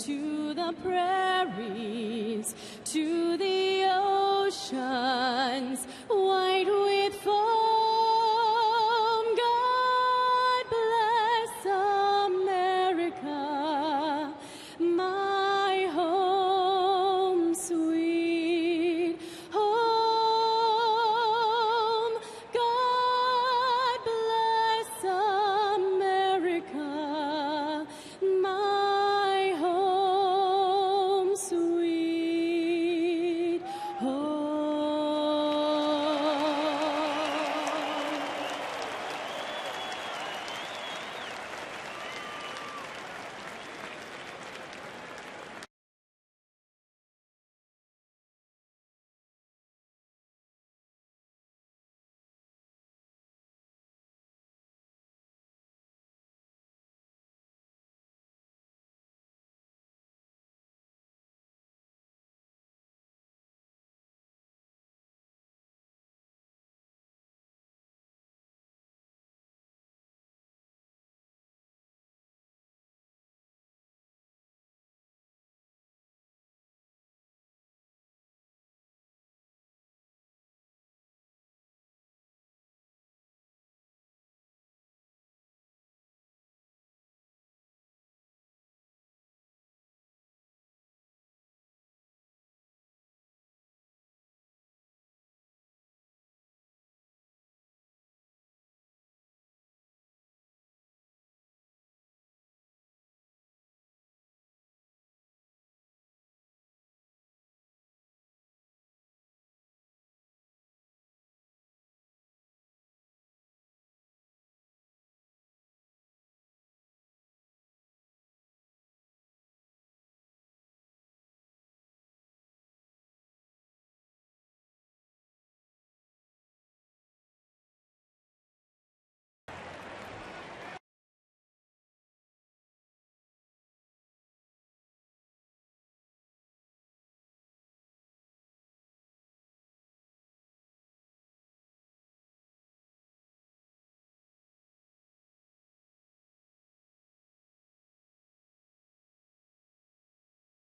to the prairies to the oceans white with foam. God bless America, my home sweet home. God bless America, my home sweet home.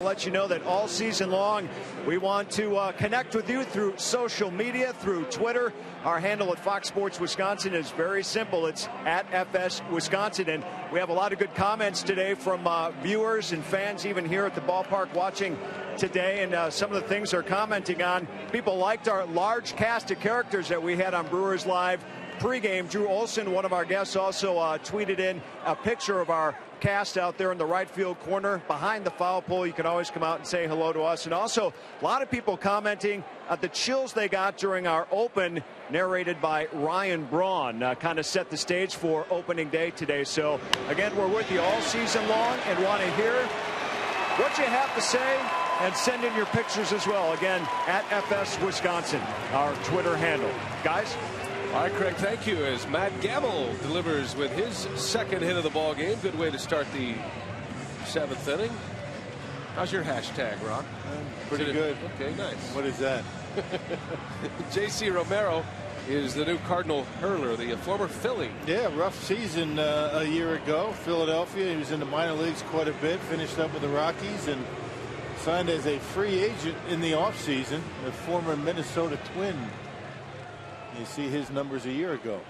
Let you know that all season long we want to connect with you through social media, through Twitter. Our handle at Fox Sports Wisconsin is very simple. It's at FS Wisconsin. And we have a lot of good comments today from viewers and fans even here at the ballpark watching today. And some of the things they're commenting on, people liked our large cast of characters that we had on Brewers Live pregame. Drew Olson, one of our guests, also tweeted in a picture of our cast out there in the right field corner behind the foul pole. You can always come out and say hello to us. And also a lot of people commenting the chills they got during our open, narrated by Ryan Braun, kind of set the stage for opening day today. So again, we're with you all season long and want to hear what you have to say and send in your pictures as well. Again, at FS Wisconsin, our Twitter handle. Guys? All right, Craig, thank you. As Matt Gamble delivers with his second hit of the ball game. Good way to start the seventh inning. How's your hashtag, Rock? Pretty good. Okay, nice. What is that? J.C. Romero is the new Cardinal hurler, the former Philly. Yeah, rough season a year ago. Philadelphia, he was in the minor leagues quite a bit, finished up with the Rockies, and signed as a free agent in the offseason, the former Minnesota Twin. You see his numbers a year ago.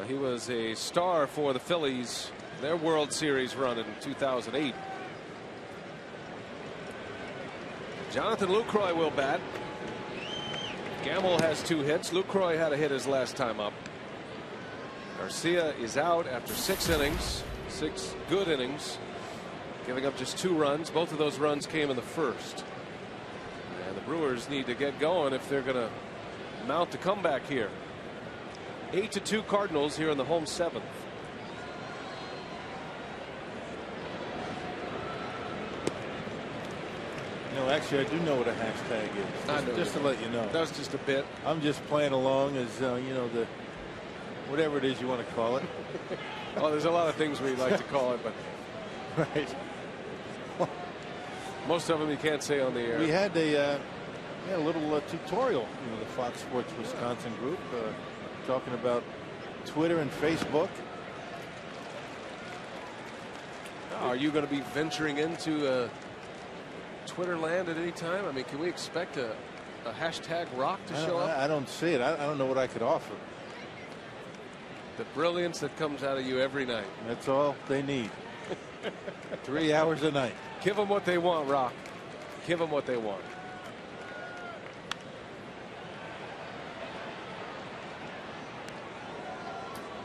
He was a star for the Phillies, their World Series run in 2008. Jonathan Lucroy will bat. Gamble has 2 hits. Lucroy had a hit his last time up. Garcia is out after 6 innings, 6 good innings, giving up just 2 runs. Both of those runs came in the first. And the Brewers need to get going if they're going to mount a comeback here. 8-2 Cardinals here in the home 7th. No, actually, I do know what a hashtag is. Just to let you know. That was just a bit. I'm just playing along as you know, the whatever it is you want to call it. Well, there's a lot of things we like to call it, but right. Most of them you can't say on the air. We had a little tutorial, the Fox Sports Wisconsin group, talking about Twitter and Facebook. Are you going to be venturing into Twitter land at any time? I mean, can we expect a hashtag rock to show up? I don't see it. I don't know what I could offer. The brilliance that comes out of you every night. That's all they need. 3 hours a night. Give them what they want, Rock. Give them what they want.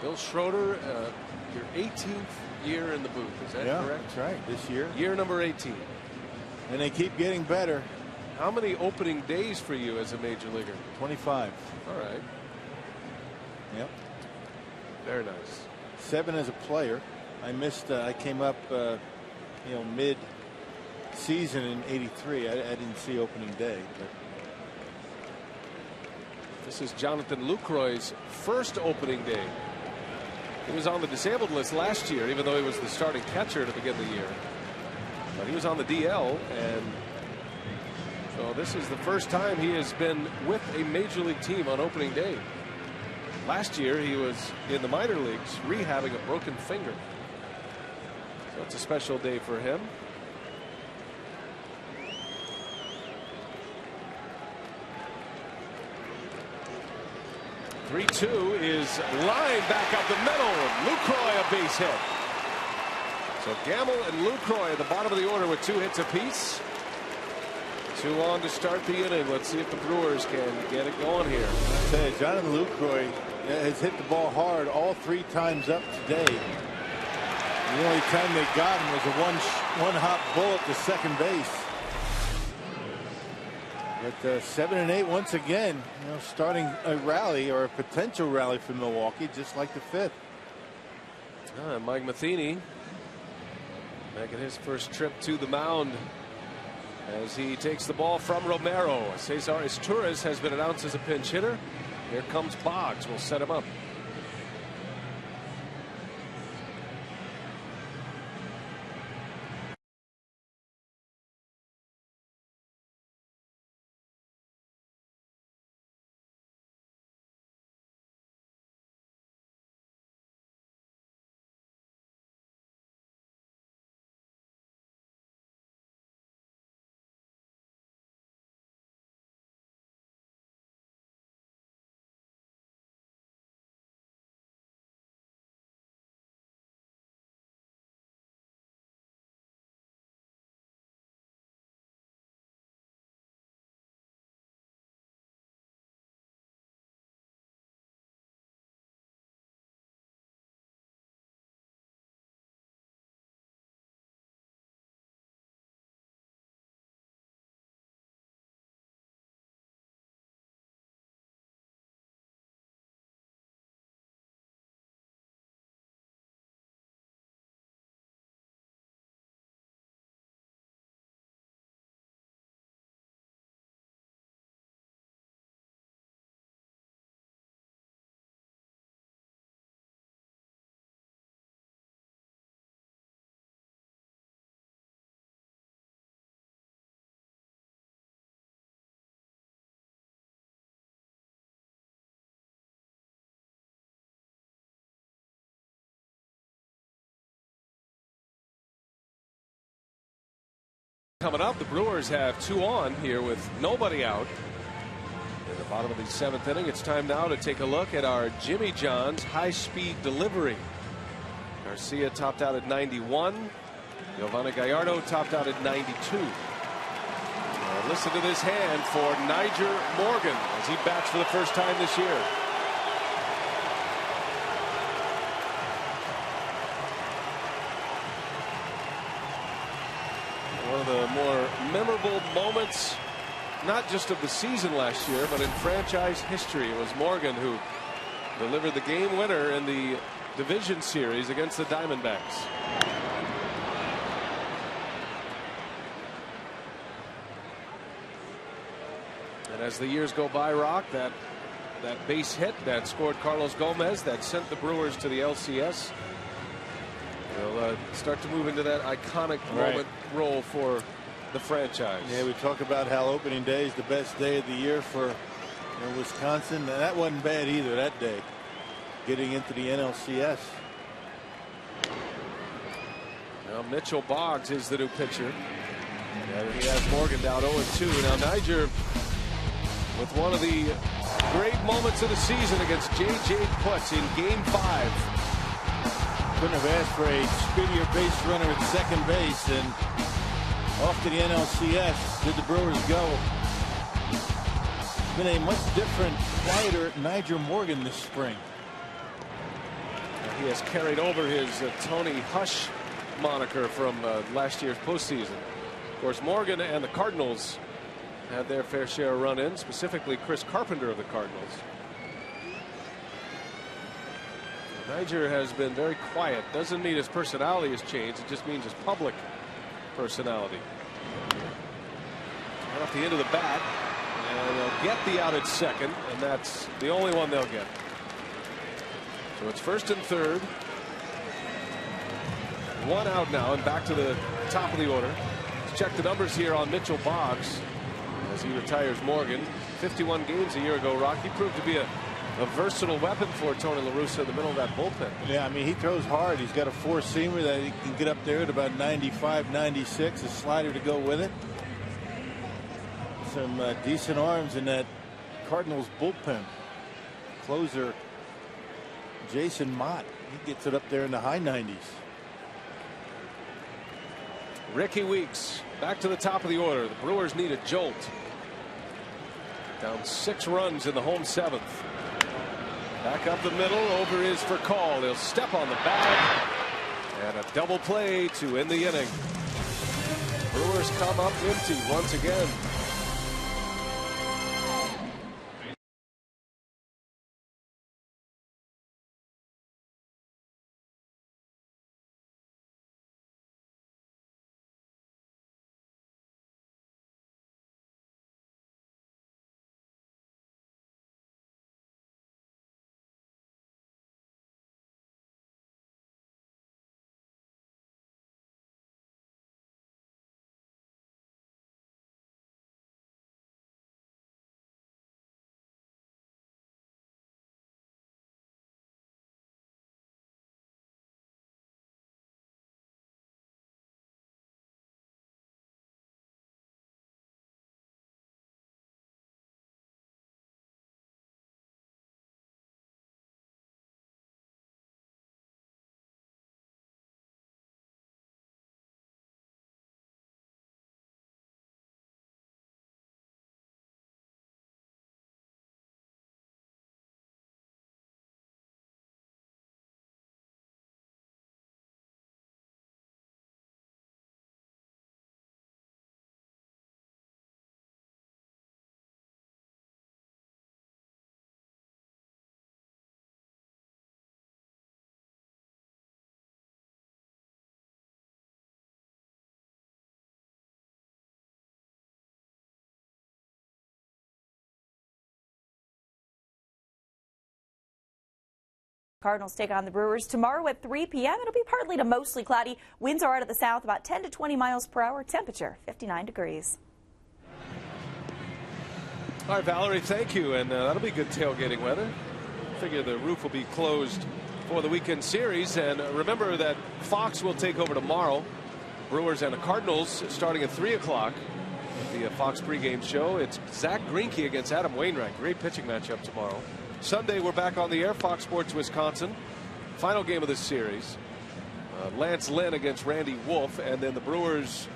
Bill Schroeder, your 18th year in the booth. Is that correct? That's right. This year. Year number 18. And they keep getting better. How many opening days for you as a major leaguer? 25. All right. Yep. Very nice. 7 as a player. I missed. I came up, mid season in '83. I didn't see opening day. But this is Jonathan Lucroy's first opening day. He was on the disabled list last year, even though he was the starting catcher to begin the year. But he was on the DL, and so this is the first time he has been with a major league team on opening day. Last year he was in the minor leagues rehabbing a broken finger. So it's a special day for him. "3-2 is line back up the middle. Lucroy a base hit. So Gamble and Lucroy at the bottom of the order with 2 hits apiece. 2 on to start the inning. Let's see if the Brewers can get it going here. I tell you, Jonathan Lucroy has hit the ball hard all 3 times up today. The only time they got him was a one hop bullet to second base. But 7 and 8 once again, starting a rally or a potential rally for Milwaukee, just like the 5th. Mike Matheny making his first trip to the mound as he takes the ball from Romero. Cesar Izturis has been announced as a pinch hitter. Here comes Boggs. We'll set him up. coming up. The Brewers have 2 on here with nobody out. In the bottom of the 7th inning, it's time now to take a look at our Jimmy John's high-speed delivery. Garcia topped out at 91. Giovanni Gallardo topped out at 92. Listen to this hand for Nyjer Morgan as he bats for the first time this year. One of the more memorable moments, not just of the season last year, but in franchise history. It was Morgan who delivered the game winner in the division series against the Diamondbacks. And as the years go by, Rock, that base hit that scored Carlos Gomez, that sent the Brewers to the LCS, will start to move into that iconic moment role for the franchise. Yeah, we talk about how opening day is the best day of the year for Wisconsin, and that wasn't bad either that day, getting into the NLCS. Now Mitchell Boggs is the new pitcher. And he has Morgan down 0-2. Now Nyjer with one of the great moments of the season against J.J. Putz in Game 5. Couldn't have asked for a speedier base runner at second base, and off to the NLCS did the Brewers go. It's been a much different, quieter Nyjer Morgan this spring. He has carried over his Tony Hush moniker from last year's postseason. Of course, Morgan and the Cardinals had their fair share of run-in, specifically Chris Carpenter of the Cardinals. Nyjer has been very quiet. Doesn't mean his personality has changed. It just means his public personality. Right off the end of the bat, and they'll get the out at second, and that's the only one they'll get. So it's first and third. 1 out now, and back to the top of the order. Let's check the numbers here on Mitchell Boggs as he retires Morgan. 51 games a year ago, Rocky proved to be a versatile weapon for Tony La Russa in the middle of that bullpen. Yeah, I mean, he throws hard. He's got a four-seamer that he can get up there at about 95, 96, a slider to go with it. Some decent arms in that Cardinals bullpen. Closer Jason Mott, he gets it up there in the high 90s. Ricky Weeks back to the top of the order. The Brewers need a jolt. Down 6 runs in the home 7th. Back up the middle. Over is for call. He'll step on the bag. And a double play to end the inning. Brewers come up empty once again. Cardinals take on the Brewers tomorrow at 3 p.m. It'll be partly to mostly cloudy. Winds are out of the south about 10 to 20 miles per hour. Temperature 59 degrees. All right, Valerie, thank you. And that'll be good tailgating weather. Figure the roof will be closed for the weekend series. And remember that Fox will take over tomorrow Brewers and the Cardinals starting at 3 o'clock. The Fox pregame show. It's Zach Greinke against Adam Wainwright. Great pitching matchup tomorrow. Sunday we're back on the air. Fox Sports Wisconsin. Final game of this series. Lance Lynn against Randy Wolf, and then the Brewers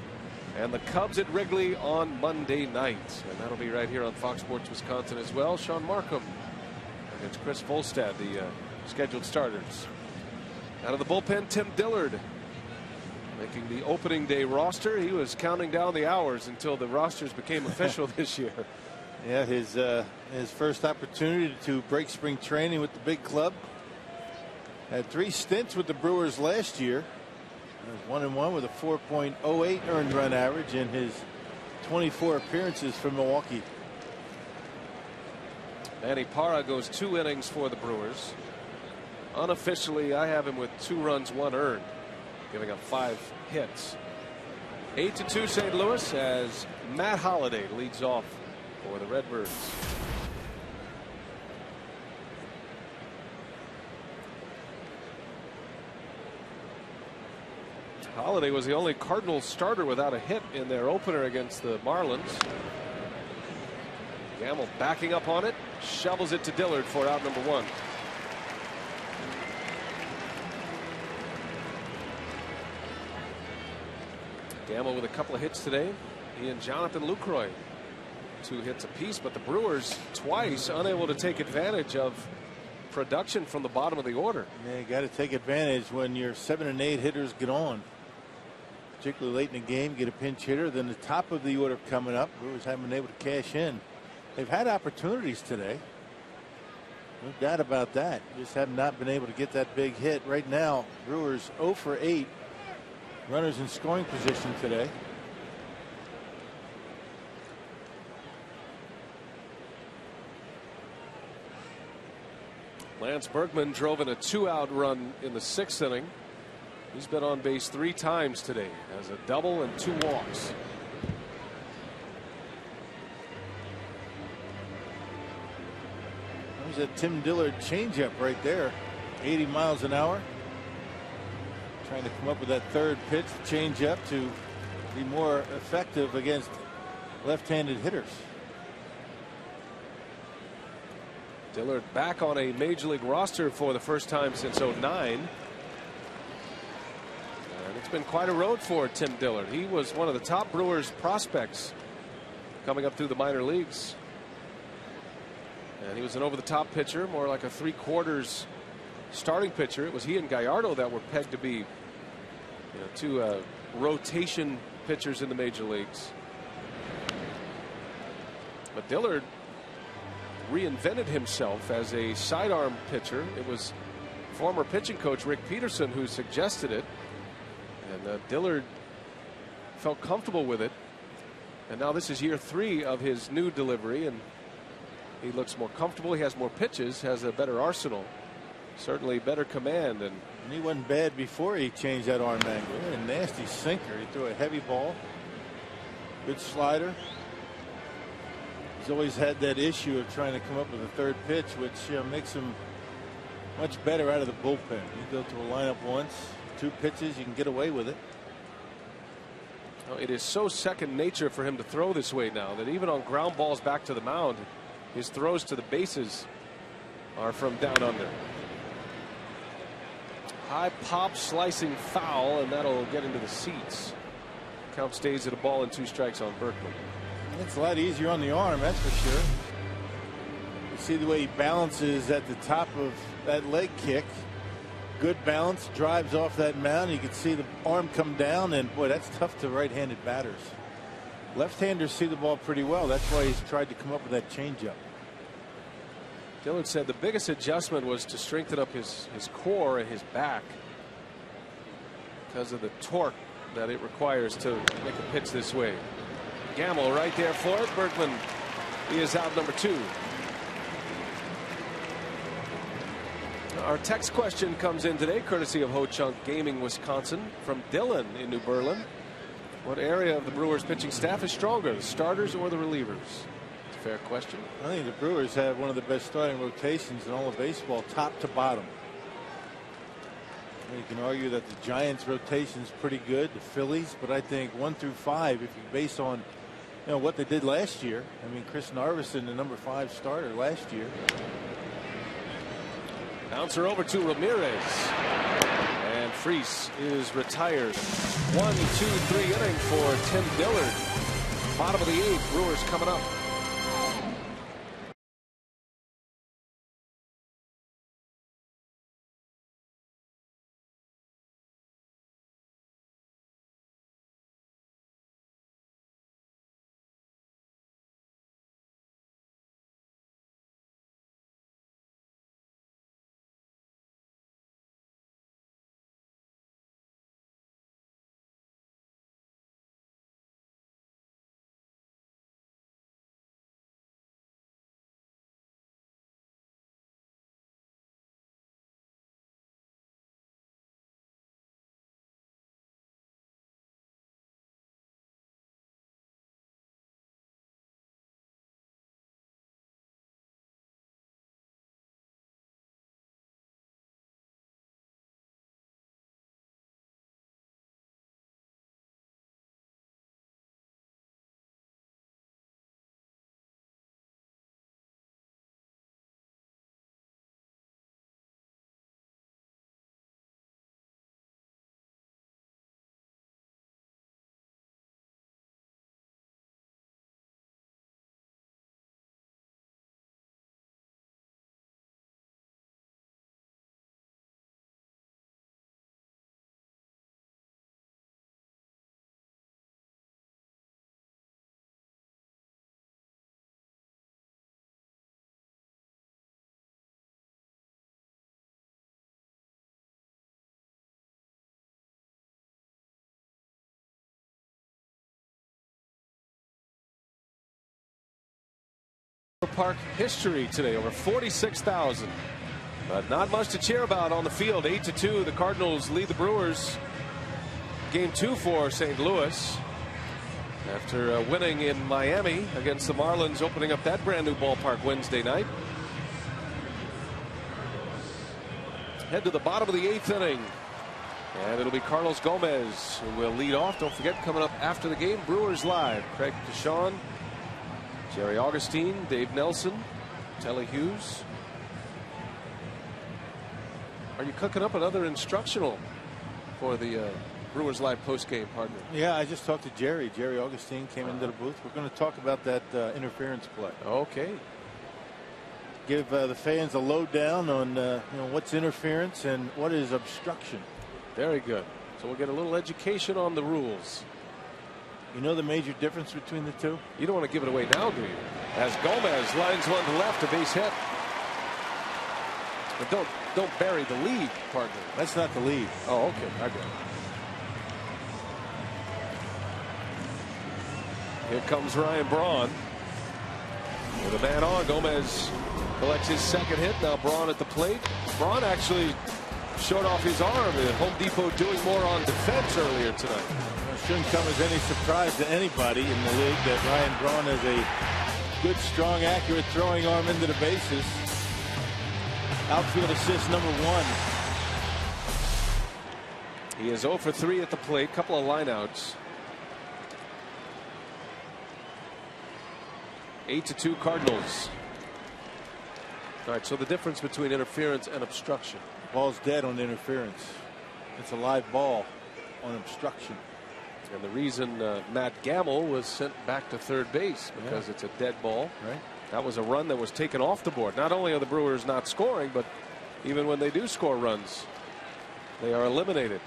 and the Cubs at Wrigley on Monday night, and that'll be right here on Fox Sports Wisconsin as well. Sean Markham against Chris Volstad, the scheduled starters. Out of the bullpen, Tim Dillard making the opening day roster. He was counting down the hours until the rosters became official this year. Yeah, his first opportunity to break spring training with the big club. Had 3 stints with the Brewers last year. 1-1 with a 4.08 earned run average in his 24 appearances for Milwaukee. Manny Parra goes 2 innings for the Brewers. Unofficially, I have him with 2 runs, 1 earned, giving up 5 hits. 8-2 St. Louis as Matt Holliday leads off for the Redbirds. Holliday was the only Cardinals starter without a hit in their opener against the Marlins. Gamble backing up on it, shovels it to Dillard for out number 1. Gamble with a couple of hits today. He and Jonathan Lucroy 2 hits apiece, but the Brewers twice unable to take advantage of production from the bottom of the order. Yeah, you got to take advantage when your 7 and 8 hitters get on. Particularly late in the game, get a pinch hitter, then the top of the order coming up. Brewers haven't been able to cash in. They've had opportunities today. No doubt about that. Just have not been able to get that big hit. Right now, Brewers 0 for 8. Runners in scoring position today. Lance Bergman drove in a 2-out run in the 6th inning. He's been on base 3 times today, has a double and 2 walks. There's a Tim Dillard changeup right there, 80 miles an hour. Trying to come up with that 3rd pitch changeup to be more effective against left-handed hitters. Dillard back on a major league roster for the first time since '09. And it's been quite a road for Tim Dillard. He was one of the top Brewers prospects coming up through the minor leagues. And he was an over-the-top pitcher, more like a 3/4 starting pitcher. It was he and Gallardo that were pegged to be 2 rotation pitchers in the major leagues. But Dillard reinvented himself as a sidearm pitcher. It was former pitching coach Rick Peterson who suggested it, and Dillard felt comfortable with it. And now this is year 3 of his new delivery, and he looks more comfortable. He has more pitches, has a better arsenal, certainly better command. And he wasn't bad before he changed that arm angle. A nasty sinker. He threw a heavy ball, good slider. He's always had that issue of trying to come up with a 3rd pitch, which makes him much better out of the bullpen. You go to a lineup once, 2 pitches, you can get away with it. It is so second nature for him to throw this way now that even on ground balls back to the mound, his throws to the bases are from down under. High pop, slicing foul, and that'll get into the seats. Count stays at a ball and 2 strikes on Berkman. It's a lot easier on the arm, that's for sure. You see the way he balances at the top of that leg kick. Good balance, drives off that mound. You can see the arm come down, and boy, that's tough to right-handed batters. Left-handers see the ball pretty well. That's why he's tried to come up with that changeup. Dillard said the biggest adjustment was to strengthen up his core and his back because of the torque that it requires to make a pitch this way. Gamble right there for it. Berkman, he is out number 2. Our text question comes in today courtesy of Ho Chunk Gaming Wisconsin from Dylan in New Berlin. What area of the Brewers pitching staff is stronger, the starters or the relievers? It's a fair question. I think the Brewers have one of the best starting rotations in all of baseball, top to bottom. You can argue that the Giants' rotation is pretty good, the Phillies, but I think 1 through 5, if you base on what they did last year. I mean, Chris Narveson, the number 5 starter last year. Bouncer over to Ramirez. And Freese is retired. 1, 2, 3 inning for Tim Dillard. Bottom of the 8th. Brewers coming up. Park history today, over 46,000, but not much to cheer about on the field. 8-2, the Cardinals lead the Brewers. Game 2 for St. Louis after winning in Miami against the Marlins, opening up that brand new ballpark Wednesday night. Head to the bottom of the 8th inning, and it'll be Carlos Gomez who will lead off. Don't forget, coming up after the game, Brewers Live. Craig Deshawn, Jerry Augustine, Dave Nelson, Telly Hughes. Are you cooking up another instructional for the Brewers Live post-game partner? Yeah, I just talked to Jerry. Jerry Augustine came into the booth. We're going to talk about that interference play. Okay. Give the fans a lowdown on what's interference and what is obstruction. Very good. So we'll get a little education on the rules. You know the major difference between the two? You don't want to give it away now, do you? As Gomez lines one to left, a base hit. But don't bury the lead, partner. That's not the lead. Oh, okay. I got it. Here comes Ryan Braun. With a man on, Gomez collects his second hit. Now Braun at the plate. Braun actually showed off his arm at Home Depot, doing more on defense earlier tonight. It shouldn't come as any surprise to anybody in the league that Ryan Braun has a good, strong, accurate throwing arm into the bases. Outfield assist number 1. He is 0 for 3 at the plate. Couple of lineouts. 8-2 Cardinals. All right, so the difference between interference and obstruction. Ball's dead on interference. It's a live ball on obstruction. And the reason Matt Gamble was sent back to third base because it's a dead ball. Right. That was a run that was taken off the board. Not only are the Brewers not scoring, but even when they do score runs, they are eliminated.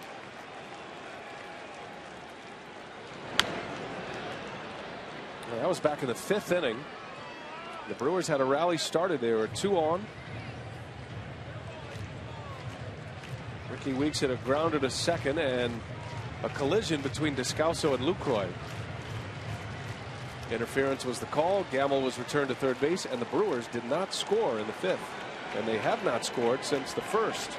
Well, that was back in the 5th inning. The Brewers had a rally started. They were 2 on. Ricky Weeks hit a grounder to second, and a collision between Descalso and Lucroy. Interference was the call. Gamble was returned to third base, and the Brewers did not score in the 5th, and they have not scored since the 1st.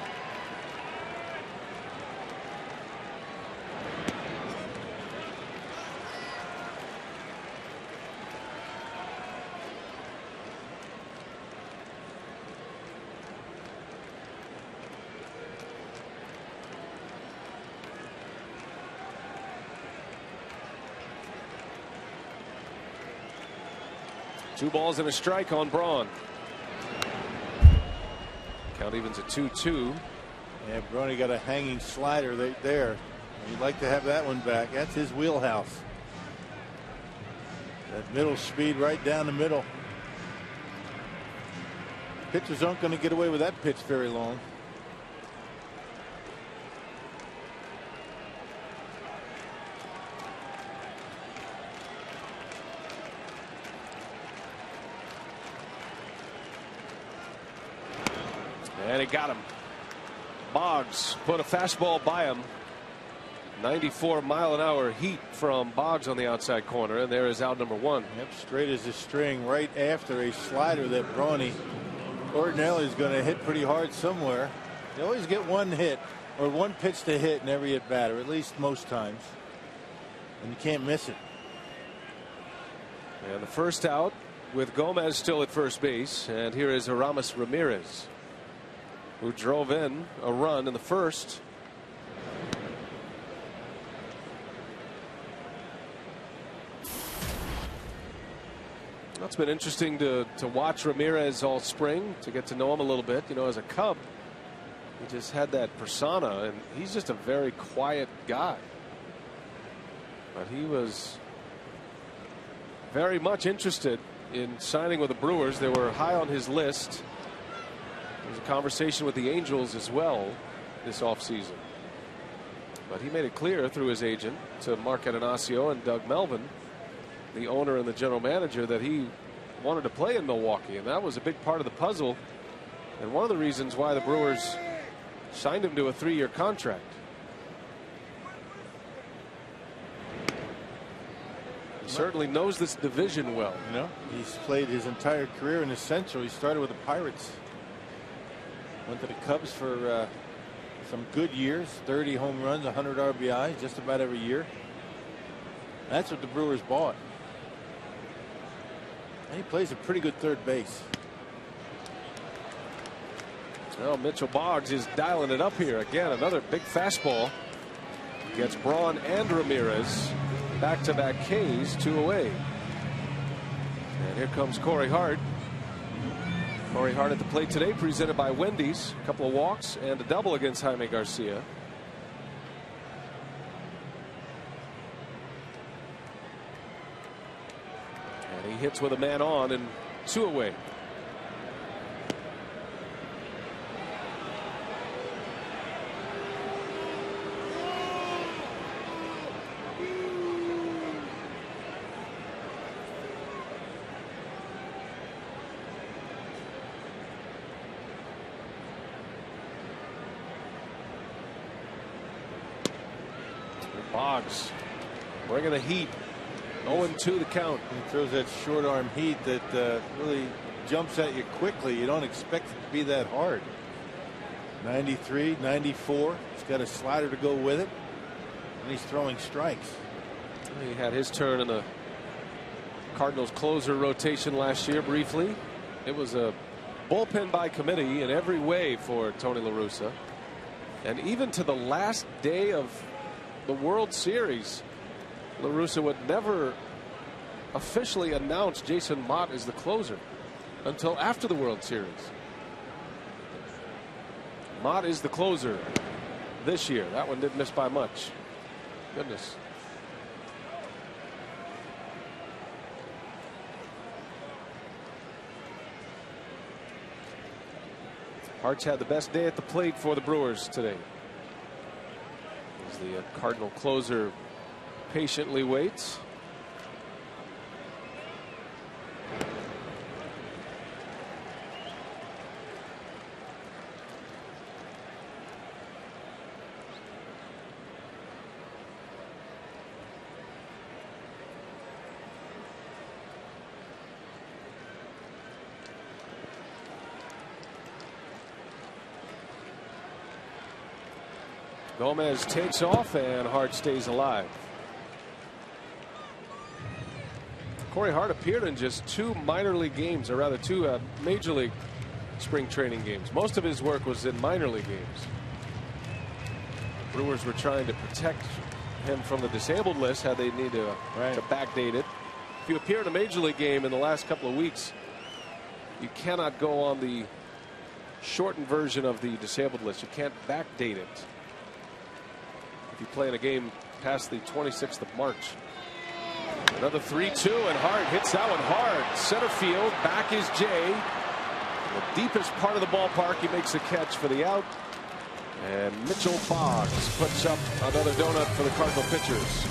2 balls and a strike on Braun. Count evens at 2-2. Yeah, Brony got a hanging slider there. You'd like to have that one back. That's his wheelhouse. That middle speed right down the middle. Pitchers aren't going to get away with that pitch very long. And he got him. Boggs put a fastball by him. 94-mile-an-hour heat from Boggs on the outside corner, and there is out number 1. Yep, straight as a string right after a slider that Brawny ordinarily is going to hit pretty hard somewhere. You always get one hit or one pitch to hit in every at bat, or at least most times, and you can't miss it. And the first out with Gomez still at first base, and here is Aramis Ramirez, who drove in a run in the first. It's been interesting to watch Ramirez all spring, to get to know him a little bit. You know, as a Cub, he just had that persona, and he's just a very quiet guy. But he was very much interested in signing with the Brewers. They were high on his list. There was a conversation with the Angels as well this offseason. But he made it clear through his agent to Mark Atanasio and Doug Melvin, the owner and the general manager, that he wanted to play in Milwaukee, and that was a big part of the puzzle, and one of the reasons why the Brewers signed him to a 3-year contract. He certainly knows this division well. You know, he's played his entire career in the Central. He started with the Pirates, went to the Cubs for some good years, 30 home runs, 100 RBIs just about every year. That's what the Brewers bought. And he plays a pretty good third base. Well, Mitchell Boggs is dialing it up here. Again, another big fastball. Gets Braun and Ramirez. Back-to-back Ks, 2 away. And here comes Corey Hart. Corey Hart at the plate today, presented by Wendy's. A couple of walks and a double against Jaime Garcia. And he hits with a man on and 2 away. Boggs bringing the heat. 0-2 the count. He throws that short arm heat that really jumps at you quickly. You don't expect it to be that hard. 93, 94. He's got a slider to go with it, and he's throwing strikes. He had his turn in the Cardinals closer rotation last year briefly. It was a bullpen by committee in every way for Tony La Russa. And even to the last day of the World Series, La Russa would never officially announce Jason Mott as the closer until after the World Series. Mott is the closer this year. That one didn't miss by much. Goodness. Hart's had the best day at the plate for the Brewers today. As the Cardinal closer patiently waits. Gomez takes off and Hart stays alive. Corey Hart appeared in just 2 minor league games, or rather 2 major league spring training games. Most of his work was in minor league games. The Brewers were trying to protect him from the disabled list, had they need to backdate it. If you appear in a major league game in the last couple of weeks, you cannot go on the shortened version of the disabled list. You can't backdate it if you play in a game past the 26th of March. Another 3-2, and Hart hits that one hard. Center field, back is Jay. The deepest part of the ballpark, he makes a catch for the out. And Mitchell Boggs puts up another donut for the Cardinal pitchers.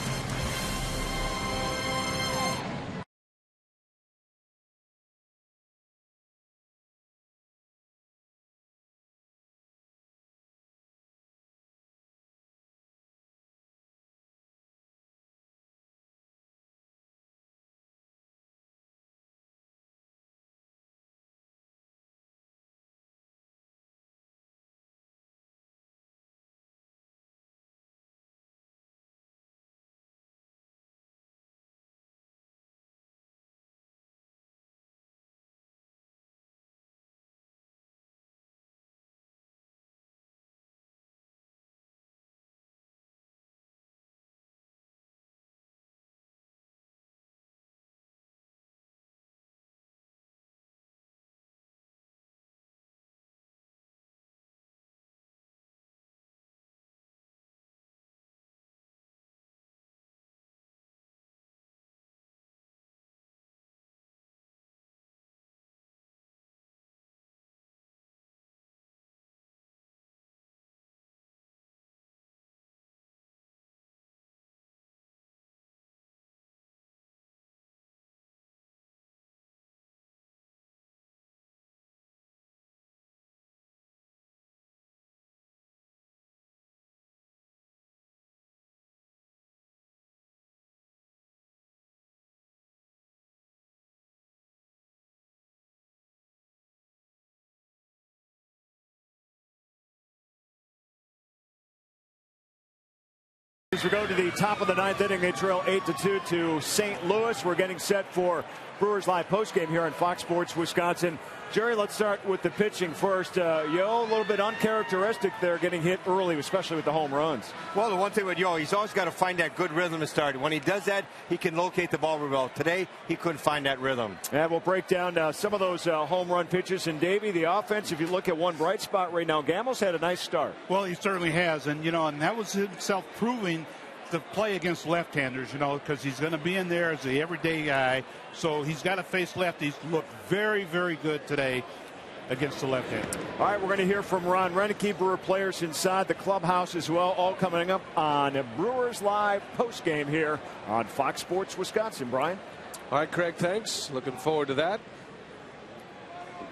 As we go to the top of the ninth inning, they trail 8-2 to St. Louis. We're getting set for Brewers Live postgame here on Fox Sports Wisconsin. Jerry, let's start with the pitching first. Yo, a little bit uncharacteristic there, getting hit early, especially with the home runs. Well, the one thing with Yo, he's always got to find that good rhythm to start. When he does that, he can locate the ball well. Today, he couldn't find that rhythm. And we'll break down some of those home run pitches. And Davey, the offense, if you look at one bright spot right now, Gammel's had a nice start. Well, he certainly has. And, and that was himself proving to play against left-handers, because he's going to be in there as the everyday guy. So he's got to face lefties. Looked very, very good today against the left-hander. All right, we're going to hear from Ron Renneke, Brewer players inside the clubhouse as well, all coming up on Brewers Live postgame here on Fox Sports Wisconsin. Brian? All right, Craig, thanks. Looking forward to that.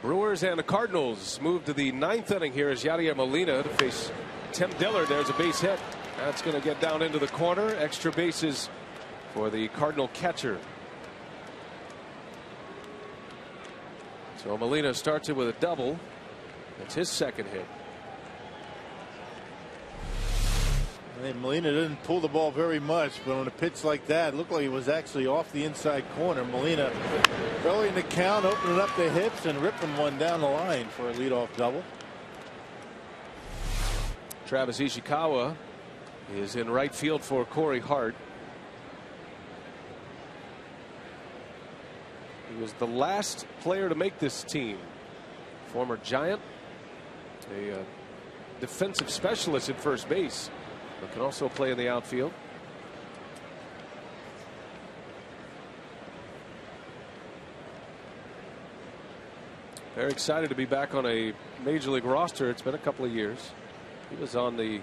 Brewers and the Cardinals move to the ninth inning here as Yadier Molina to face Tim Dillard. There's a base hit. That's going to get down into the corner. Extra bases for the Cardinal catcher. So Molina starts it with a double. That's his second hit. I think Molina didn't pull the ball very much, but on a pitch like that, it looked like he was actually off the inside corner. Molina early in the count, opening up the hips and ripping one down the line for a leadoff double. Travis Ishikawa is in right field for Corey Hart. He was the last player to make this team. Former Giant, a defensive specialist at first base, but can also play in the outfield. Very excited to be back on a major league roster. It's been a couple of years. He was on the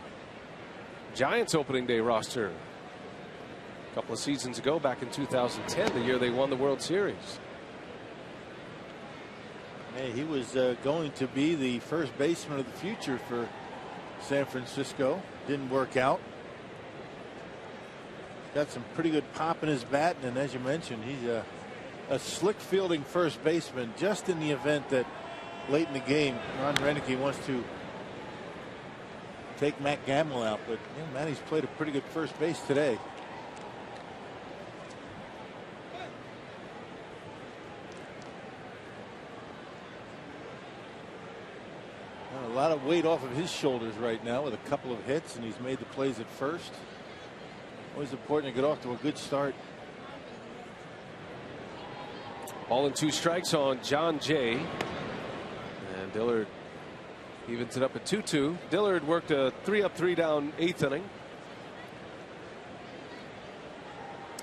Giants opening day roster a couple of seasons ago, back in 2010, the year they won the World Series. Hey, he was going to be the first baseman of the future for San Francisco. Didn't work out. Got some pretty good pop in his bat, and as you mentioned, he's a slick fielding first baseman, just in the event that late in the game Ron Renneke wants to take Matt Gamble out. But Matty's played a pretty good first base today. A lot of weight off of his shoulders right now with a couple of hits, and he's made the plays at first. Always important to get off to a good start. Ball and 2 strikes on John Jay. And Dillard evens it up at 2-2. Dillard worked a 3-up, 3-down 8th inning.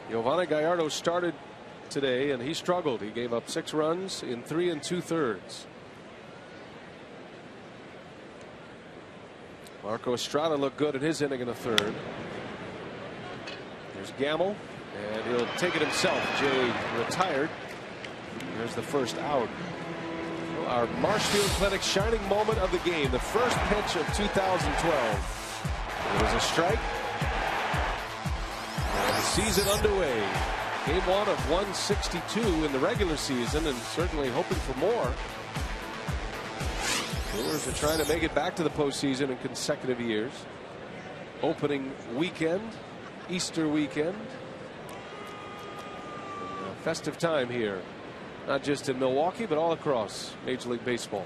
Giovanni Gallardo started today and he struggled. He gave up 6 runs in 3 2/3. Marco Estrada looked good in his inning in the 3rd. There's Gamble, and he'll take it himself. Jay retired. There's the first out. Well, our Marshfield Clinic shining moment of the game, the first pitch of 2012. It was a strike. And the season underway. Game 1 of 162 in the regular season, and certainly hoping for more. Brewers are trying to make it back to the postseason in consecutive years. Opening weekend, Easter weekend. A festive time here, not just in Milwaukee, but all across Major League Baseball.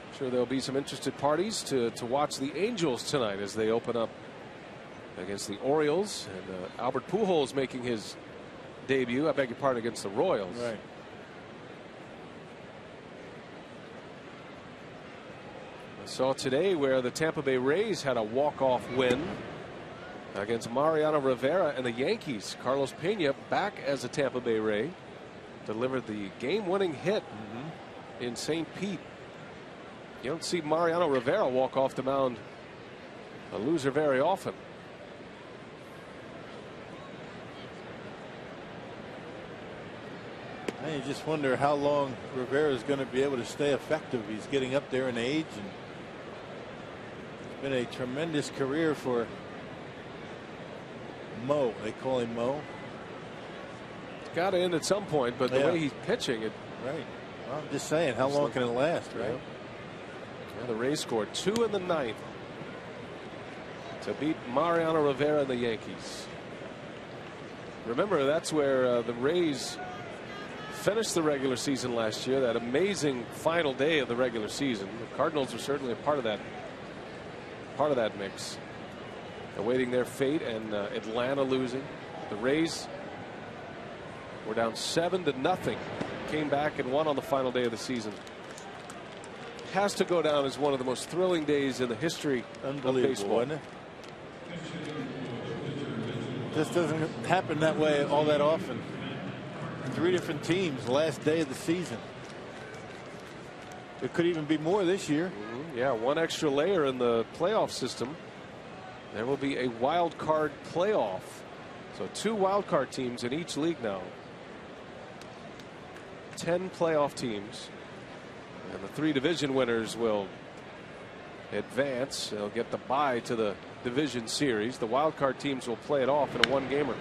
I'm sure there'll be some interested parties to watch the Angels tonight as they open up against the Orioles. And Albert Pujols making his debut, I beg your pardon, against the Royals. Right. I saw today where the Tampa Bay Rays had a walk-off win against Mariano Rivera and the Yankees. Carlos Pena, back as a Tampa Bay Ray, delivered the game-winning hit in St. Pete. You don't see Mariano Rivera walk off the mound a loser very often. And you just wonder how long Rivera is going to be able to stay effective. He's getting up there in age, and it's been a tremendous career for Mo. They call him Mo. It's got to end at some point, but the way he's pitching it. Right. Well, I'm just saying, how long can it last, right? Yeah, the Rays scored 2 in the 9th to beat Mariano Rivera and the Yankees. Remember, that's where the Rays finished the regular season last year. That amazing final day of the regular season. The Cardinals were certainly a part of that mix, awaiting their fate, and Atlanta losing. The Rays were down 7-0, came back and won on the final day of the season. Has to go down as one of the most thrilling days in the history of baseball. Wasn't it? Just doesn't happen that way all that often. 3 different teams last day of the season. It could even be more this year. Yeah, 1 extra layer in the playoff system. There will be a wild card playoff. So 2 wild card teams in each league now. 10 playoff teams. And the 3 division winners will advance. They'll get the bye to the division series. The wild card teams will play it off in a 1-gamer.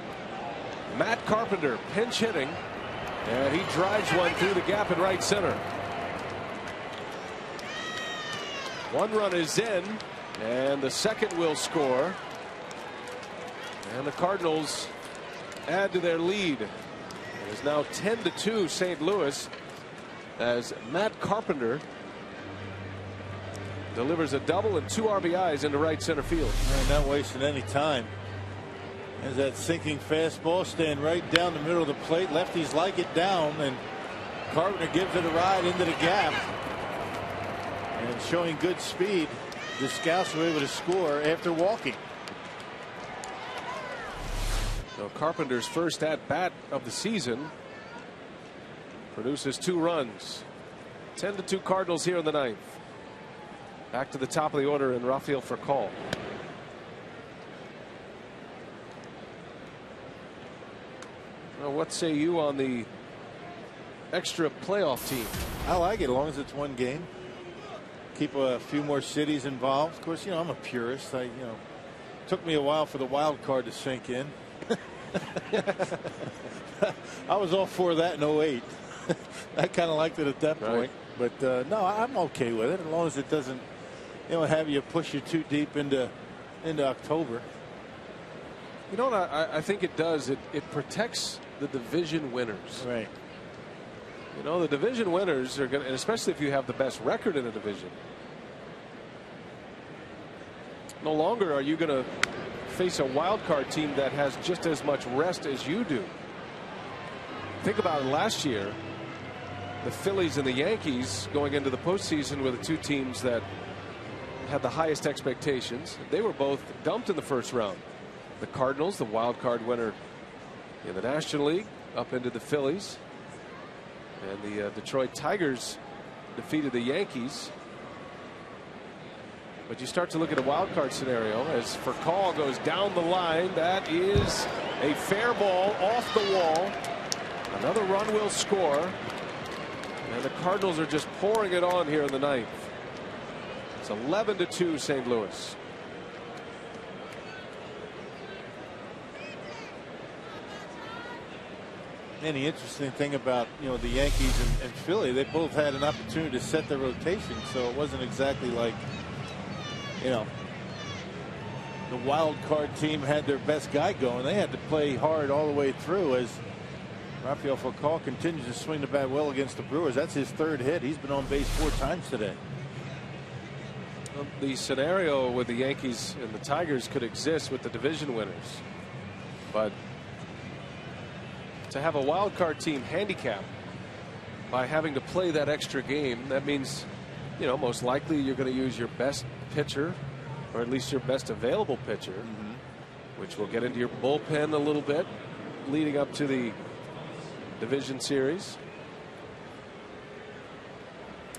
Matt Carpenter pinch hitting, and he drives one through the gap in right center. 1 run is in, and the second will score, and the Cardinals add to their lead. It is now 10-2 St. Louis as Matt Carpenter delivers a double and 2 RBIs into right center field. And not wasting any time. As that sinking fastball staying right down the middle of the plate. Lefties like it down, and Carpenter gives it a ride into the gap. And showing good speed, the Scouts were able to score after walking. So Carpenter's first at bat of the season produces 2 runs. 10-2 Cardinals here in the 9th. Back to the top of the order in Rafael Furcal. Well, what say you on the extra playoff team? I like it as long as it's 1 game. Keep a few more cities involved. Of course, I'm a purist. Took me a while for the wild card to sink in. I was all for that in 08. I kind of liked it at that point. But no, I'm okay with it as long as it doesn't have you push you too deep into October. You know what I think it does? It protects the division winners. Right. The division winners are going to, and especially if you have the best record in a division, no longer are you going to face a wild card team that has just as much rest as you do. Think about it, last year, the Phillies and the Yankees going into the postseason were the two teams that had the highest expectations. They were both dumped in the first round. The Cardinals, the wild card winner in the National League, up into the Phillies. And the Detroit Tigers defeated the Yankees. But you start to look at a wild card scenario as Furcal goes down the line. That is a fair ball off the wall. Another run will score. And the Cardinals are just pouring it on here in the ninth. It's 11-2 St. Louis. And the interesting thing about the Yankees and Philly, they both had an opportunity to set their rotation, so it wasn't exactly like the wild card team had their best guy going. They had to play hard all the way through as Rafael Furcal continues to swing the bat well against the Brewers. That's his third hit. He's been on base 4 times today. The scenario with the Yankees and the Tigers could exist with the division winners, but to have a wild card team handicapped by having to play that extra game, that means most likely you're going to use your best pitcher, or at least your best available pitcher, which will get into your bullpen a little bit leading up to the division series.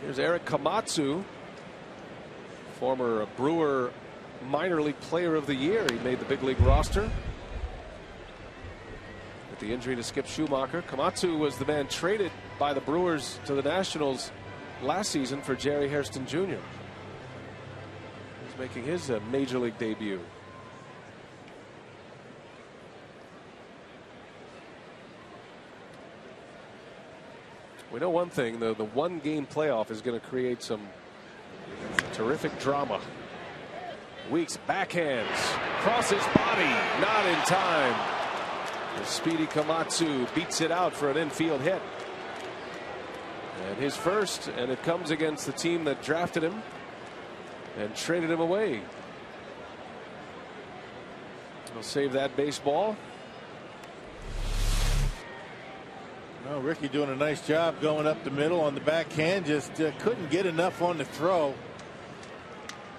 Here's Eric Komatsu, former Brewer minor league player of the year. He made the big league roster with the injury to Skip Schumacher. Komatsu was the man traded by the Brewers to the Nationals last season for Jerry Hairston Jr. He's making his major league debut. We know one thing, the one game playoff is going to create some terrific drama. Weeks backhands across his body, not in time. The speedy Komatsu beats it out for an infield hit. And his first, and it comes against the team that drafted him and traded him away. He'll save that baseball. Well, Ricky doing a nice job going up the middle on the backhand. Just couldn't get enough on the throw.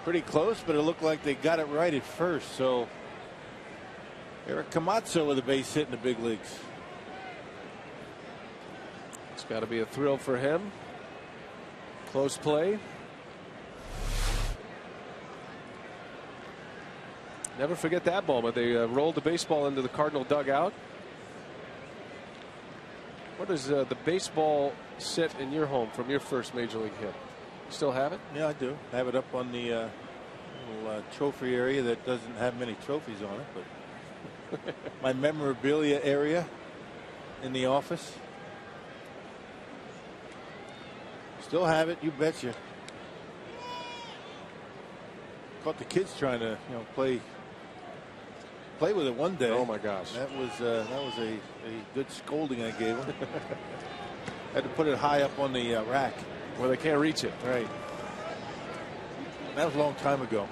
Pretty close, but it looked like they got it right at first. So Eric Komatsu with a base hit in the big leagues. It's got to be a thrill for him. Close play. Never forget that moment. They rolled the baseball into the Cardinal dugout. Where does the baseball sit in your home from your first major league hit? You still have it? Yeah, I do. I have it up on the little trophy area that doesn't have many trophies on it, but my memorabilia area in the office. Still have it, you betcha. Caught the kids trying to play with it one day. Oh my gosh, that was a good scolding I gave them. Had to put it high up on the rack where they can't reach it. Right. That was a long time ago.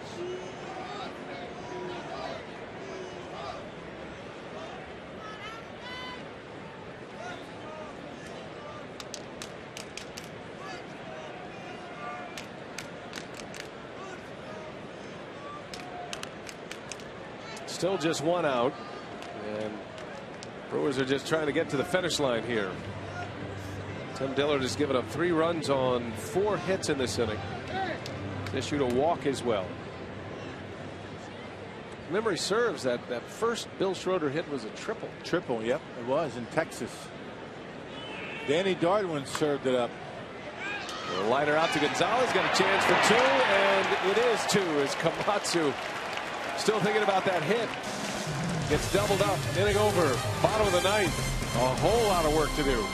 Still just one out, and Brewers are just trying to get to the finish line here. Tim Dillard has given up 3 runs on 4 hits in this inning. Issued a walk as well. Memory serves that first Bill Schroeder hit was a triple. Triple, yep, it was in Texas. Danny Darwin served it up. A liner out to Gonzalez, got a chance for 2, and it is 2 as Komatsu still thinking about that hit. Gets doubled up, inning over, bottom of the ninth. A whole lot of work to do.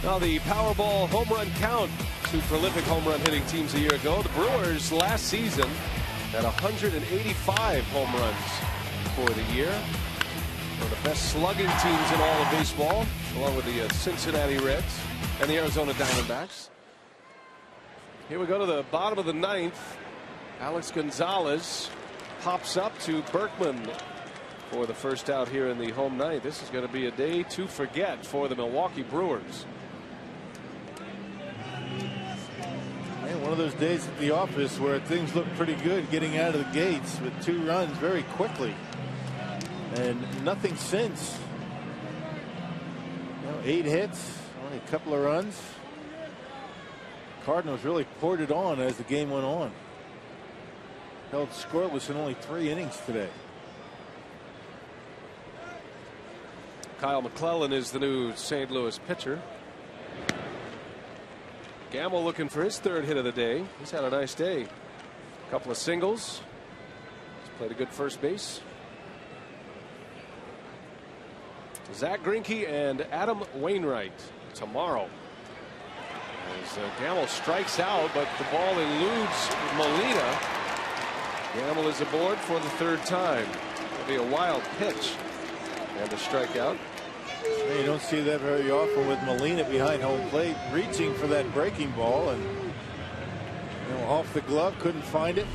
Now the Powerball home run count. 2 prolific home run hitting teams a year ago. The Brewers last season had 185 home runs for the year. One of the best slugging teams in all of baseball, along with the Cincinnati Reds and the Arizona Diamondbacks. Here we go to the bottom of the 9th. Alex Gonzalez pops up to Berkman for the first out here in the home 9th. This is going to be a day to forget for the Milwaukee Brewers. Man, one of those days at the office where things look pretty good getting out of the gates with 2 runs very quickly. And nothing since. 8 hits, only a couple of runs. Cardinals really poured it on as the game went on. Held scoreless in only 3 innings today. Kyle McClellan is the new St. Louis pitcher. Gamble looking for his 3rd hit of the day. He's had a nice day. A couple of singles. He's played a good first base. Zach Greinke and Adam Wainwright tomorrow. As Gamble strikes out, but the ball eludes Molina. Gamble is aboard for the 3rd time. It'll be a wild pitch and a strikeout. You don't see that very often with Molina behind home plate reaching for that breaking ball, and off the glove, couldn't find it.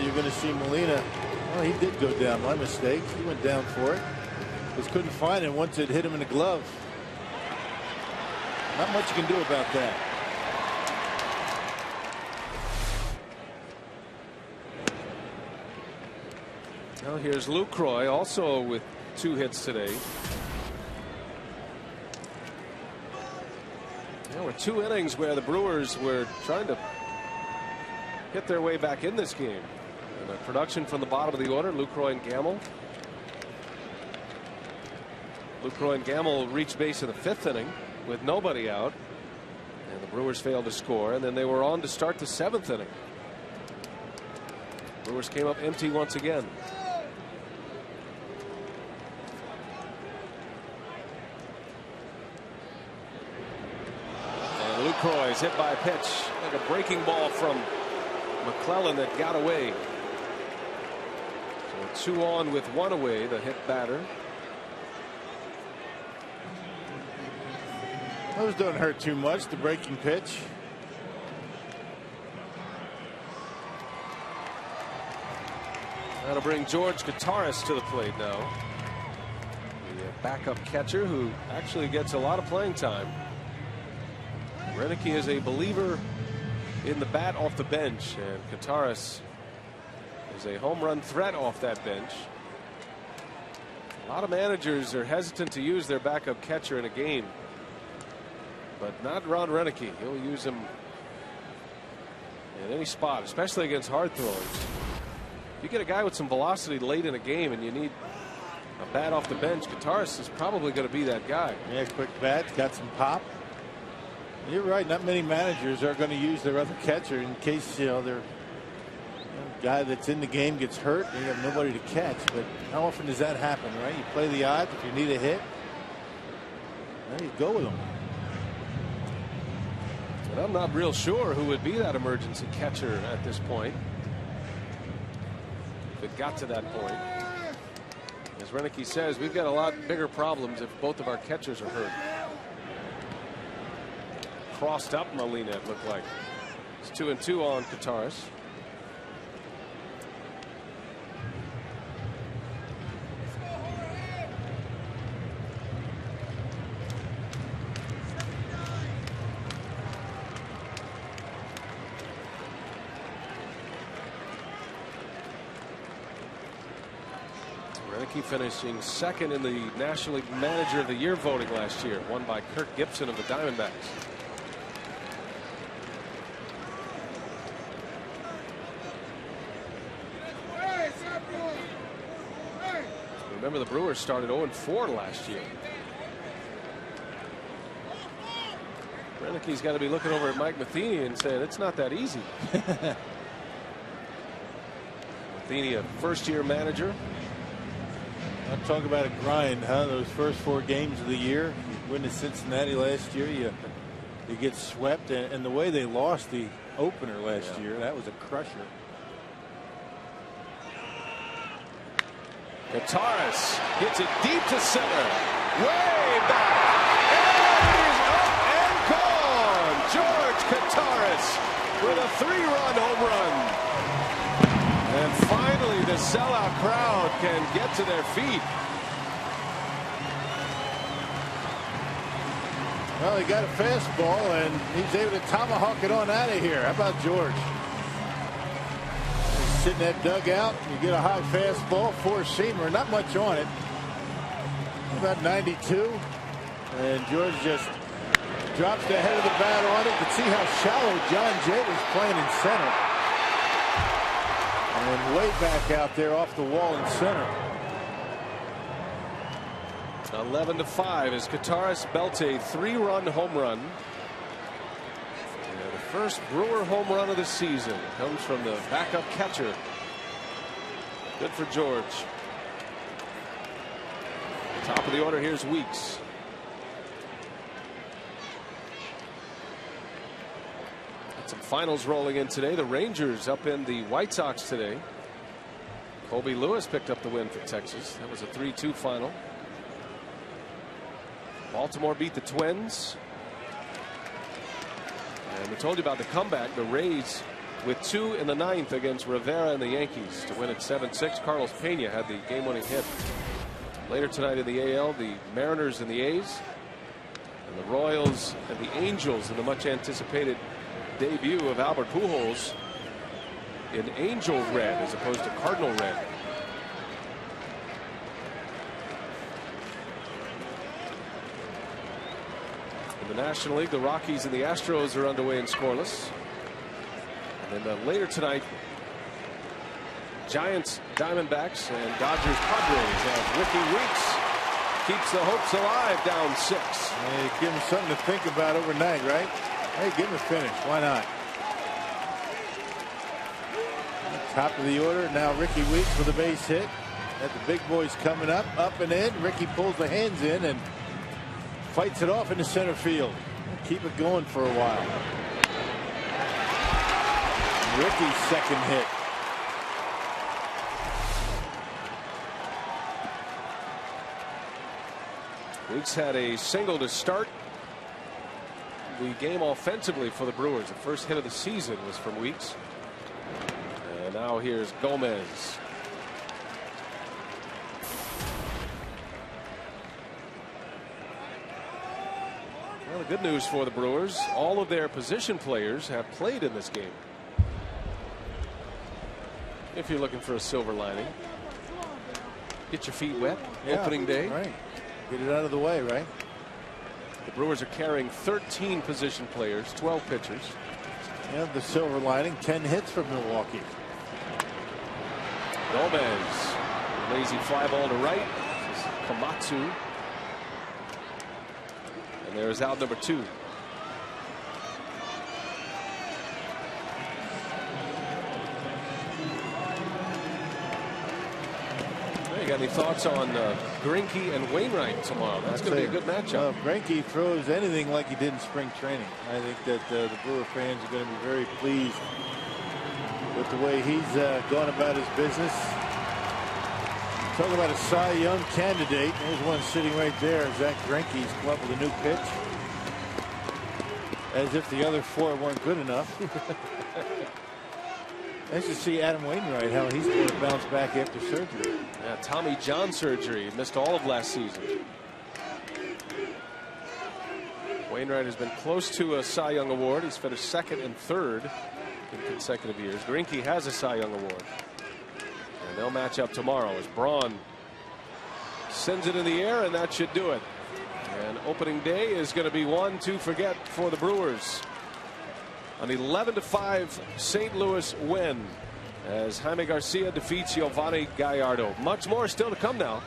You're going to see Molina. Well, he did go down. My mistake. He went down for it. Just couldn't find it once it hit him in the glove. Not much you can do about that. Now here's Lucroy, also with 2 hits today. There were 2 innings where the Brewers were trying to hit their way back in this game. And a production from the bottom of the order, Lucroy and Gamble. Lucroy and Gamble reached base in the 5th inning with nobody out, and the Brewers failed to score, and then they were on to start the 7th inning. Brewers came up empty once again. And Lucroy is hit by a pitch, like a breaking ball from McClellan that got away. So 2 on with 1 away, the hit batter. Those don't hurt too much, the breaking pitch. That'll bring George Gutaris to the plate now. The backup catcher who actually gets a lot of playing time. Renicky is a believer in the bat off the bench, and Gutaris is a home run threat off that bench. A lot of managers are hesitant to use their backup catcher in a game, but not Ron Renicky. He'll use him in any spot, especially against hard throwers. If you get a guy with some velocity late in a game and you need a bat off the bench, Gutaris is probably going to be that guy. Yeah, quick bat, got some pop. You're right. Not many managers are going to use their other catcher in case their guy that's in the game gets hurt and you have nobody to catch. But how often does that happen, right? You play the odds. If you need a hit, then you go with them. But I'm not real sure who would be that emergency catcher at this point, if it got to that point. As Renicky says, we've got a lot bigger problems if both of our catchers are hurt. Crossed up Molina, it looked like. It's 2-2 on Gutaris. Renicky finishing 2nd in the National League Manager of the Year voting last year, won by Kirk Gibson of the Diamondbacks. Remember, the Brewers started 0-4 last year. Renicky's got to be looking over at Mike Matheny and saying it's not that easy. Matheny, a first-year manager. I'm talking about a grind, huh? Those first 4 games of the year. You win to Cincinnati last year. You get swept, and the way they lost the opener last year, that was a crusher. Kataris hits it deep to center. Way back. And he's up and gone. George Kataris with a 3-run home run. And finally, the sellout crowd can get to their feet. Well, he got a fastball, and he's able to tomahawk it on out of here. How about George? Sit in that dugout, you get a high fastball, 4-seamer, not much on it. About 92. And George just drops the head of the bat on it. You can see how shallow John Jay was playing in center. And way back out there off the wall in center. 11-5 as Kataris belts a 3-run home run. And the first Brewer home run of the season comes from the backup catcher. Good for George. Top of the order, here's Weeks. Got some finals rolling in today. The Rangers up in the White Sox today. Colby Lewis picked up the win for Texas. That was a 3-2 final. Baltimore beat the Twins. And we told you about the comeback. The Rays with 2 in the 9th against Rivera and the Yankees to win at 7-6. Carlos Pena had the game-winning hit. Later tonight in the AL, the Mariners and the A's, and the Royals and the Angels in the much-anticipated debut of Albert Pujols in Angel red as opposed to Cardinal red. In the National League, the Rockies and the Astros are underway and scoreless. And then later tonight, Giants, Diamondbacks, and Dodgers, Padres as Ricky Weeks keeps the hopes alive down 6. Hey, give him something to think about overnight, right? Hey, give him a finish. Why not? Top of the order now, Ricky Weeks with a base hit. Got the big boys coming up and in. Ricky pulls the hands in and fights it off into center field. Keep it going for a while. Ricky's second hit. Weeks had a single to start the game offensively for the Brewers. The first hit of the season was from Weeks. And now here's Gomez. Well, the good news for the Brewers, all of their position players have played in this game. If you're looking for a silver lining. Get your feet wet, opening day. Right. Get it out of the way, right? The Brewers are carrying 13 position players, 12 pitchers. Yeah, the silver lining, 10 hits for Milwaukee. Gomez, lazy fly ball to right. Komatsu. And there is out number 2. You got any thoughts on Greinke and Wainwright tomorrow? That's going to be a good matchup. Greinke throws anything like he did in spring training. I think that the Brewer fans are going to be very pleased with the way he's gone about his business. Talk about a Cy Young candidate. There's one sitting right there. Zach Greinke's come up with a new pitch. As if the other 4 weren't good enough. Nice to see Adam Wainwright, how he's going to bounce back after surgery. Yeah, Tommy John surgery. Missed all of last season. Wainwright has been close to a Cy Young award. He's finished 2nd and 3rd in consecutive years. Greinke has a Cy Young award. And they'll match up tomorrow as Braun sends it in the air, and that should do it. And opening day is going to be one to forget for the Brewers. An 11-5 St. Louis win as Jaime Garcia defeats Giovanni Gallardo. Much more still to come now.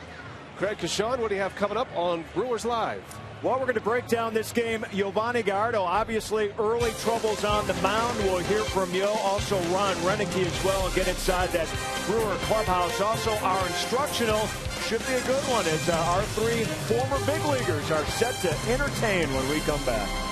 Craig Kashan, what do you have coming up on Brewers Live? Well, we're going to break down this game. Giovanni Gallardo, obviously early troubles on the mound. We'll hear from Yo. Also Ron Renicky as well, and get inside that Brewer clubhouse. Also our instructional should be a good one as our three former big leaguers are set to entertain when we come back.